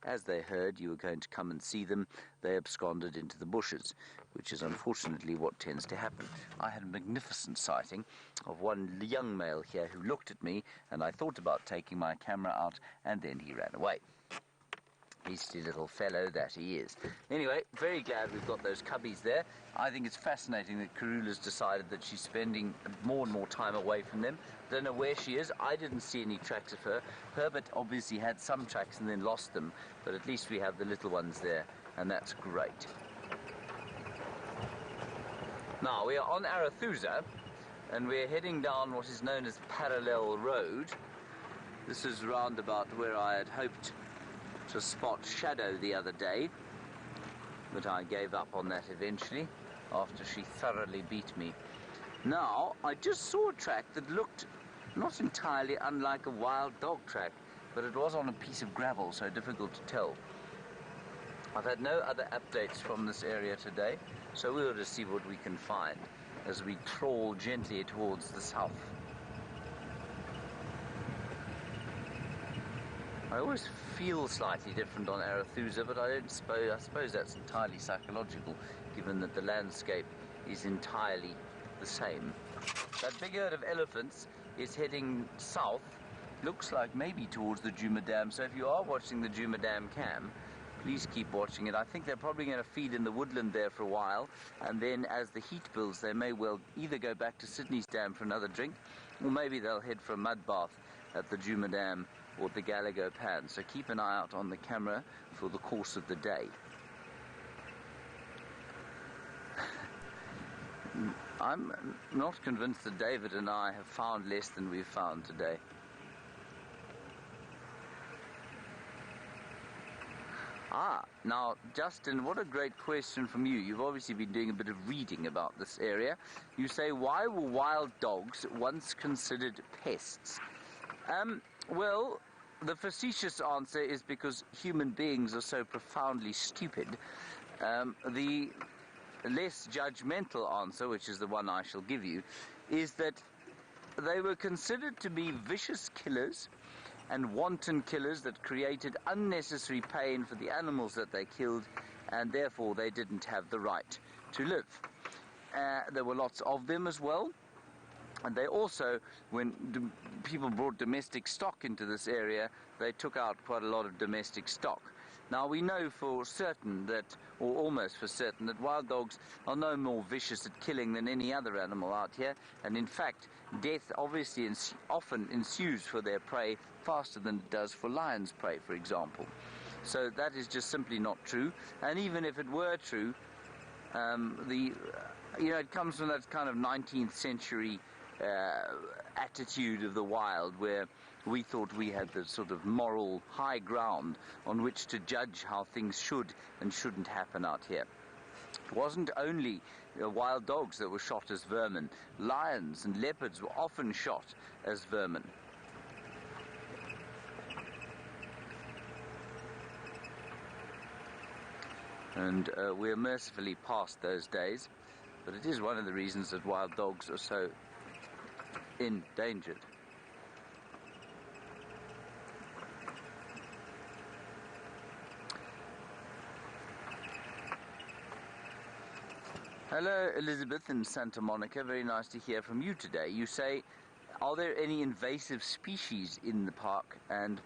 as they heard you were going to come and see them, they absconded into the bushes, which is unfortunately what tends to happen. I had a magnificent sighting of one young male here who looked at me, and I thought about taking my camera out, and then he ran away. Beastly little fellow that he is. Anyway, very glad we've got those cubbies there. I think it's fascinating that Karula's decided that she's spending more and more time away from them. Don't know where she is. I didn't see any tracks of her. Herbert obviously had some tracks and then lost them, but at least we have the little ones there, and that's great. Now, we are on Arathusa, and we're heading down what is known as Parallel Road. This is round about where I had hoped to spot shadow the other day, but I gave up on that eventually after she thoroughly beat me. Now, I just saw a track that looked not entirely unlike a wild dog track, but it was on a piece of gravel, so difficult to tell. I've had no other updates from this area today, so we'll just see what we can find as we crawl gently towards the south. I always feel slightly different on Arethusa, but I suppose that's entirely psychological, given that the landscape is entirely the same. That big herd of elephants is heading south, looks like maybe towards the Djuma Dam, so if you are watching the Djuma Dam cam, please keep watching it. I think they're probably going to feed in the woodland there for a while, and then as the heat builds, they may well either go back to Sydney's dam for another drink, or maybe they'll head for a mud bath at the Djuma Dam or the Gallagher Pan. So keep an eye out on the camera for the course of the day. I'm not convinced that David and I have found less than we've found today. Now, Justin, what a great question from you. You've obviously been doing a bit of reading about this area. You say, why were wild dogs once considered pests? Well, the facetious answer is because human beings are so profoundly stupid. The less judgmental answer, which is the one I shall give you, is that they were considered to be vicious killers and wanton killers that created unnecessary pain for the animals that they killed, and therefore they didn't have the right to live. There were lots of them as well, and they also, when people brought domestic stock into this area, they took out quite a lot of domestic stock. Now, we know for certain that, or almost for certain, that wild dogs are no more vicious at killing than any other animal out here, and in fact, death obviously often ensues for their prey faster than it does for lions' prey, for example. So that is just simply not true, and even if it were true, it comes from that kind of 19th century attitude of the wild, where we thought we had the sort of moral high ground on which to judge how things should and shouldn't happen out here. It wasn't only wild dogs that were shot as vermin. Lions and leopards were often shot as vermin. And we're mercifully past those days, but it is one of the reasons that wild dogs are so endangered. Hello, Elizabeth in Santa Monica. Very nice to hear from you today. You say, are there any invasive species in the park, and,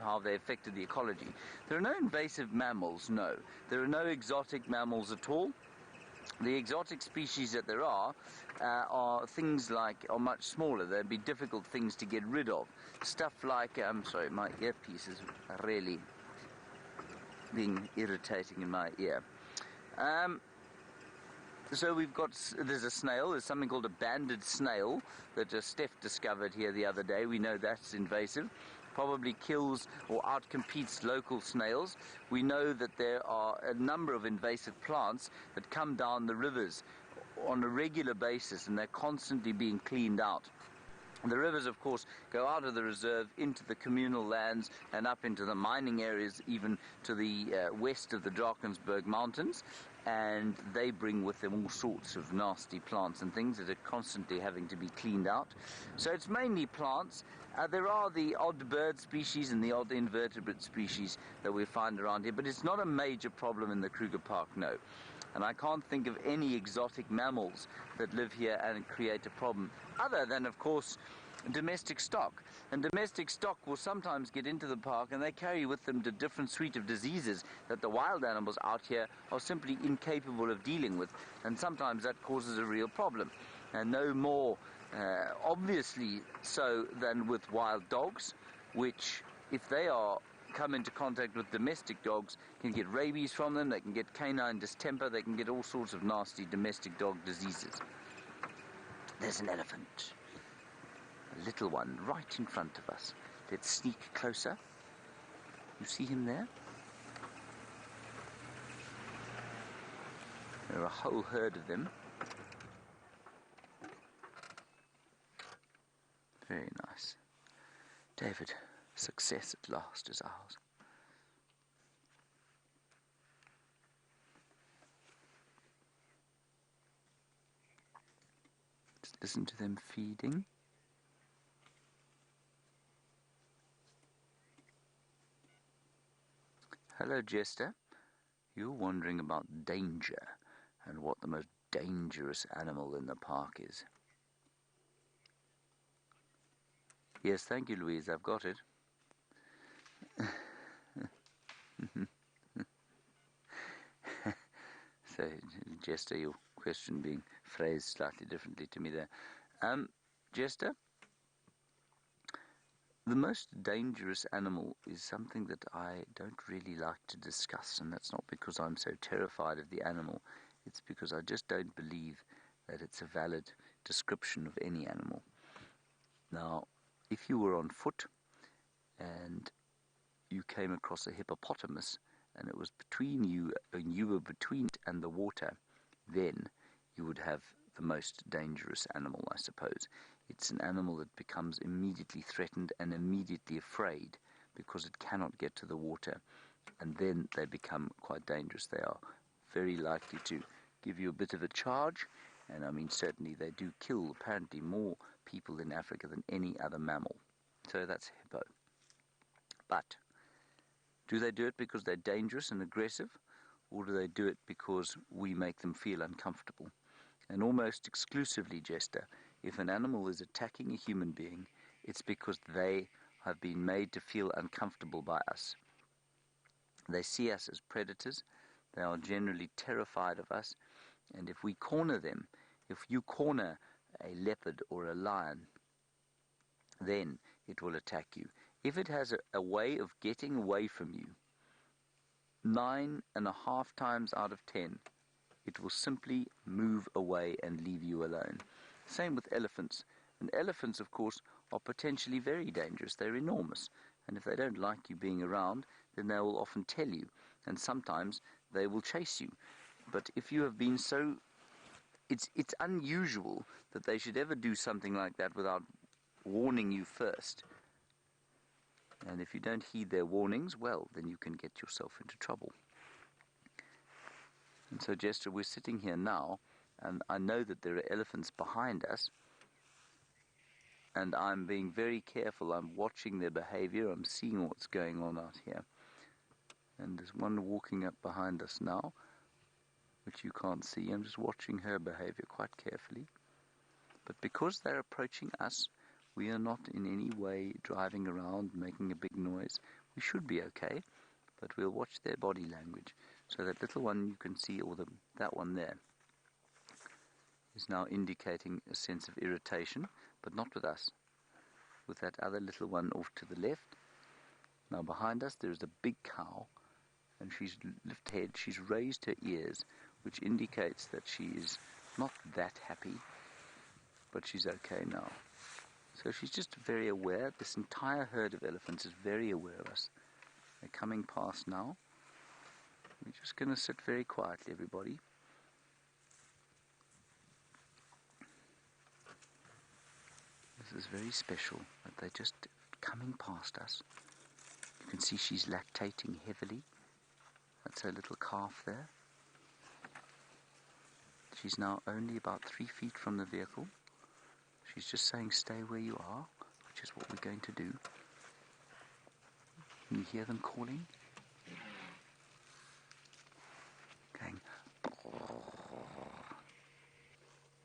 how have they affected the ecology? There are no invasive mammals, no. There are no exotic mammals at all. The exotic species that there are things like, are much smaller. They'd be difficult things to get rid of. Stuff like, I'm sorry, my earpiece is really being irritating in my ear. So there's a snail, there's something called a banded snail that Steph discovered here the other day. We know that's invasive. Probably kills or outcompetes local snails. We know that there are a number of invasive plants that come down the rivers on a regular basis, and they're constantly being cleaned out. The rivers, of course, go out of the reserve into the communal lands and up into the mining areas, even to the west of the Drakensberg Mountains, and they bring with them all sorts of nasty plants and things that are constantly having to be cleaned out. So it's mainly plants. There are the odd bird species and the odd invertebrate species that we find around here, but it's not a major problem in the Kruger Park, no. And I can't think of any exotic mammals that live here and create a problem, other than, of course, domestic stock. And domestic stock will sometimes get into the park, and they carry with them a different suite of diseases that the wild animals out here are simply incapable of dealing with. And sometimes that causes a real problem. And no more obviously so than with wild dogs, which, if they come into contact with domestic dogs, can get rabies from them, they can get canine distemper, they can get all sorts of nasty domestic dog diseases. There's an elephant, a little one, right in front of us. Let's sneak closer. You see him there? There are a whole herd of them. Very nice. David, success at last is ours. Just listen to them feeding. Hello, Jester. You're wondering about danger and what the most dangerous animal in the park is. Yes, thank you, Louise. I've got it. So, Jester, your question being phrased slightly differently to me there. Jester, the most dangerous animal is something that I don't really like to discuss, and that's not because I'm so terrified of the animal. It's because I just don't believe that it's a valid description of any animal. Now, if you were on foot and you came across a hippopotamus and it was between you, and you were between it and the water, then you would have the most dangerous animal, I suppose. It's an animal that becomes immediately threatened and immediately afraid because it cannot get to the water, and then they become quite dangerous. They are very likely to give you a bit of a charge, and I mean certainly they do kill apparently more people in Africa than any other mammal. So that's hippo. But do they do it because they're dangerous and aggressive, or do they do it because we make them feel uncomfortable? And almost exclusively, Jester, if an animal is attacking a human being, it's because they have been made to feel uncomfortable by us. They see us as predators. They are generally terrified of us. And if we corner them, if you corner a leopard or a lion, then it will attack you. If it has a way of getting away from you, 9.5 times out of 10, it will simply move away and leave you alone. Same with elephants. And elephants, of course, are potentially very dangerous. They're enormous. And if they don't like you being around, then they will often tell you. And sometimes they will chase you. But if you have been so... It's unusual that they should ever do something like that without warning you first. And if you don't heed their warnings, well, then you can get yourself into trouble. And so, Jester, we're sitting here now, and I know that there are elephants behind us, and I'm being very careful. I'm watching their behavior. I'm seeing what's going on out here. And there's one walking up behind us now, which you can't see. I'm just watching her behavior quite carefully. But because they're approaching us, we are not in any way driving around, making a big noise. We should be okay, but we'll watch their body language. So that little one you can see, or that one there, is now indicating a sense of irritation, but not with us. With that other little one off to the left. Now behind us there is a big cow, and she's lifted her head, she's raised her ears, which indicates that she is not that happy, but she's okay now. So she's just very aware. This entire herd of elephants is very aware of us. They're coming past now. We're just going to sit very quietly, everybody. This is very special, that they're just coming past us. You can see she's lactating heavily. That's her little calf there. She's now only about 3 feet from the vehicle. She's just saying, stay where you are, which is what we're going to do. Can you hear them calling? Going,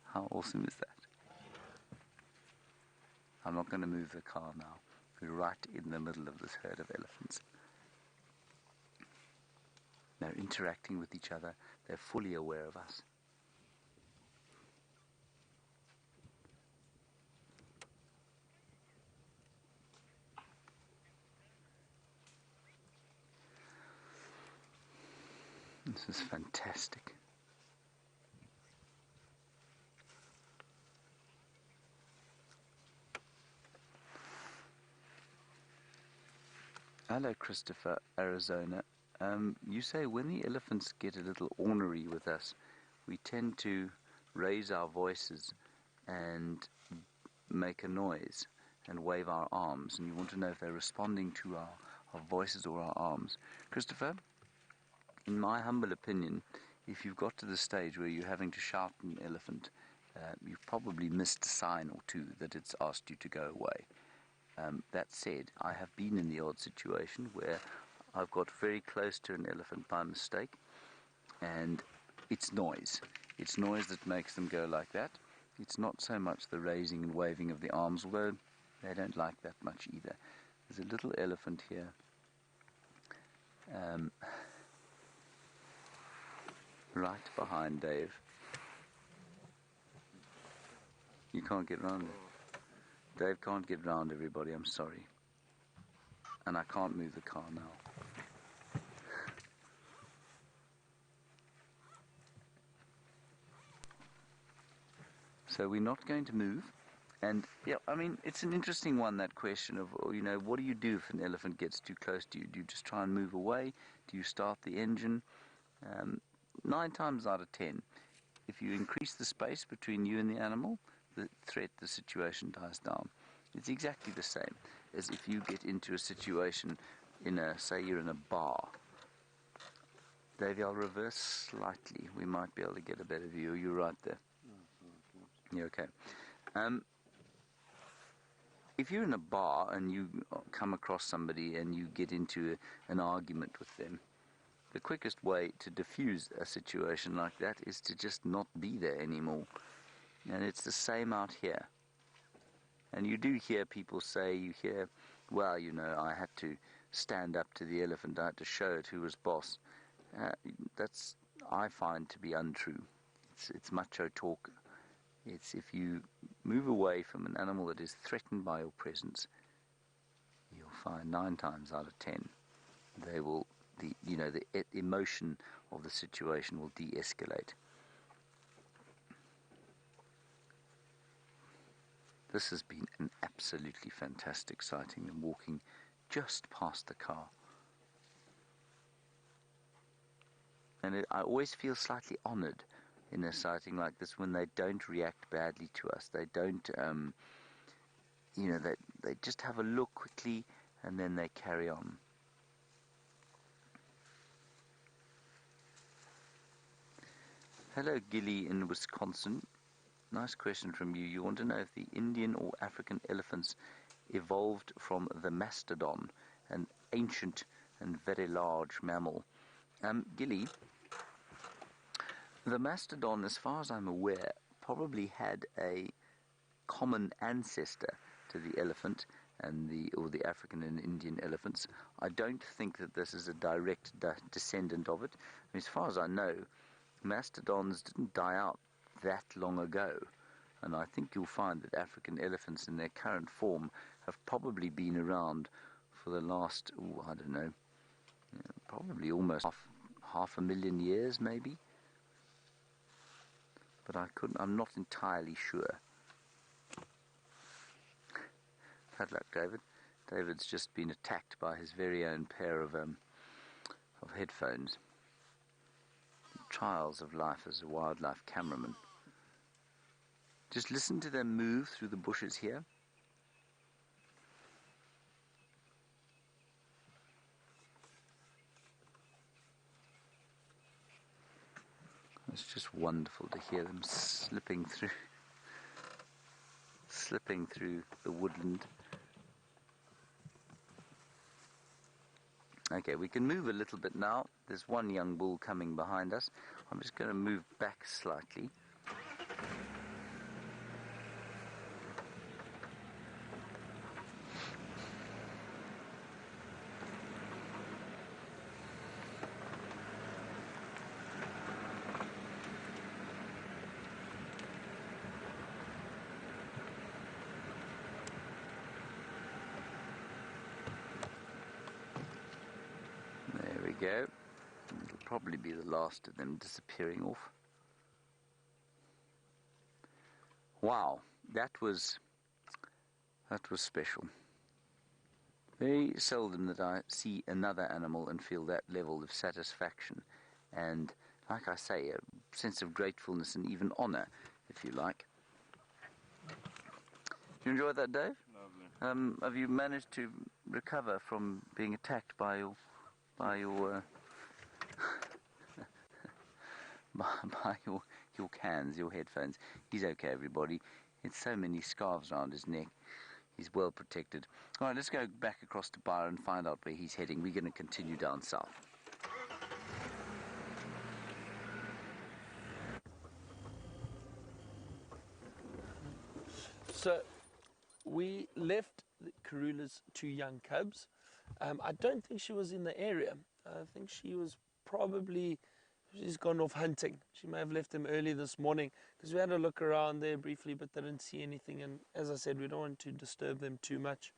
how awesome is that? I'm not going to move the car now. We're right in the middle of this herd of elephants. They're interacting with each other. They're fully aware of us. This is fantastic. Hello, Christopher, Arizona. You say when the elephants get a little ornery with us, we tend to raise our voices and make a noise and wave our arms, and you want to know if they're responding to our voices or our arms. Christopher, in my humble opinion, if you've got to the stage where you're having to shout at an elephant, you've probably missed a sign or two that it's asked you to go away. That said, I have been in the odd situation where I've got very close to an elephant by mistake, and it's noise. It's noise that makes them go like that. It's not so much the raising and waving of the arms, although they don't like that much either. There's a little elephant here. Right behind Dave. You can't get round it. Dave can't get round, everybody, I'm sorry. And I can't move the car now. So we're not going to move. And, yeah, I mean, it's an interesting one, that question of, you know, what do you do if an elephant gets too close to you? Do you just try and move away? Do you start the engine? 9 times out of 10, if you increase the space between you and the animal, the threat, the situation dies down. It's exactly the same as if you get into a situation in a, say you're in a bar. Davey, I'll reverse slightly. We might be able to get a better view. You're right there. Yeah, okay. If you're in a bar and you come across somebody and you get into an argument with them, the quickest way to diffuse a situation like that is to just not be there anymore. And it's the same out here. And you do hear people say, you hear, well, you know, I had to stand up to the elephant, I had to show it who was boss. That's, I find, to be untrue. It's macho talk. It's if you move away from an animal that is threatened by your presence, you'll find 9 times out of 10 they will, the emotion of the situation will de-escalate. This has been an absolutely fantastic sighting. I'm walking just past the car. And I always feel slightly honored in a sighting like this when they don't react badly to us. They don't, they just have a look quickly and then they carry on. Hello, Gilly in Wisconsin. Nice question from you. You want to know if the Indian or African elephants evolved from the mastodon, an ancient and very large mammal. Gilly, the mastodon, as far as I'm aware, probably had a common ancestor to the elephant and the African and Indian elephants. I don't think that this is a direct descendant of it. I mean, as far as I know, mastodons didn't die out that long ago, and I think you'll find that African elephants in their current form have probably been around for the last, I don't know, probably almost half a million years maybe, but I'm not entirely sure. Bad luck, David. David's just been attacked by his very own pair of headphones. Trials of life as a wildlife cameraman. Just listen to them move through the bushes here. It's just wonderful to hear them slipping through the woodland. Okay, we can move a little bit now. There's one young bull coming behind us. I'm just going to move back slightly. Go. It'll probably be the last of them disappearing off. Wow, that was special. Very seldom that I see another animal and feel that level of satisfaction. And like I say, a sense of gratefulness and even honor, if you like. Did you enjoy that, Dave? Lovely. Have you managed to recover from being attacked by your by your cans, your headphones? He's okay, everybody. It's so many scarves around his neck. He's well protected. All right, let's go back across to Byron and find out where he's heading. We're going to continue down south. So we left Karula's 2 young cubs. I don't think she was in the area. I think she's gone off hunting. She may have left them early this morning because we had a look around there briefly, but they didn't see anything. And as I said, we don't want to disturb them too much.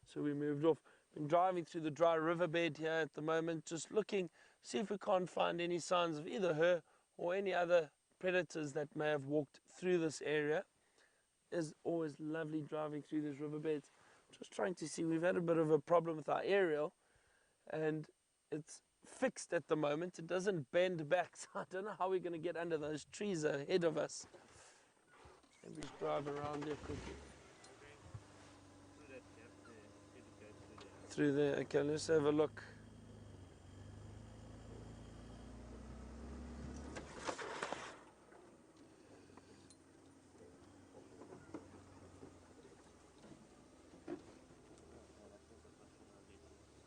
So we moved off. Been driving through the dry riverbed here at the moment, just looking, see if we can't find any signs of either her or any other predators that may have walked through this area. It's always lovely driving through these riverbeds. Just trying to see, we've had a bit of a problem with our aerial and it's fixed at the moment. It doesn't bend back, so I don't know how we're going to get under those trees ahead of us. And we drive around there quickly. Through there, okay, let's have a look.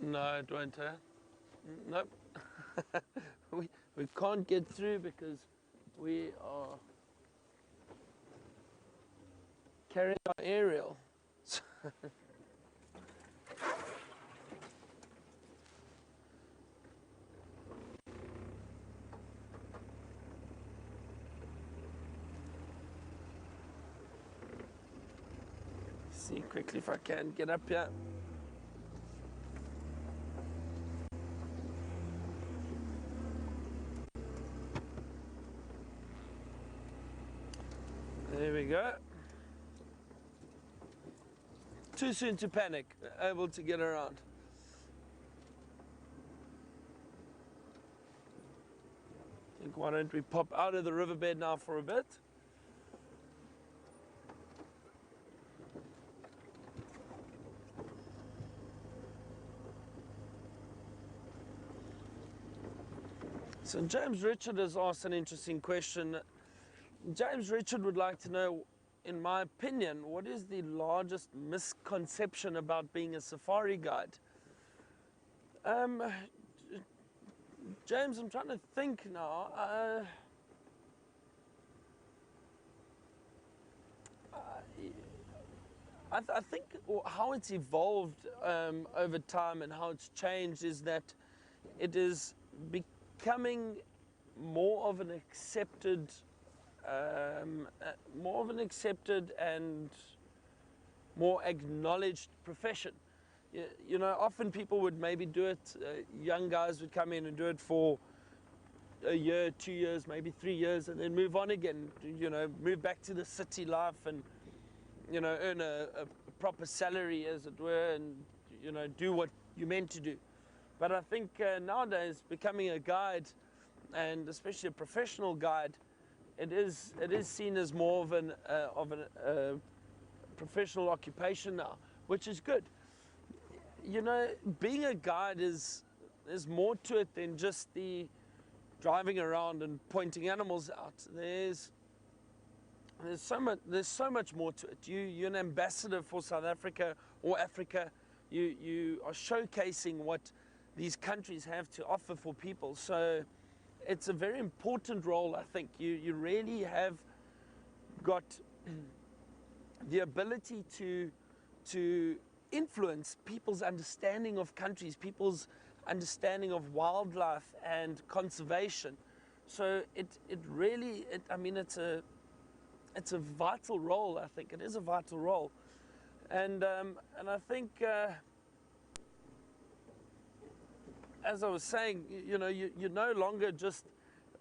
No, it won't, huh? Nope. we can't get through because we are carrying our aerial. See quickly if I can get up here. There we go. Too soon to panic, able to get around. I think why don't we pop out of the riverbed now for a bit. So James Richard has asked an interesting question. James Richard would like to know, in my opinion, what is the largest misconception about being a safari guide? James, I'm trying to think now. I think how it's evolved over time and how it's changed is that it is becoming more of an accepted and more acknowledged profession. You know, often people would maybe do it, young guys would come in and do it for a year, 2 years, maybe 3 years, and then move on again, you know, move back to the city life and, you know, earn a proper salary, as it were, and, you know, do what you're meant to do. But I think nowadays, becoming a guide, and especially a professional guide, it is seen as more of a professional occupation now, which is good. You know, being a guide there's more to it than just the driving around and pointing animals out. There's so much more to it. You're an ambassador for South Africa or Africa. You are showcasing what these countries have to offer for people. So it's a very important role, I think. You really have got the ability to influence people's understanding of countries, people's understanding of wildlife and conservation. So I mean, it's a vital role, I think. It is a vital role. And I think, as I was saying, you know, you're no longer just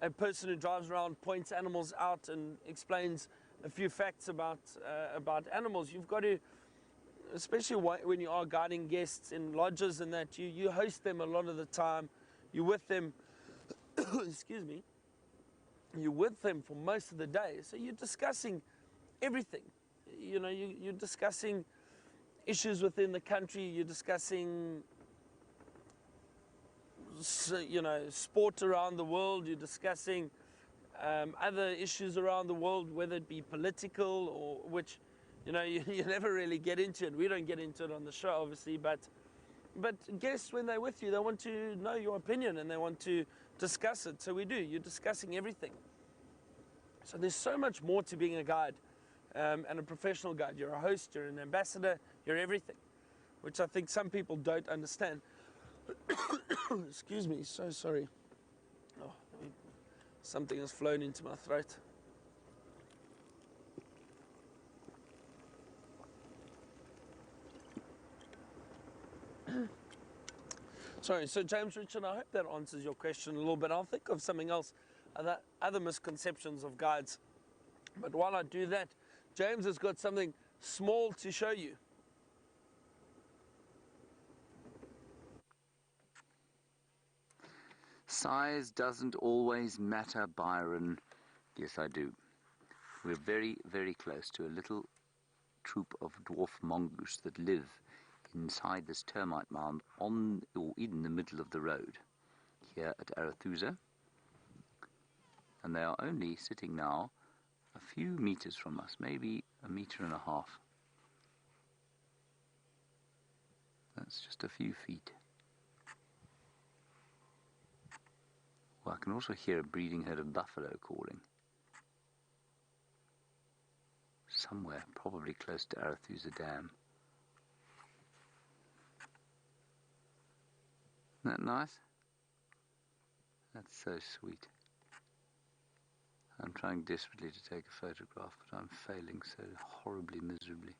a person who drives around, points animals out and explains a few facts about animals. You've got to, especially when you are guiding guests in lodges and that, you host them a lot of the time. You're with them, excuse me, you're with them for most of the day, so you're discussing everything. You know, you're discussing issues within the country, you're discussing, you know, sport around the world, you're discussing other issues around the world, whether it be political or which, you know, you never really get into it. We don't get into it on the show, obviously, but guests, when they're with you, they want to know your opinion and they want to discuss it. So we do. You're discussing everything. So there's so much more to being a guide and a professional guide. You're a host, you're an ambassador, you're everything, which I think some people don't understand. Excuse me, so sorry. Oh, something has flown into my throat. Sorry, so James Richard, I hope that answers your question a little bit. I'll think of something else, other misconceptions of guides. But while I do that, James has got something small to show you. Size doesn't always matter, Byron. Yes, I do. We're very, very close to a little troop of dwarf mongoose that live inside this termite mound on or in the middle of the road here at Arathusa. And they are only sitting now a few meters from us, maybe 1.5 meters. That's just a few feet. Well, I can also hear a breeding herd of buffalo calling. Somewhere, probably close to Arathusa Dam. Isn't that nice? That's so sweet. I'm trying desperately to take a photograph, but I'm failing so horribly miserably.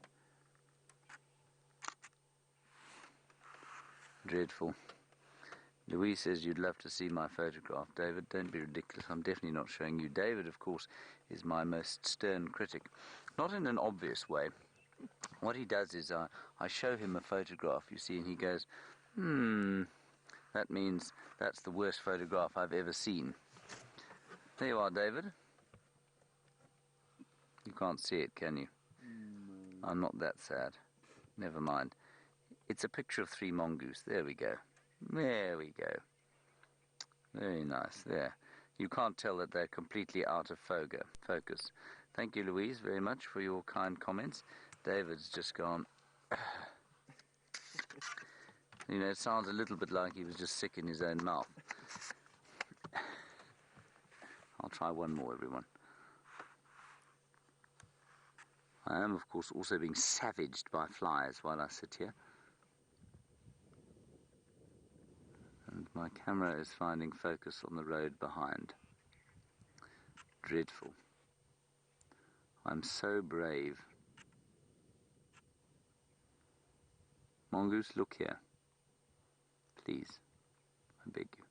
Dreadful. Louise says you'd love to see my photograph. David, don't be ridiculous. I'm definitely not showing you. David, of course, is my most stern critic. Not in an obvious way. What he does is I show him a photograph, you see, and he goes, that means that's the worst photograph I've ever seen. There you are, David. You can't see it, can you? No. I'm not that sad. Never mind. It's a picture of 3 mongoose. There we go. There we go. Very nice. There. You can't tell that they're completely out of focus. Thank you, Louise, very much for your kind comments. David's just gone... You know, it sounds a little bit like he was just sick in his own mouth. I'll try one more, everyone. I am, of course, also being savaged by flies while I sit here. And my camera is finding focus on the road behind. Dreadful. I'm so brave. Mongoose, look here. Please, I beg you.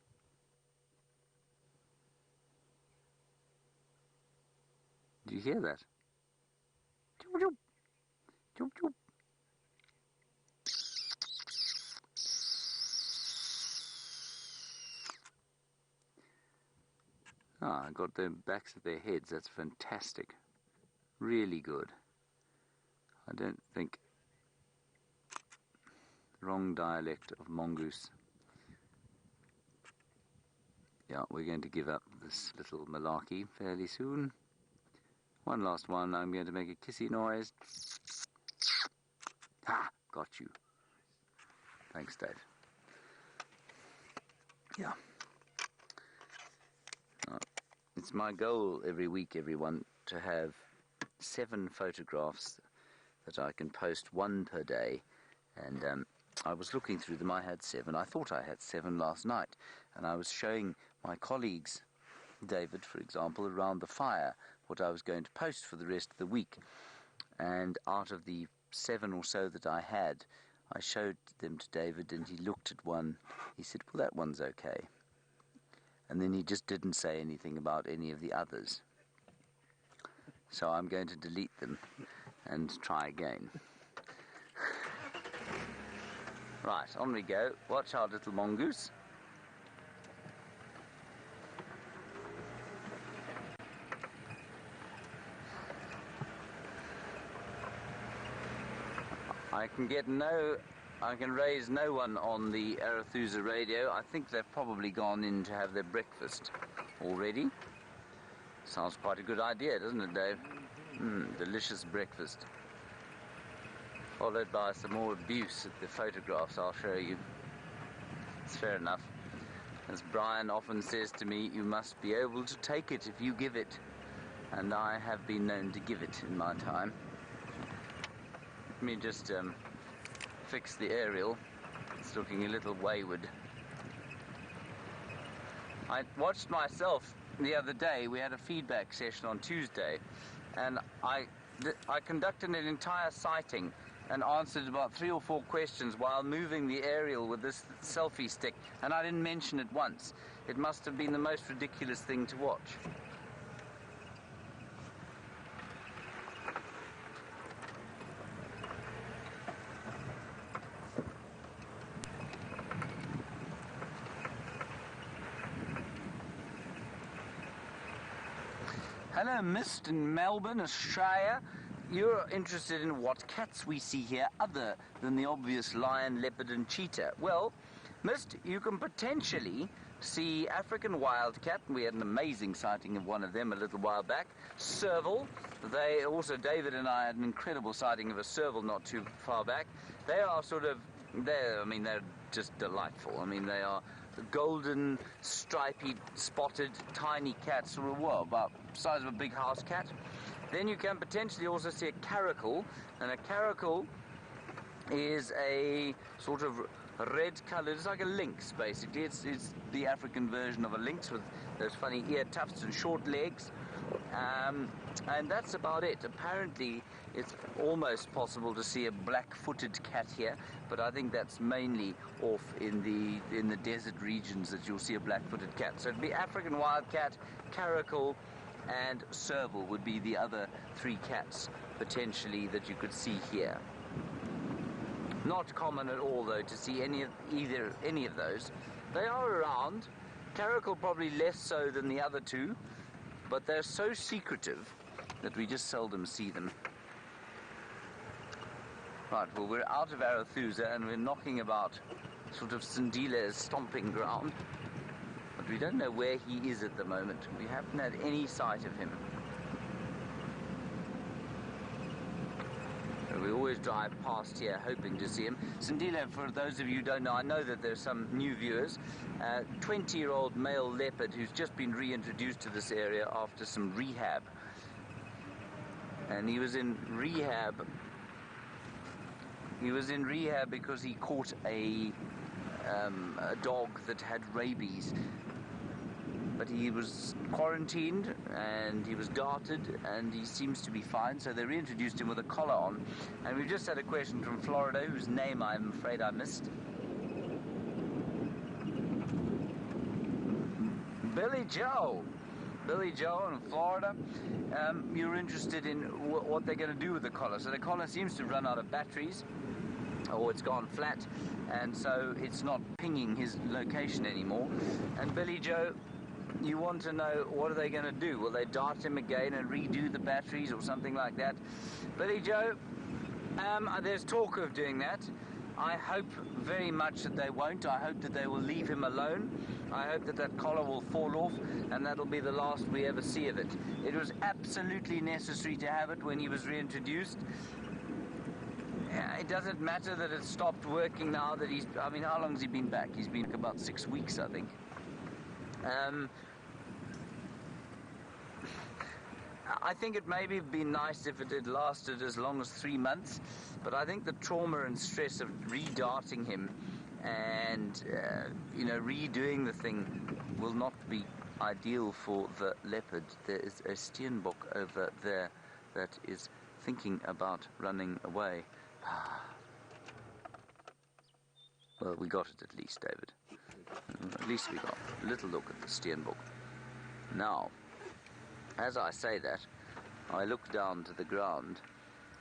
Do you hear that? Choop, choop. Choop, choop. Ah, I got the backs of their heads. That's fantastic. Really good. I don't think... Wrong dialect of mongoose. Yeah, we're going to give up this little malarkey fairly soon. One last one. I'm going to make a kissy noise. Ah, got you. Thanks, Dave. Yeah. It's my goal every week, everyone, to have 7 photographs that I can post, 1 per day. And I was looking through them. I had 7. I thought I had 7 last night. And I was showing my colleagues, David, for example, around the fire, what I was going to post for the rest of the week. And out of the 7 or so that I had, I showed them to David, and he looked at one. He said, well, that one's okay. And then he just didn't say anything about any of the others. So I'm going to delete them and try again. Right, on we go. Watch our little mongoose. I can raise no one on the Arethusa radio. I think they've probably gone in to have their breakfast already. Sounds quite a good idea, doesn't it, Dave? Delicious breakfast. Followed by some more abuse at the photographs I'll show you. It's fair enough. As Brian often says to me, you must be able to take it if you give it. And I have been known to give it in my time. Let me just fix the aerial. It's looking a little wayward. I watched myself the other day. We had a feedback session on Tuesday, and I conducted an entire sighting and answered about 3 or 4 questions while moving the aerial with this selfie stick, and I didn't mention it once. It must have been the most ridiculous thing to watch. Hello, Mist in Melbourne, Australia. You're interested in what cats we see here other than the obvious lion, leopard and cheetah. Well, Mist, you can potentially see African wildcat. We had an amazing sighting of one of them a little while back. Serval. David and I had an incredible sighting of a serval not too far back. They are they're just delightful. I mean, they are golden, stripy, spotted, tiny cats, about the size of a big house cat. Then you can potentially also see a caracal, and a caracal is a sort of red coloured, it's like a lynx basically. It's the African version of a lynx with those funny ear tufts and short legs. And that's about it. Apparently it's almost possible to see a black-footed cat here, but I think that's mainly off in the desert regions that you'll see a black-footed cat. So it'd be African wildcat, caracal, and serval would be the other 3 cats potentially that you could see here. Not common at all though to see any of those. They are around. Caracal probably less so than the other 2, but they're so secretive that we just seldom see them. Right, well, we're out of Arethusa and we're knocking about sort of Sindile's stomping ground. But we don't know where he is at the moment. We haven't had any sight of him. So we always drive past here hoping to see him. Sindile, for those of you who don't know, I know that there's some new viewers. 20-year-old male leopard who's just been reintroduced to this area after some rehab. And he was in rehab. He was in rehab because he caught a dog that had rabies. But he was quarantined and he was darted and he seems to be fine, so they reintroduced him with a collar on. And we've just had a question from Florida, whose name I'm afraid I missed. Billy Joe in Florida. You're interested in what they're going to do with the collar. So the collar seems to have run out of batteries, or it's gone flat, and so it's not pinging his location anymore. And Billy Joe, you want to know, what are they going to do? Will they dart him again and redo the batteries or something like that? Billy Joe, there's talk of doing that. I hope very much that they won't. I hope that they will leave him alone. I hope that that collar will fall off and that'll be the last we ever see of it. It was absolutely necessary to have it when he was reintroduced. It doesn't matter that it stopped working now that he's... I mean, how long has he been back? He's been about 6 weeks, I think. I think it maybe would be nice if it had lasted as long as 3 months, but I think the trauma and stress of re-darting him and, redoing the thing will not be ideal for the leopard. There is a steenbok over there that is thinking about running away. Well, we got it at least, David. At least we got a little look at the steenbok. Now, as I say that, I look down to the ground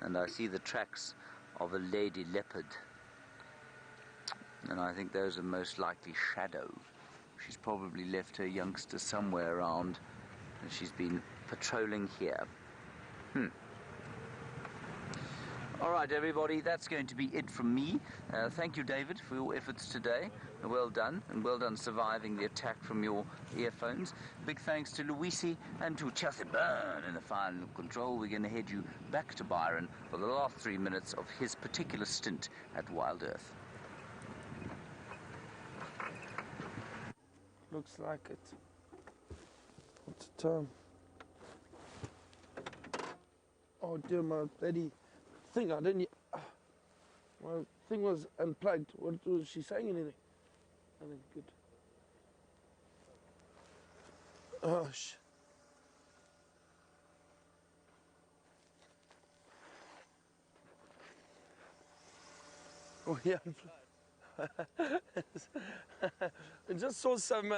and I see the tracks of a lady leopard. And I think those are most likely Shadow. She's probably left her youngster somewhere around and she's been patrolling here. All right, everybody, that's going to be it from me. Thank you, David, for your efforts today. Well done, and well done surviving the attack from your earphones. Big thanks to Luisi and to Chelsea Byrne in the final control. We're going to head you back to Byron for the last 3 minutes of his particular stint at Wild Earth. Looks like it. What's the time? Oh dear, my bloody thing, I didn't... my thing was unplugged. What was she saying? Anything? Nothing. Good. Oh, shit. Oh, yeah. I just saw some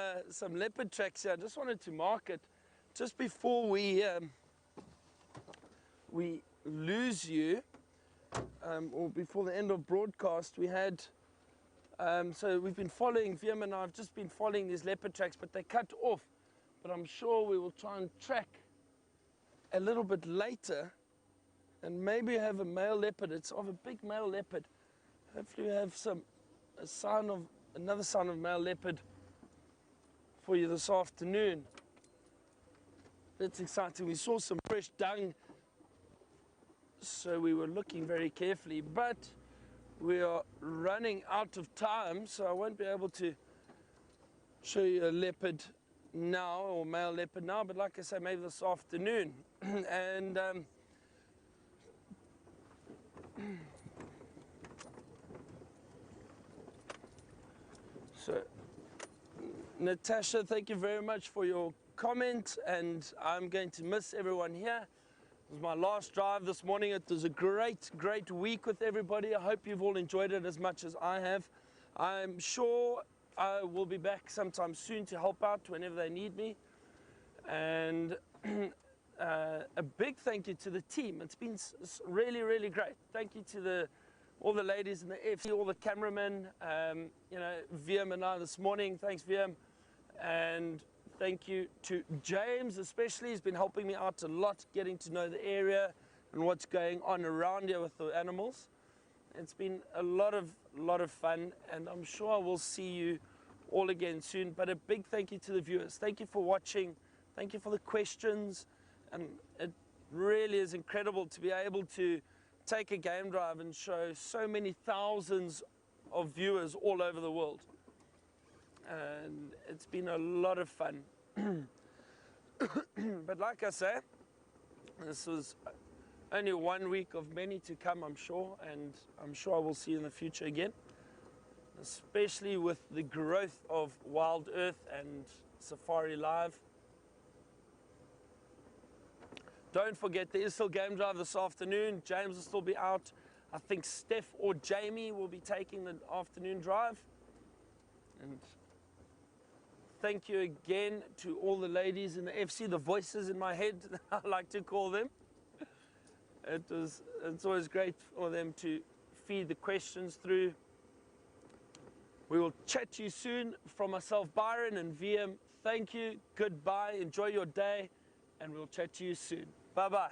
leopard tracks here. I just wanted to mark it just before we lose you, or before the end of broadcast. We had so we've been following, Viam and I have just been following these leopard tracks, but they cut off. But I'm sure we will try and track a little bit later and maybe have a male leopard. It's of a big male leopard. Hopefully we have another sign of male leopard for you this afternoon. That's exciting. We saw some fresh dung, so we were looking very carefully, but we are running out of time, so I won't be able to show you a leopard now, or male leopard now, but like I say, maybe this afternoon. And so Natasha, thank you very much for your comment, and I'm going to miss everyone here. It was my last drive this morning. It was a great week with everybody. I hope you've all enjoyed it as much as I have. I'm sure I will be back sometime soon to help out whenever they need me. And a big thank you to the team. It's been really great. Thank you to all the ladies in the FC, all the cameramen, you know, Viam and I this morning. Thanks, Viam. And thank you to James especially. He's been helping me out a lot, getting to know the area and what's going on around here with the animals. It's been a lot of fun, and I'm sure I will see you all again soon. But a big thank you to the viewers. Thank you for watching. Thank you for the questions. And it really is incredible to be able to take a game drive and show so many thousands of viewers all over the world. And it's been a lot of fun. But like I say, this was only 1 week of many to come, I'm sure, and I'm sure I will see you in the future again, especially with the growth of Wild Earth and Safari Live. Don't forget, there is still game drive this afternoon. James will still be out. I think Steph or Jamie will be taking the afternoon drive. And thank you again to all the ladies in the FC, the voices in my head, I like to call them. It's always great for them to feed the questions through. We will chat to you soon. From myself, Byron, and VM, thank you, goodbye, enjoy your day, and we'll chat to you soon. Bye-bye.